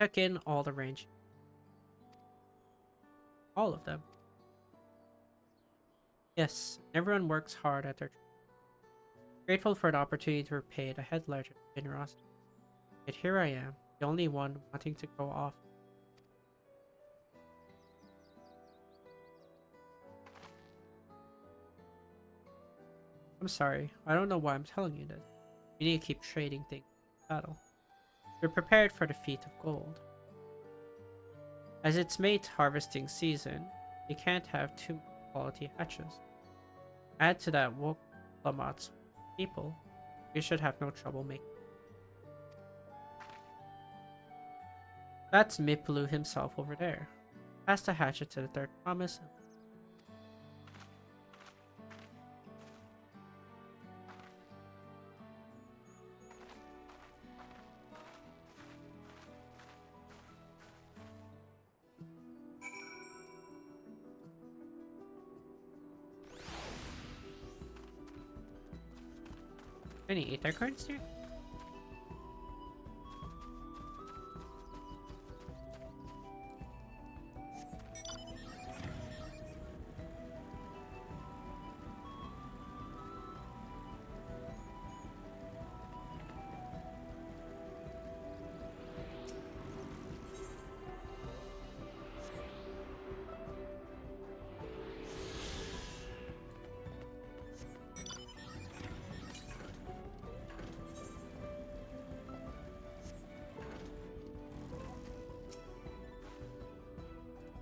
A: Took in all the range. All of them. Yes, everyone works hard at their job. Grateful for the opportunity to repay the head ledger's generosity. Yet here I am, the only one wanting to go off. I'm sorry, I don't know why I'm telling you this. We need to keep trading things in battle. We're prepared for the feat of gold. As it's mate harvesting season, you can't have too many quality hatches. Add to that Woklamat's people, you should have no trouble making. That's Miplu himself over there. Pass the hatchet to the Third Promise. Any Aether cards here?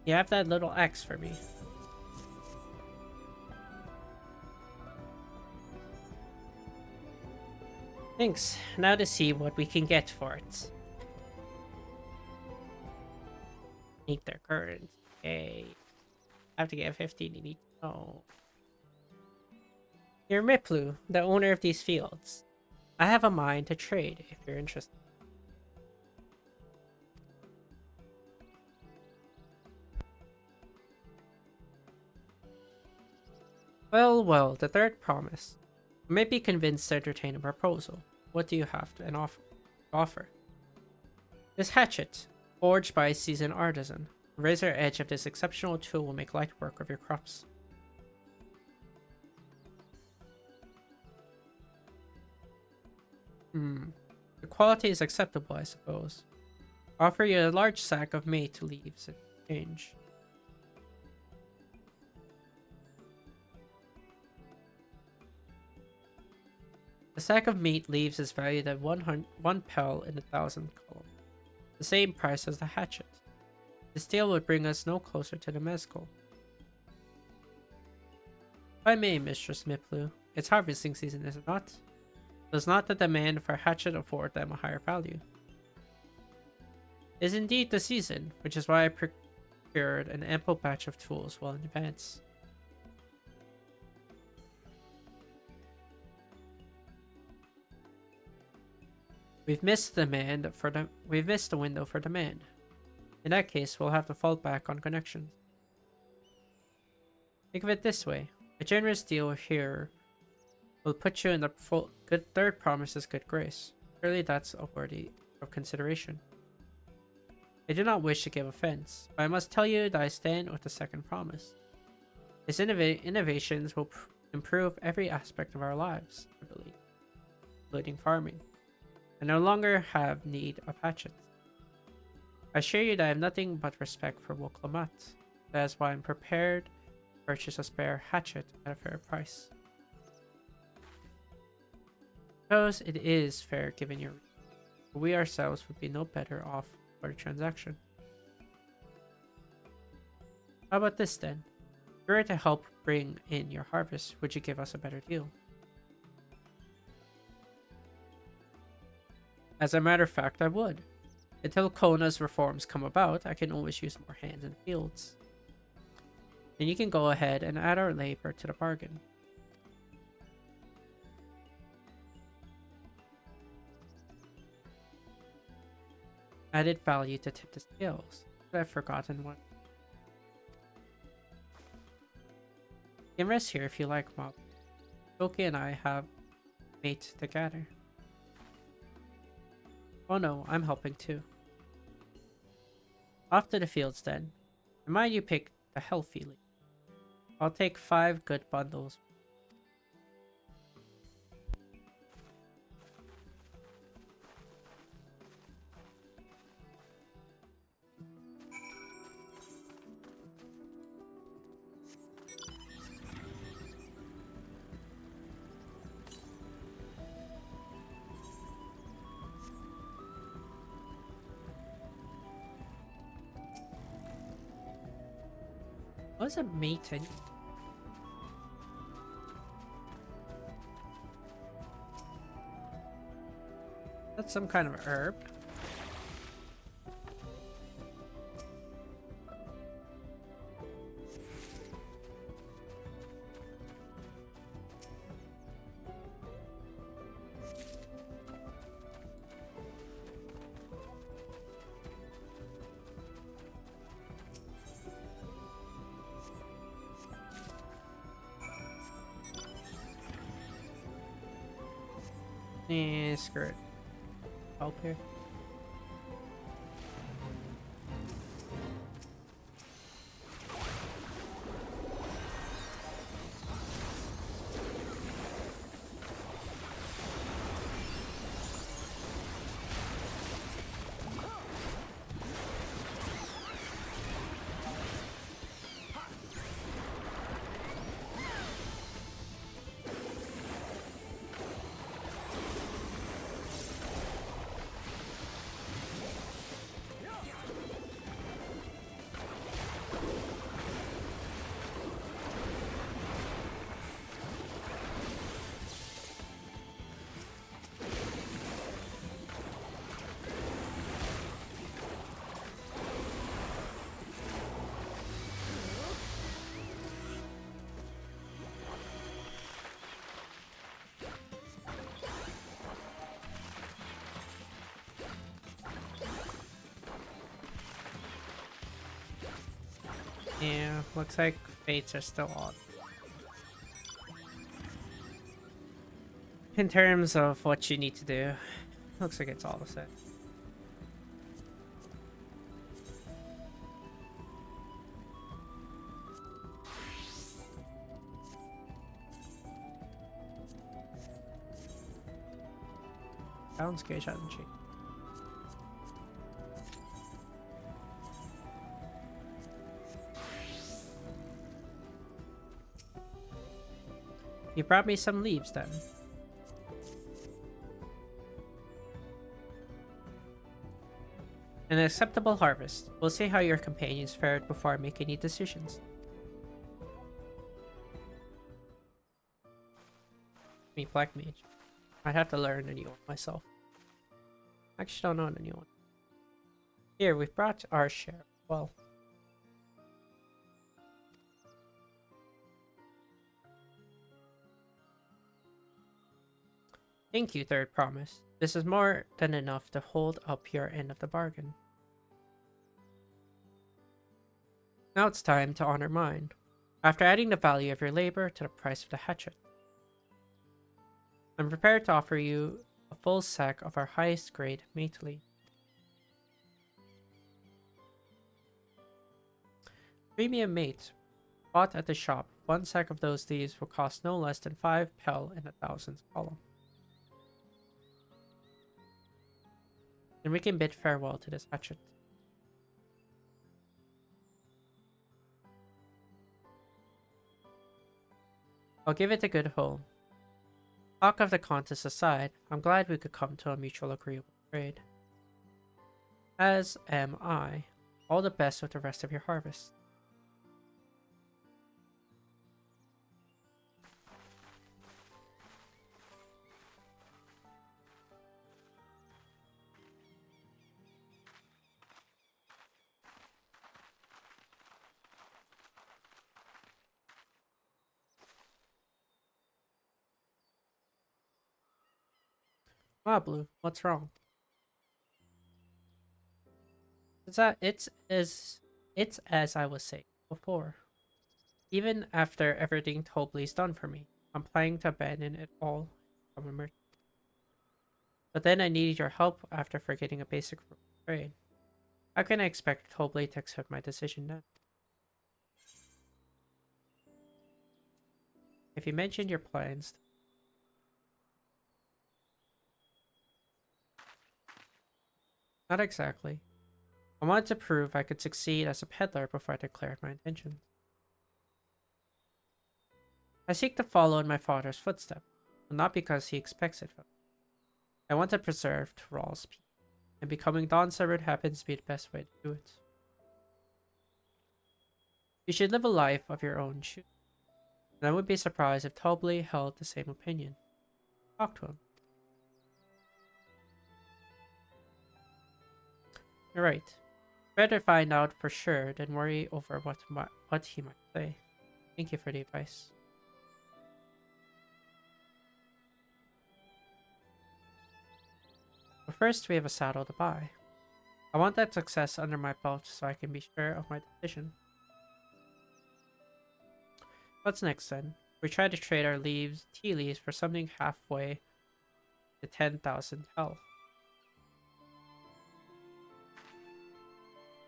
A: You have that little X for me. Thanks. Now to see what we can get for it. Need their current. Okay. I have to get 15 in each. Oh. You're Miplu, the owner of these fields. I have a mind to trade if you're interested. Well, well, the third promise. You may be convinced to entertain a proposal. What do you have to offer? This hatchet, forged by a seasoned artisan. The razor edge of this exceptional tool will make light work of your crops. The quality is acceptable, I suppose. Offer you a large sack of mate leaves in exchange. The sack of meat leaves is valued at 1 pel in 1,000 column, the same price as the hatchet. This deal would bring us no closer to the MSQ. If I may, Mistress Miplu, it's harvesting season, is it not? Does not the demand for a hatchet afford them a higher value? It is indeed the season, which is why I procured an ample batch of tools well in advance. We've missed the window for demand. In that case, we'll have to fall back on connections. Think of it this way: a generous deal here will put you in the good third promise's good grace. Surely that's worthy of consideration. I do not wish to give offense, but I must tell you that I stand with the second promise. Its innovations will improve every aspect of our lives, I believe, including farming. I no longer have need of hatchets. I assure you that I have nothing but respect for Woklamat. That is why I'm prepared to purchase a spare hatchet at a fair price. I suppose it is fair given your reason, but we ourselves would be no better off for the transaction. How about this then? If you were to help bring in your harvest, would you give us a better deal? As a matter of fact, I would. Until Kona's reforms come about, I can always use more hands in the fields. And you can go ahead and add our labor to the bargain. Added value to tip the scales. But I've forgotten one. You can rest here if you like, Mob. Tulky and I have mate together. Oh no, I'm helping too. Off to the fields then. Remind you pick the healthy leaf. I'll take 5 good bundles. What's a mating? That's some kind of herb. Screw it. Help here. Yeah, looks like fates are still on. In terms of what you need to do, looks like it's all the same. Balance gauge hasn't changed. You brought me some leaves then. An acceptable harvest. We'll see how your companions fared before I make any decisions. Me, Black Mage. I'd have to learn a new one myself. I actually don't know a new one. Here, we've brought our share. Well. Thank you, Third Promise. This is more than enough to hold up your end of the bargain. Now it's time to honor mine. After adding the value of your labor to the price of the hatchet, I'm prepared to offer you a full sack of our highest grade mately. Premium mate. Bought at the shop, one sack of those leaves will cost no less than 5 pel in 1,000 column. And we can bid farewell to this hatchet. I'll give it a good home. Talk of the contest aside, I'm glad we could come to a mutual agreeable trade. As am I. All the best with the rest of your harvest. Ah, Blue, what's wrong? It's as I was saying before. Even after everything Tobley's done for me, I'm planning to abandon it all and become a merchant. But then I needed your help after forgetting a basic rule of trade. How can I expect Tobley to accept my decision then? If you mentioned your plans, not exactly. I wanted to prove I could succeed as a peddler before I declared my intentions. I seek to follow in my father's footsteps, but not because he expects it from me. I want to preserve Thrall's peace, and becoming Dawntrail happens to be the best way to do it. You should live a life of your own choosing, and I would be surprised if Tobley held the same opinion. Talk to him. You're right. Better find out for sure than worry over what he might say. Thank you for the advice. But first, we have a saddle to buy. I want that success under my belt so I can be sure of my decision. What's next then? We try to trade our tea leaves for something halfway to 10,000 hell.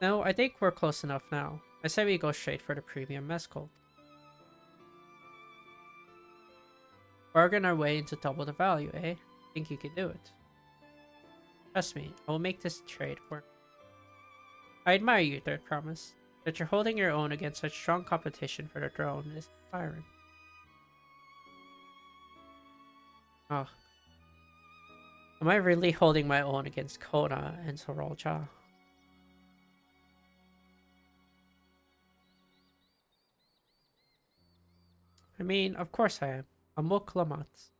A: No, I think we're close enough now. I say we go straight for the premium mescal. Bargain our way into double the value, eh? Think you can do it? Trust me, I will make this trade work. I admire you, Third Promise. That you're holding your own against such strong competition for the throne is inspiring. Oh. Am I really holding my own against Kona and Sorolja? I mean, of course I am. A Muklamat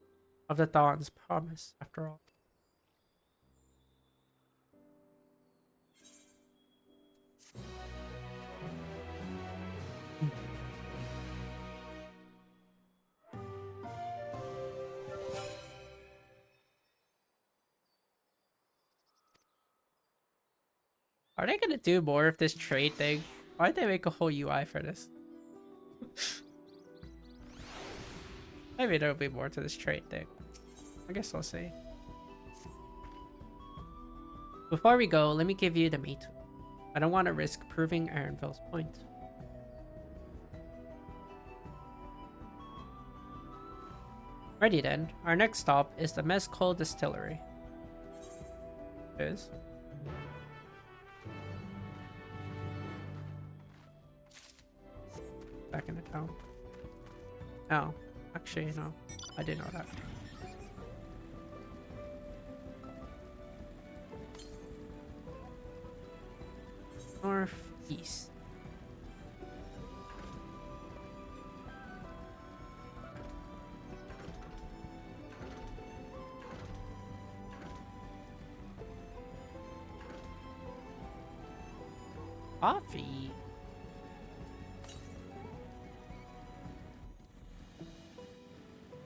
A: of the Dawn's Promise, after all. Are they gonna do more of this trade thing? Why'd they make a whole UI for this? Maybe there'll be more to this trade thing. I guess I'll see. Before we go, let me give you the meat. I don't want to risk proving Aaronville's point. Ready then. Our next stop is the MSQ Distillery. Is. Back in the town. Oh, actually, no. I didn't know that. Northeast. Coffee.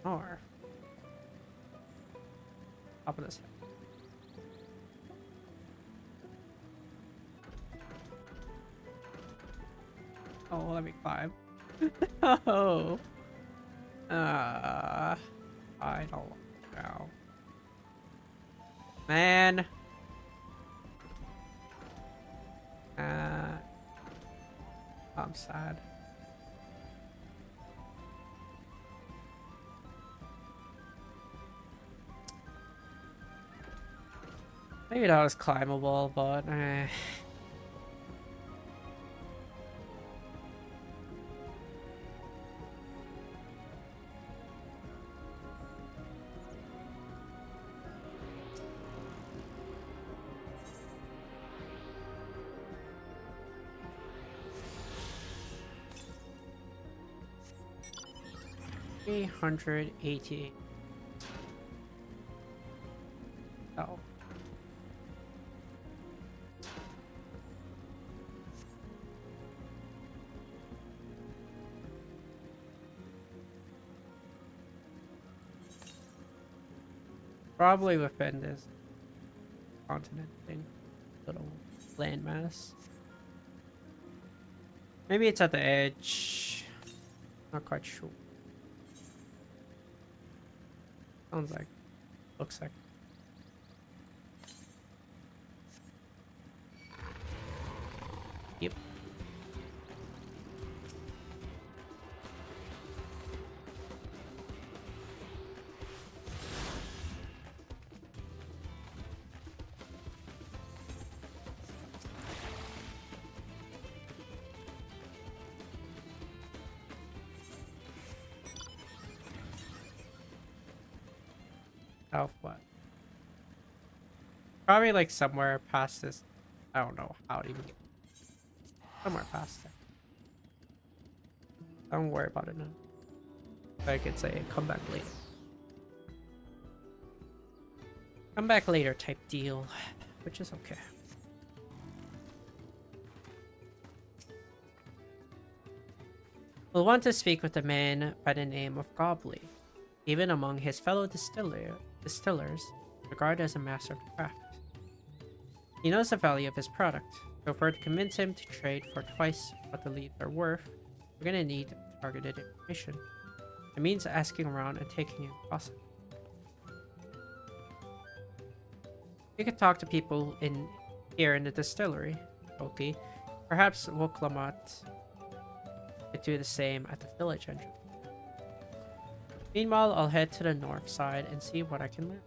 A: Or top of this head. Oh, let me climb. Oh. I don't know. Man. I'm sad. Maybe that was climbable, but eh. $388. Oh. Probably within this continent thing. Little landmass. Maybe it's at the edge. Not quite sure. Sounds like. Looks like. Yep. South what? Probably like somewhere past this. I don't know how to even get somewhere past it. Don't worry about it now. I could say come back later. Come back later type deal, which is okay. We'll want to speak with a man by the name of Gobley. Even among his fellow distillers, regarded as a master of the craft. He knows the value of his product, so if we're to convince him to trade for twice what the leads are worth, we're gonna need targeted information. It means asking around and taking in gossip. You could talk to people here in the distillery, Tulky. Perhaps Woklamat could do the same at the village entrance. Meanwhile, I'll head to the north side and see what I can learn.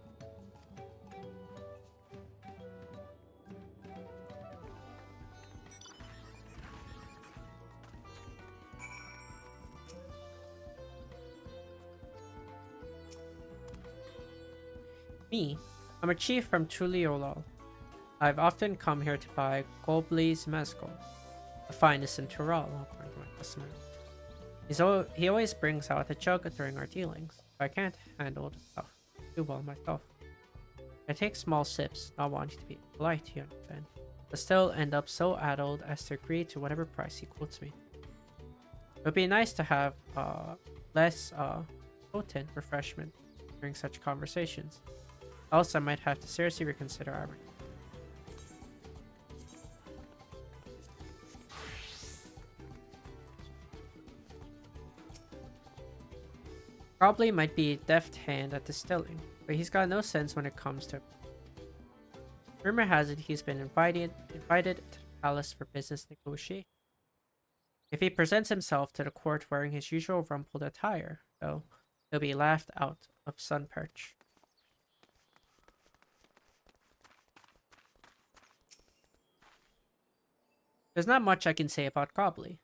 A: Me, I'm a chief from Tuliolal. I've often come here to buy Gobley's mezcal, the finest in Tural, according to my customers. He always brings out a jug during our dealings, but I can't handle the stuff too well myself. I take small sips, not wanting to be polite, you understand, but still end up so addled as to agree to whatever price he quotes me. It would be nice to have less potent refreshment during such conversations. Else I might have to seriously reconsider our rate. Probably might be a deft hand at distilling. but he's got no sense when it comes to. Rumor has it he's been invited to the palace for business negotiation. If he presents himself to the court wearing his usual rumpled attire, though, he'll be laughed out of sun perch. There's not much I can say about Gobbly,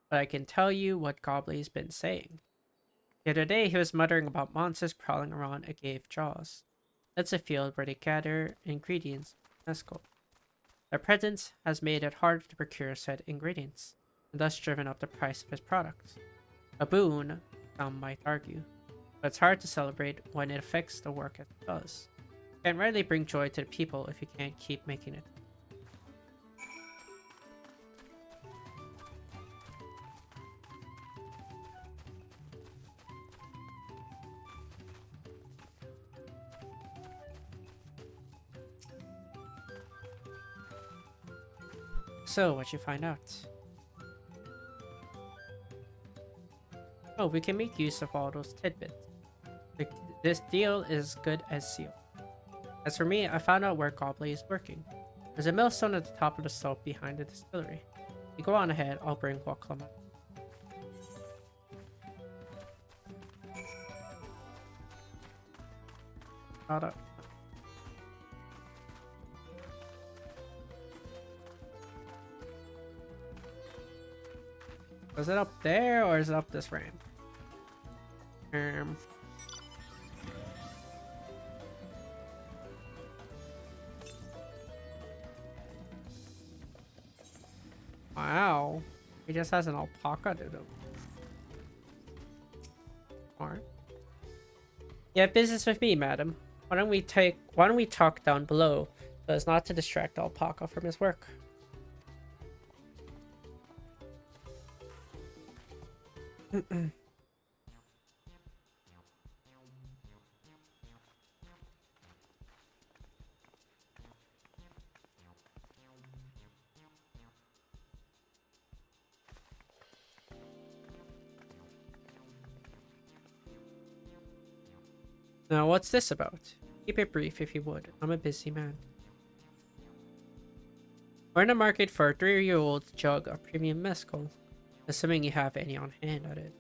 A: but I can tell you what Gobbly's been saying. The other day he was muttering about monsters prowling around Agave Jaws. That's a field where they gather ingredients for mescal. Their presence has made it harder to procure said ingredients, and thus driven up the price of his products. A boon, some might argue, but it's hard to celebrate when it affects the work it does. You can't really bring joy to the people if you can't keep making it. So, what'd you find out? Oh, we can make use of all those tidbits. This deal is good as sealed. As for me, I found out where Gobbly is working. There's a millstone at the top of the slope behind the distillery. You go on ahead, I'll bring Waklama. Not up. Is it up there or is it up this ramp? Wow. He just has an alpaca to do. Alright. You have business with me, madam. Why don't we talk down below so as not to distract alpaca from his work? Now, what's this about? Keep it brief if you would. I'm a busy man. We're in the market for a 3-year-old jug of premium mescal, assuming you have any on hand at it.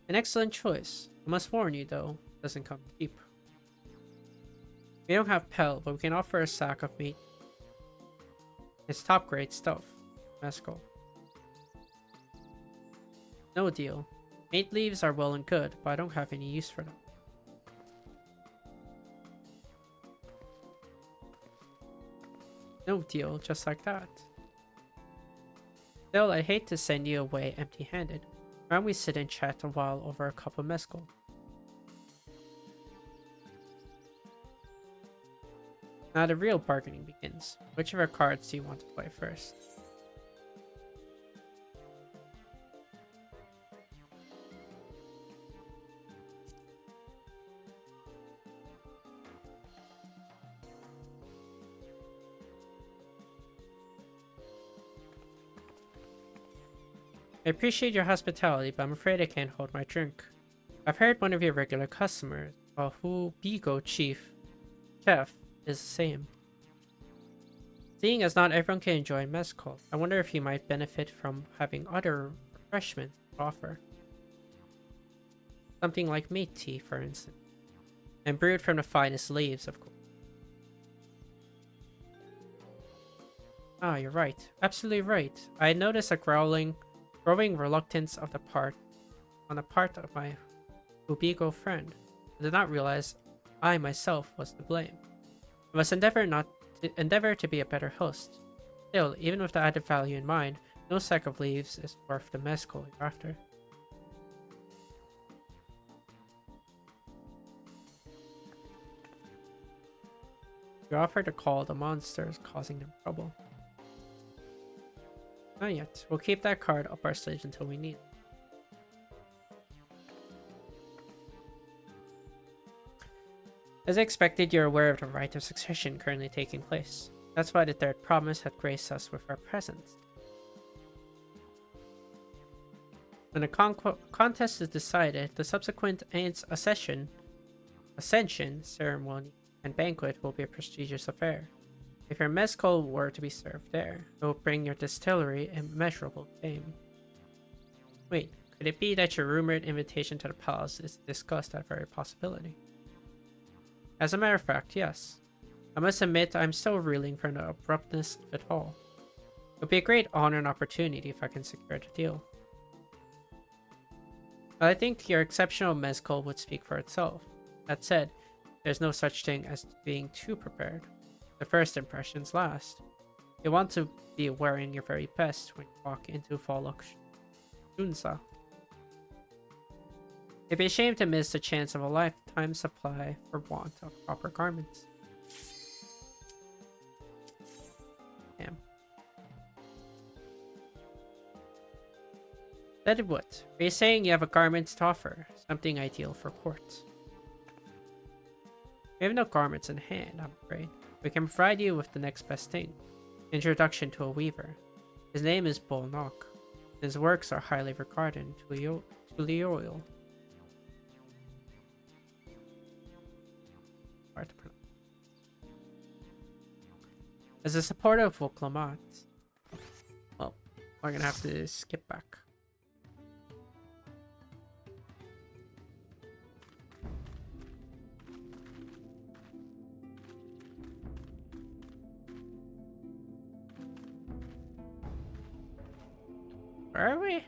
A: An excellent choice. I must warn you, though, it doesn't come cheap. We don't have Pell, but we can offer a sack of meat. It's top-grade stuff. Mescal. No deal. Mate leaves are well and good, but I don't have any use for them. No deal, just like that. Still, I hate to send you away empty-handed. Why don't we sit and chat a while over a cup of mescal? Now the real bargaining begins. Which of our cards do you want to play first? I appreciate your hospitality, but I'm afraid I can't hold my drink. I've heard one of your regular customers, a Hubigo chef, is the same. Seeing as not everyone can enjoy mezcal, I wonder if you might benefit from having other refreshments to offer. Something like meat tea, for instance. And brewed from the finest leaves, of course. Ah, you're right. Absolutely right. I noticed a growing reluctance on the part of my Hubigo friend. I did not realize I myself was to blame. I must endeavor to be a better host. Still, even with the added value in mind, no sack of leaves is worth the mezcal you're after. You offer to call the monsters causing them trouble. Not yet. We'll keep that card up our sleeves until we need it. As expected, you're aware of the rite of succession currently taking place. That's why the third promise had graced us with our presence. When the contest is decided, the subsequent accession ascension ceremony and banquet will be a prestigious affair. If your mezcal were to be served there, it will bring your distillery immeasurable fame. Wait, could it be that your rumored invitation to the palace is to discuss that very possibility? As a matter of fact, yes. I must admit I'm still reeling from the abruptness of it all. It would be a great honor and opportunity if I can secure the deal. But I think your exceptional mezcal would speak for itself. That said, there's no such thing as being too prepared. The first impressions last. You want to be wearing your very best when you walk into Falok Junsa. It'd be a shame to miss the chance of a lifetime supply for want of proper garments. Damn. Then what? Are you saying you have a garment to offer? Something ideal for court? We have no garments in hand, I'm afraid. We can provide you with the next best thing. Introduction to a weaver. His name is Bolnok. His works are highly regarded in Tulioil. Hard to pronounce. As a supporter of Voklamat, well, we're gonna have to skip back. Where are we?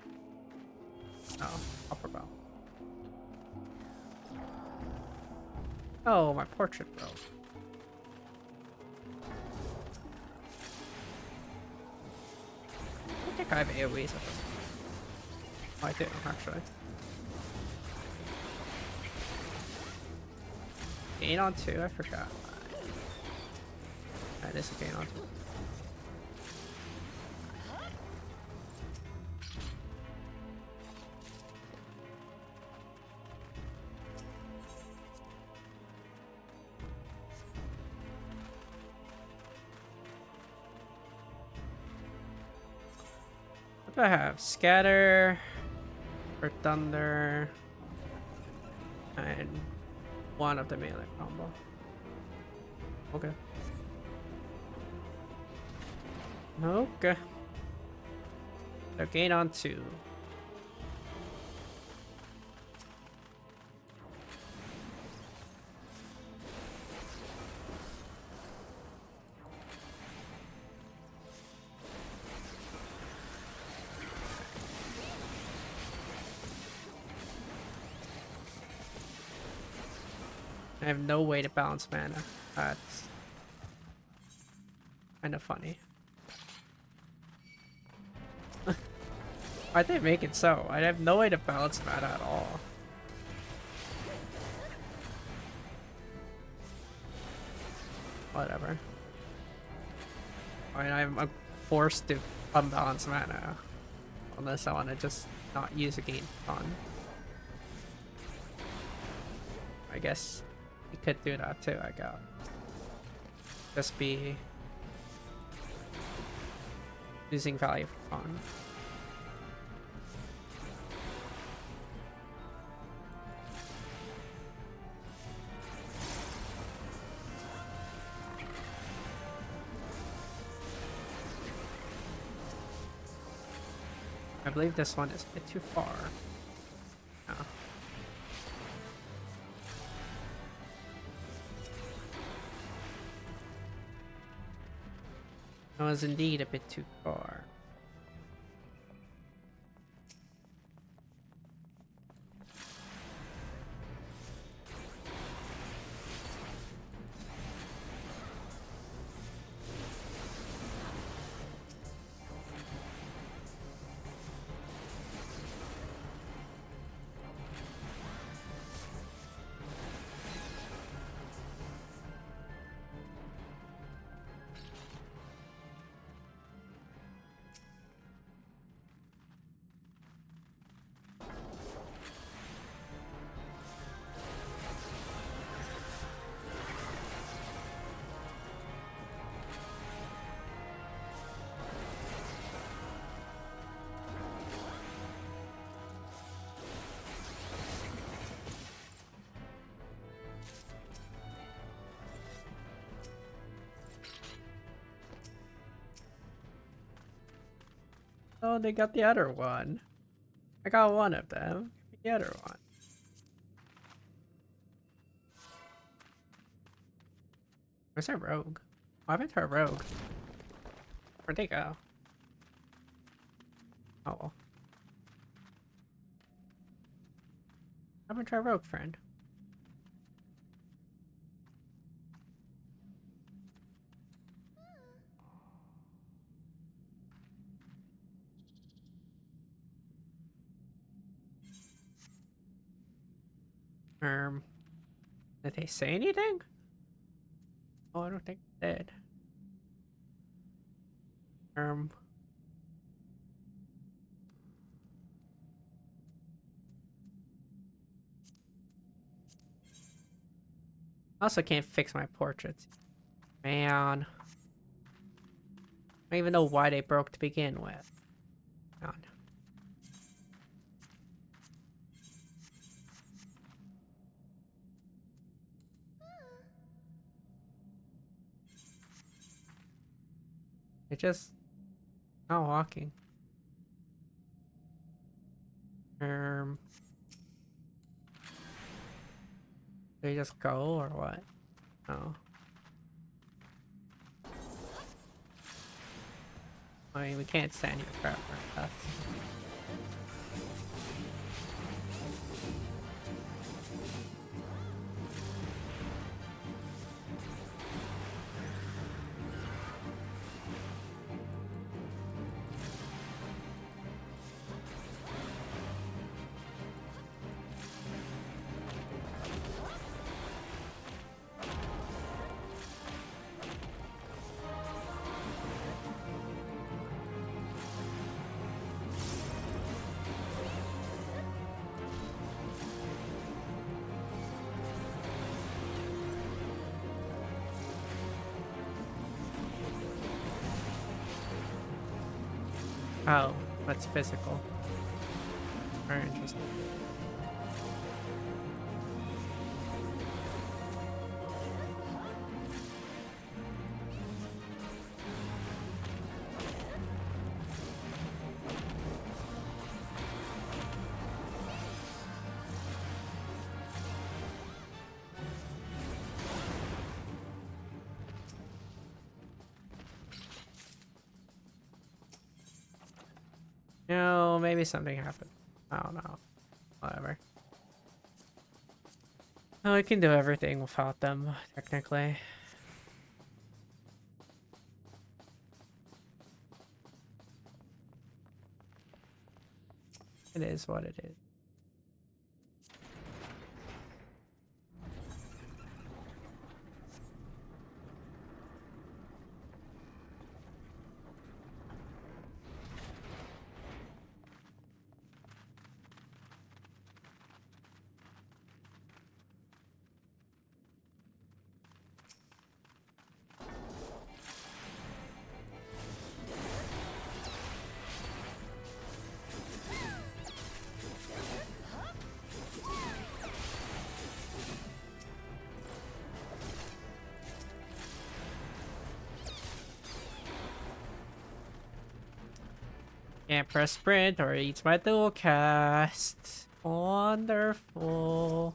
A: Oh, upper bow. Oh, my portrait broke. I don't think I have AoEs at this. Oh, I do, actually. Gain on 2, I forgot. This is gain on 2. What do I have? Scatter for thunder and one of the melee combo. Okay. Okay. So gain on 2. I have no way to balance mana. That's kind of funny. Why'd they make it so? I have no way to balance mana at all. Whatever. I mean, I'm forced to unbalance mana. Unless I want to just not use a gain on. I guess you could do that too, I got. Just be losing value for fun. I believe this one is a bit too far. No. That was indeed a bit too far. Oh, they got the other one. I got one of them. Give me the other one. Where's our rogue? Why haven't our rogue? Where'd they go? Oh well. Haven't our rogue friend? Did they say anything? Oh, I don't think they did. I also can't fix my portraits. Man. I don't even know why they broke to begin with. God. They're just not walking. They just go or what? Oh. I mean, we can't stand here forever. That's... Oh, that's physical. Very interesting. No, maybe something happened. I don't know. Whatever. Oh, we can do everything without them, technically. It is what it is. Can't press sprint or it eats my dual cast. Wonderful.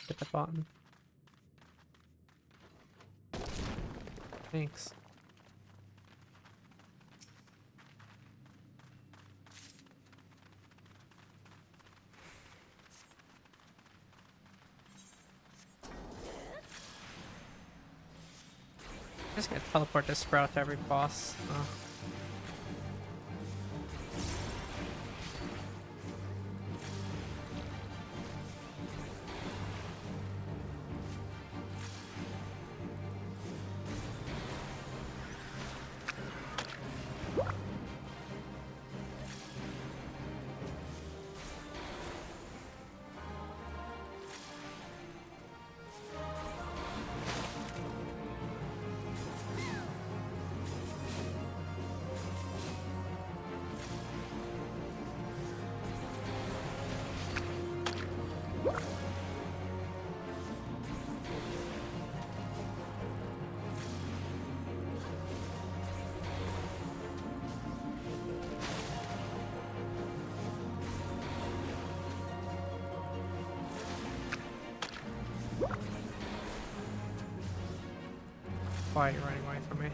A: Hit the button. Thanks. Just gonna teleport this sprout to every boss. Oh. Why are you running away from me?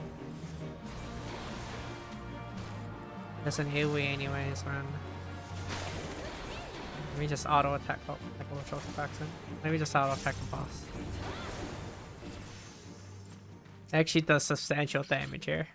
A: Doesn't AoE anyways, man. Let me just auto attack. Oh, like a little choke attacks in. Let me just auto attack the boss. It actually does substantial damage here.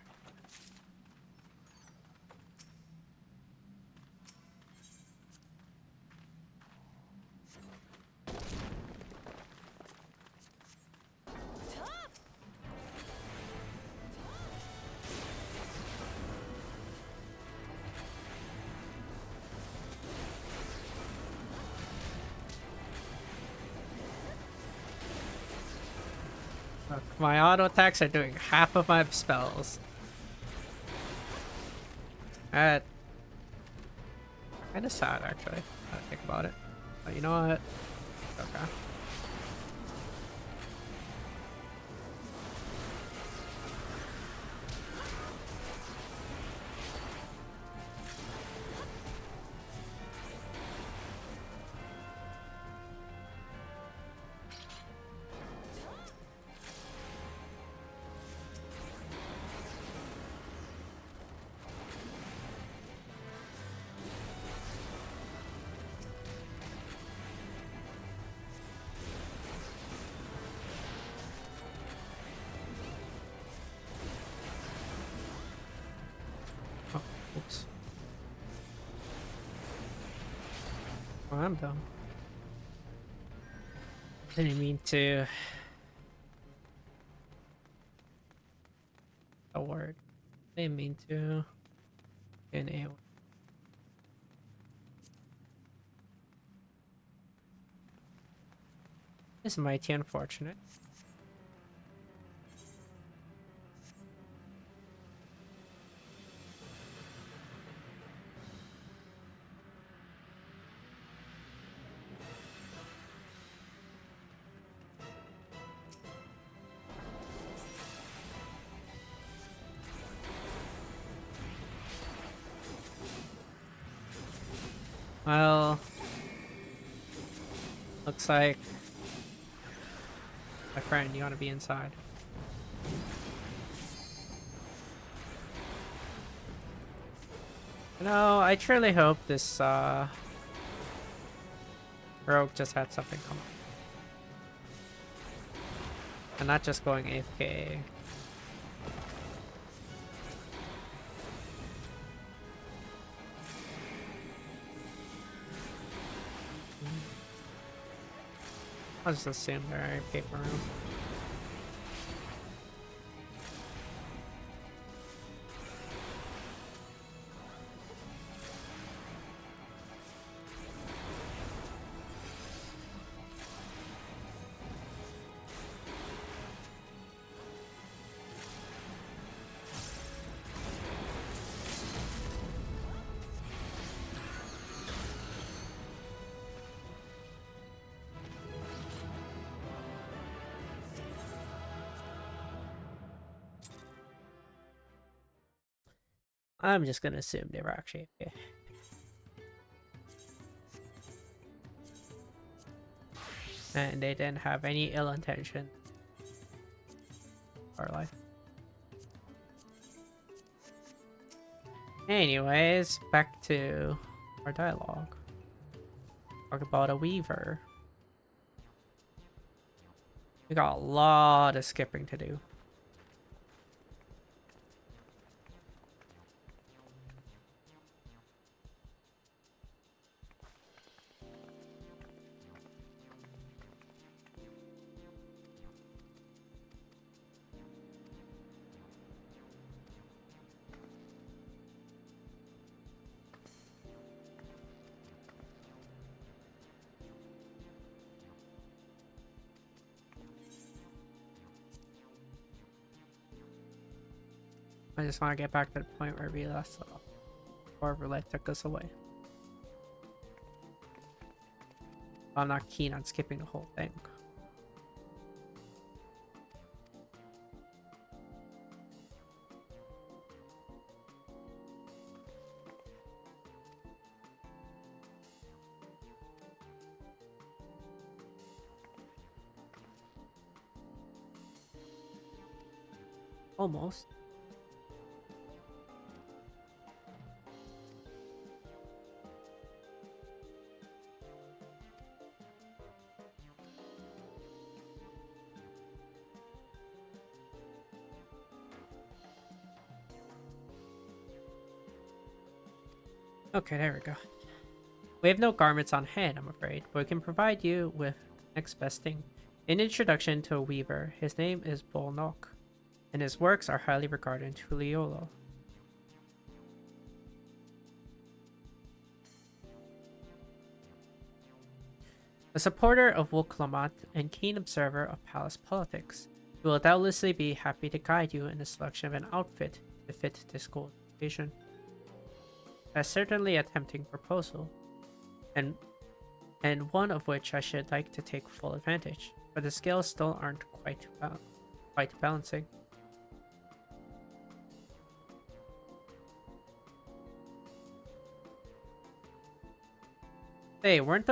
A: Look, my auto attacks are doing half of my spells. That kind of sad, actually. I think about it, but you know what? Okay. Oops. Well, I'm dumb. Didn't mean to. A word. Didn't mean to. An A. This is mighty unfortunate. Well, looks like my friend, you want to be inside. No, I truly hope this rogue just had something come up. And not just going AFK. I'll just assume they're paper room. I'm just gonna assume they were actually okay. And they didn't have any ill intention or life. Anyways, back to our dialogue. Talk about a weaver. We got a lot of skipping to do. I just want to get back to the point where we left off. Or Roulette took us away. I'm not keen on skipping the whole thing. Almost. Okay, there we go. We have no garments on hand, I'm afraid, but we can provide you with next best thing. An introduction to a weaver. His name is Bolnok, and his works are highly regarded in Tuliolo. A supporter of Wulklamat and keen observer of palace politics, he will doubtlessly be happy to guide you in the selection of an outfit to fit this school occasion. That's certainly a tempting proposal, and one of which I should like to take full advantage, but the scales still aren't quite balancing. Hey, weren't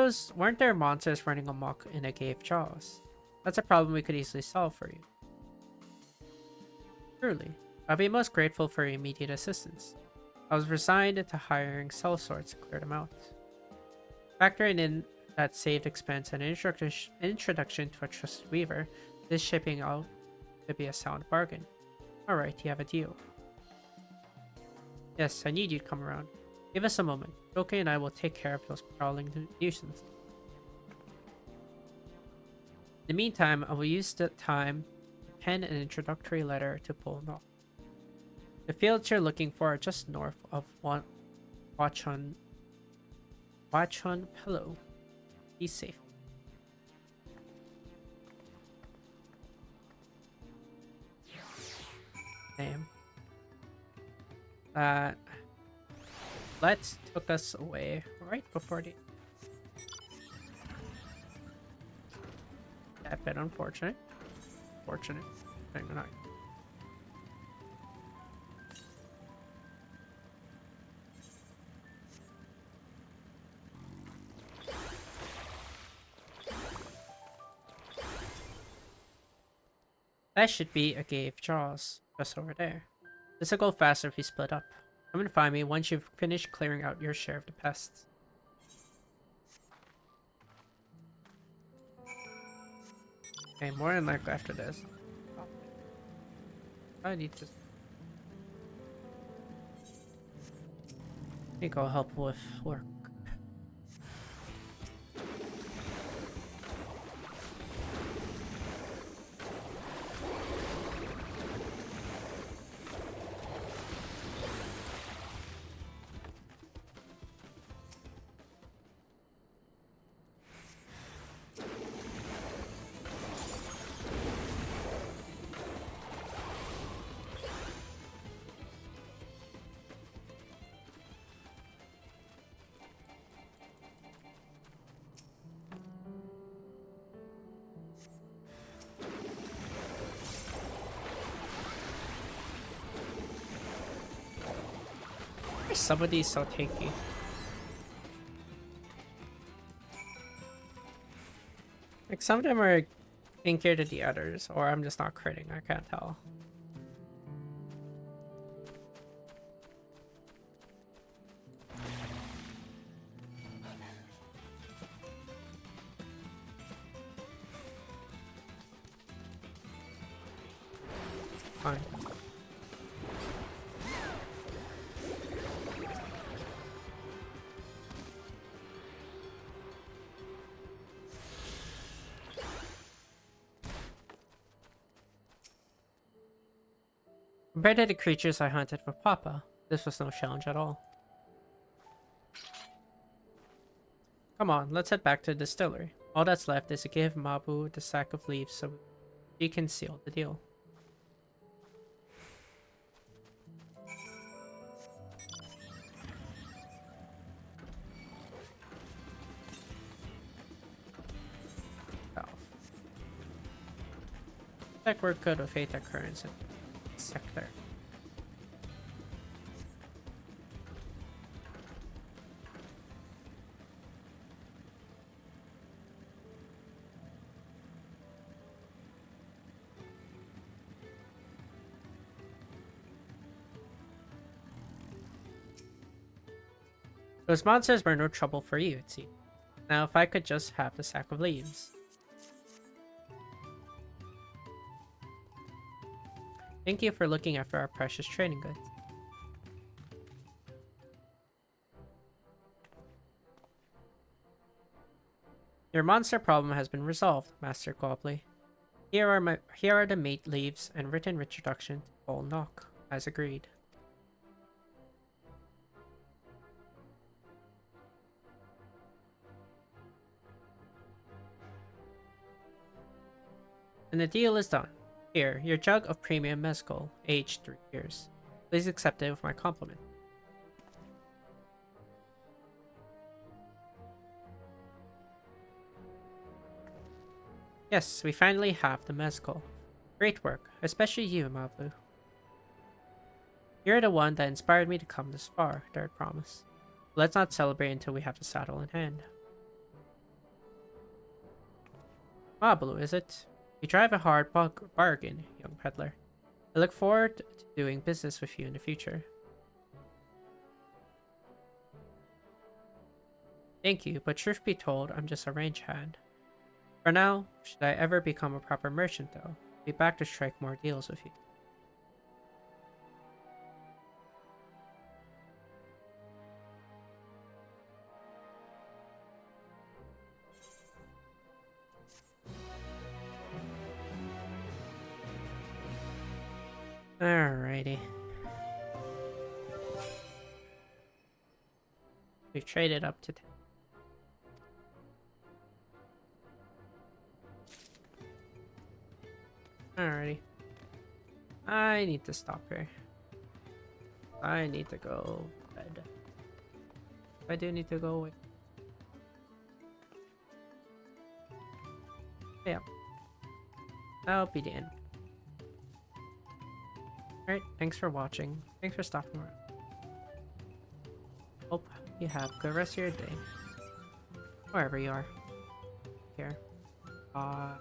A: there monsters running amok in a cave jaws? That's a problem we could easily solve for you. Truly, I'd be most grateful for your immediate assistance. I was resigned to hiring sellswords to clear them out. Factoring in that saved expense and introduction to a trusted weaver, this shipping out could be a sound bargain. Alright, you have a deal. Yes, I need you to come around. Give us a moment. Tulky and I will take care of those prowling nuisances. In the meantime, I will use the time to pen an introductory letter to Polnok. The fields you're looking for are just north of Wachon Pillow. Be safe. Damn. Let's took us away right before the. That bit unfortunate. Fortunate. Hang on. That should be a cave jaws just over there. This will go faster if we split up. Come and find me once you've finished clearing out your share of the pests. Okay, more than likely after this. I need to go help with work. Some of these so tanky. Like some of them are tankier than the others, or I'm just not critting, I can't tell. Fine. Compared to the creatures I hunted for Papa, this was no challenge at all. Come on, let's head back to the distillery. All that's left is to give Mabu the sack of leaves so she can seal the deal. Like we're good with fate occurrence in sector. Those monsters were no trouble for you, it seemed. Now if I could just have the sack of leaves. Thank you for looking after our precious trading goods. Your monster problem has been resolved, Master Gobley. Here are the mate leaves and written introduction to Full Knock, as agreed. And the deal is done. Here, your jug of premium mezcal, aged 3 years. Please accept it with my compliment. Yes, we finally have the mezcal. Great work, especially you, Mavlu. You're the one that inspired me to come this far, Third Promise. Let's not celebrate until we have the saddle in hand. Mavlu, is it? You drive a hard bargain, young peddler. I look forward to doing business with you in the future. Thank you, but truth be told, I'm just a range hand. For now, should I ever become a proper merchant though, I'll be back to strike more deals with you. Alrighty. We traded up to 10. Alrighty. I need to stop here. I need to go to bed. I do need to go away. Yeah. That'll be the end. Alright, thanks for watching. Thanks for stopping around. Hope you have a good rest of your day. Wherever you are. Here. Bye.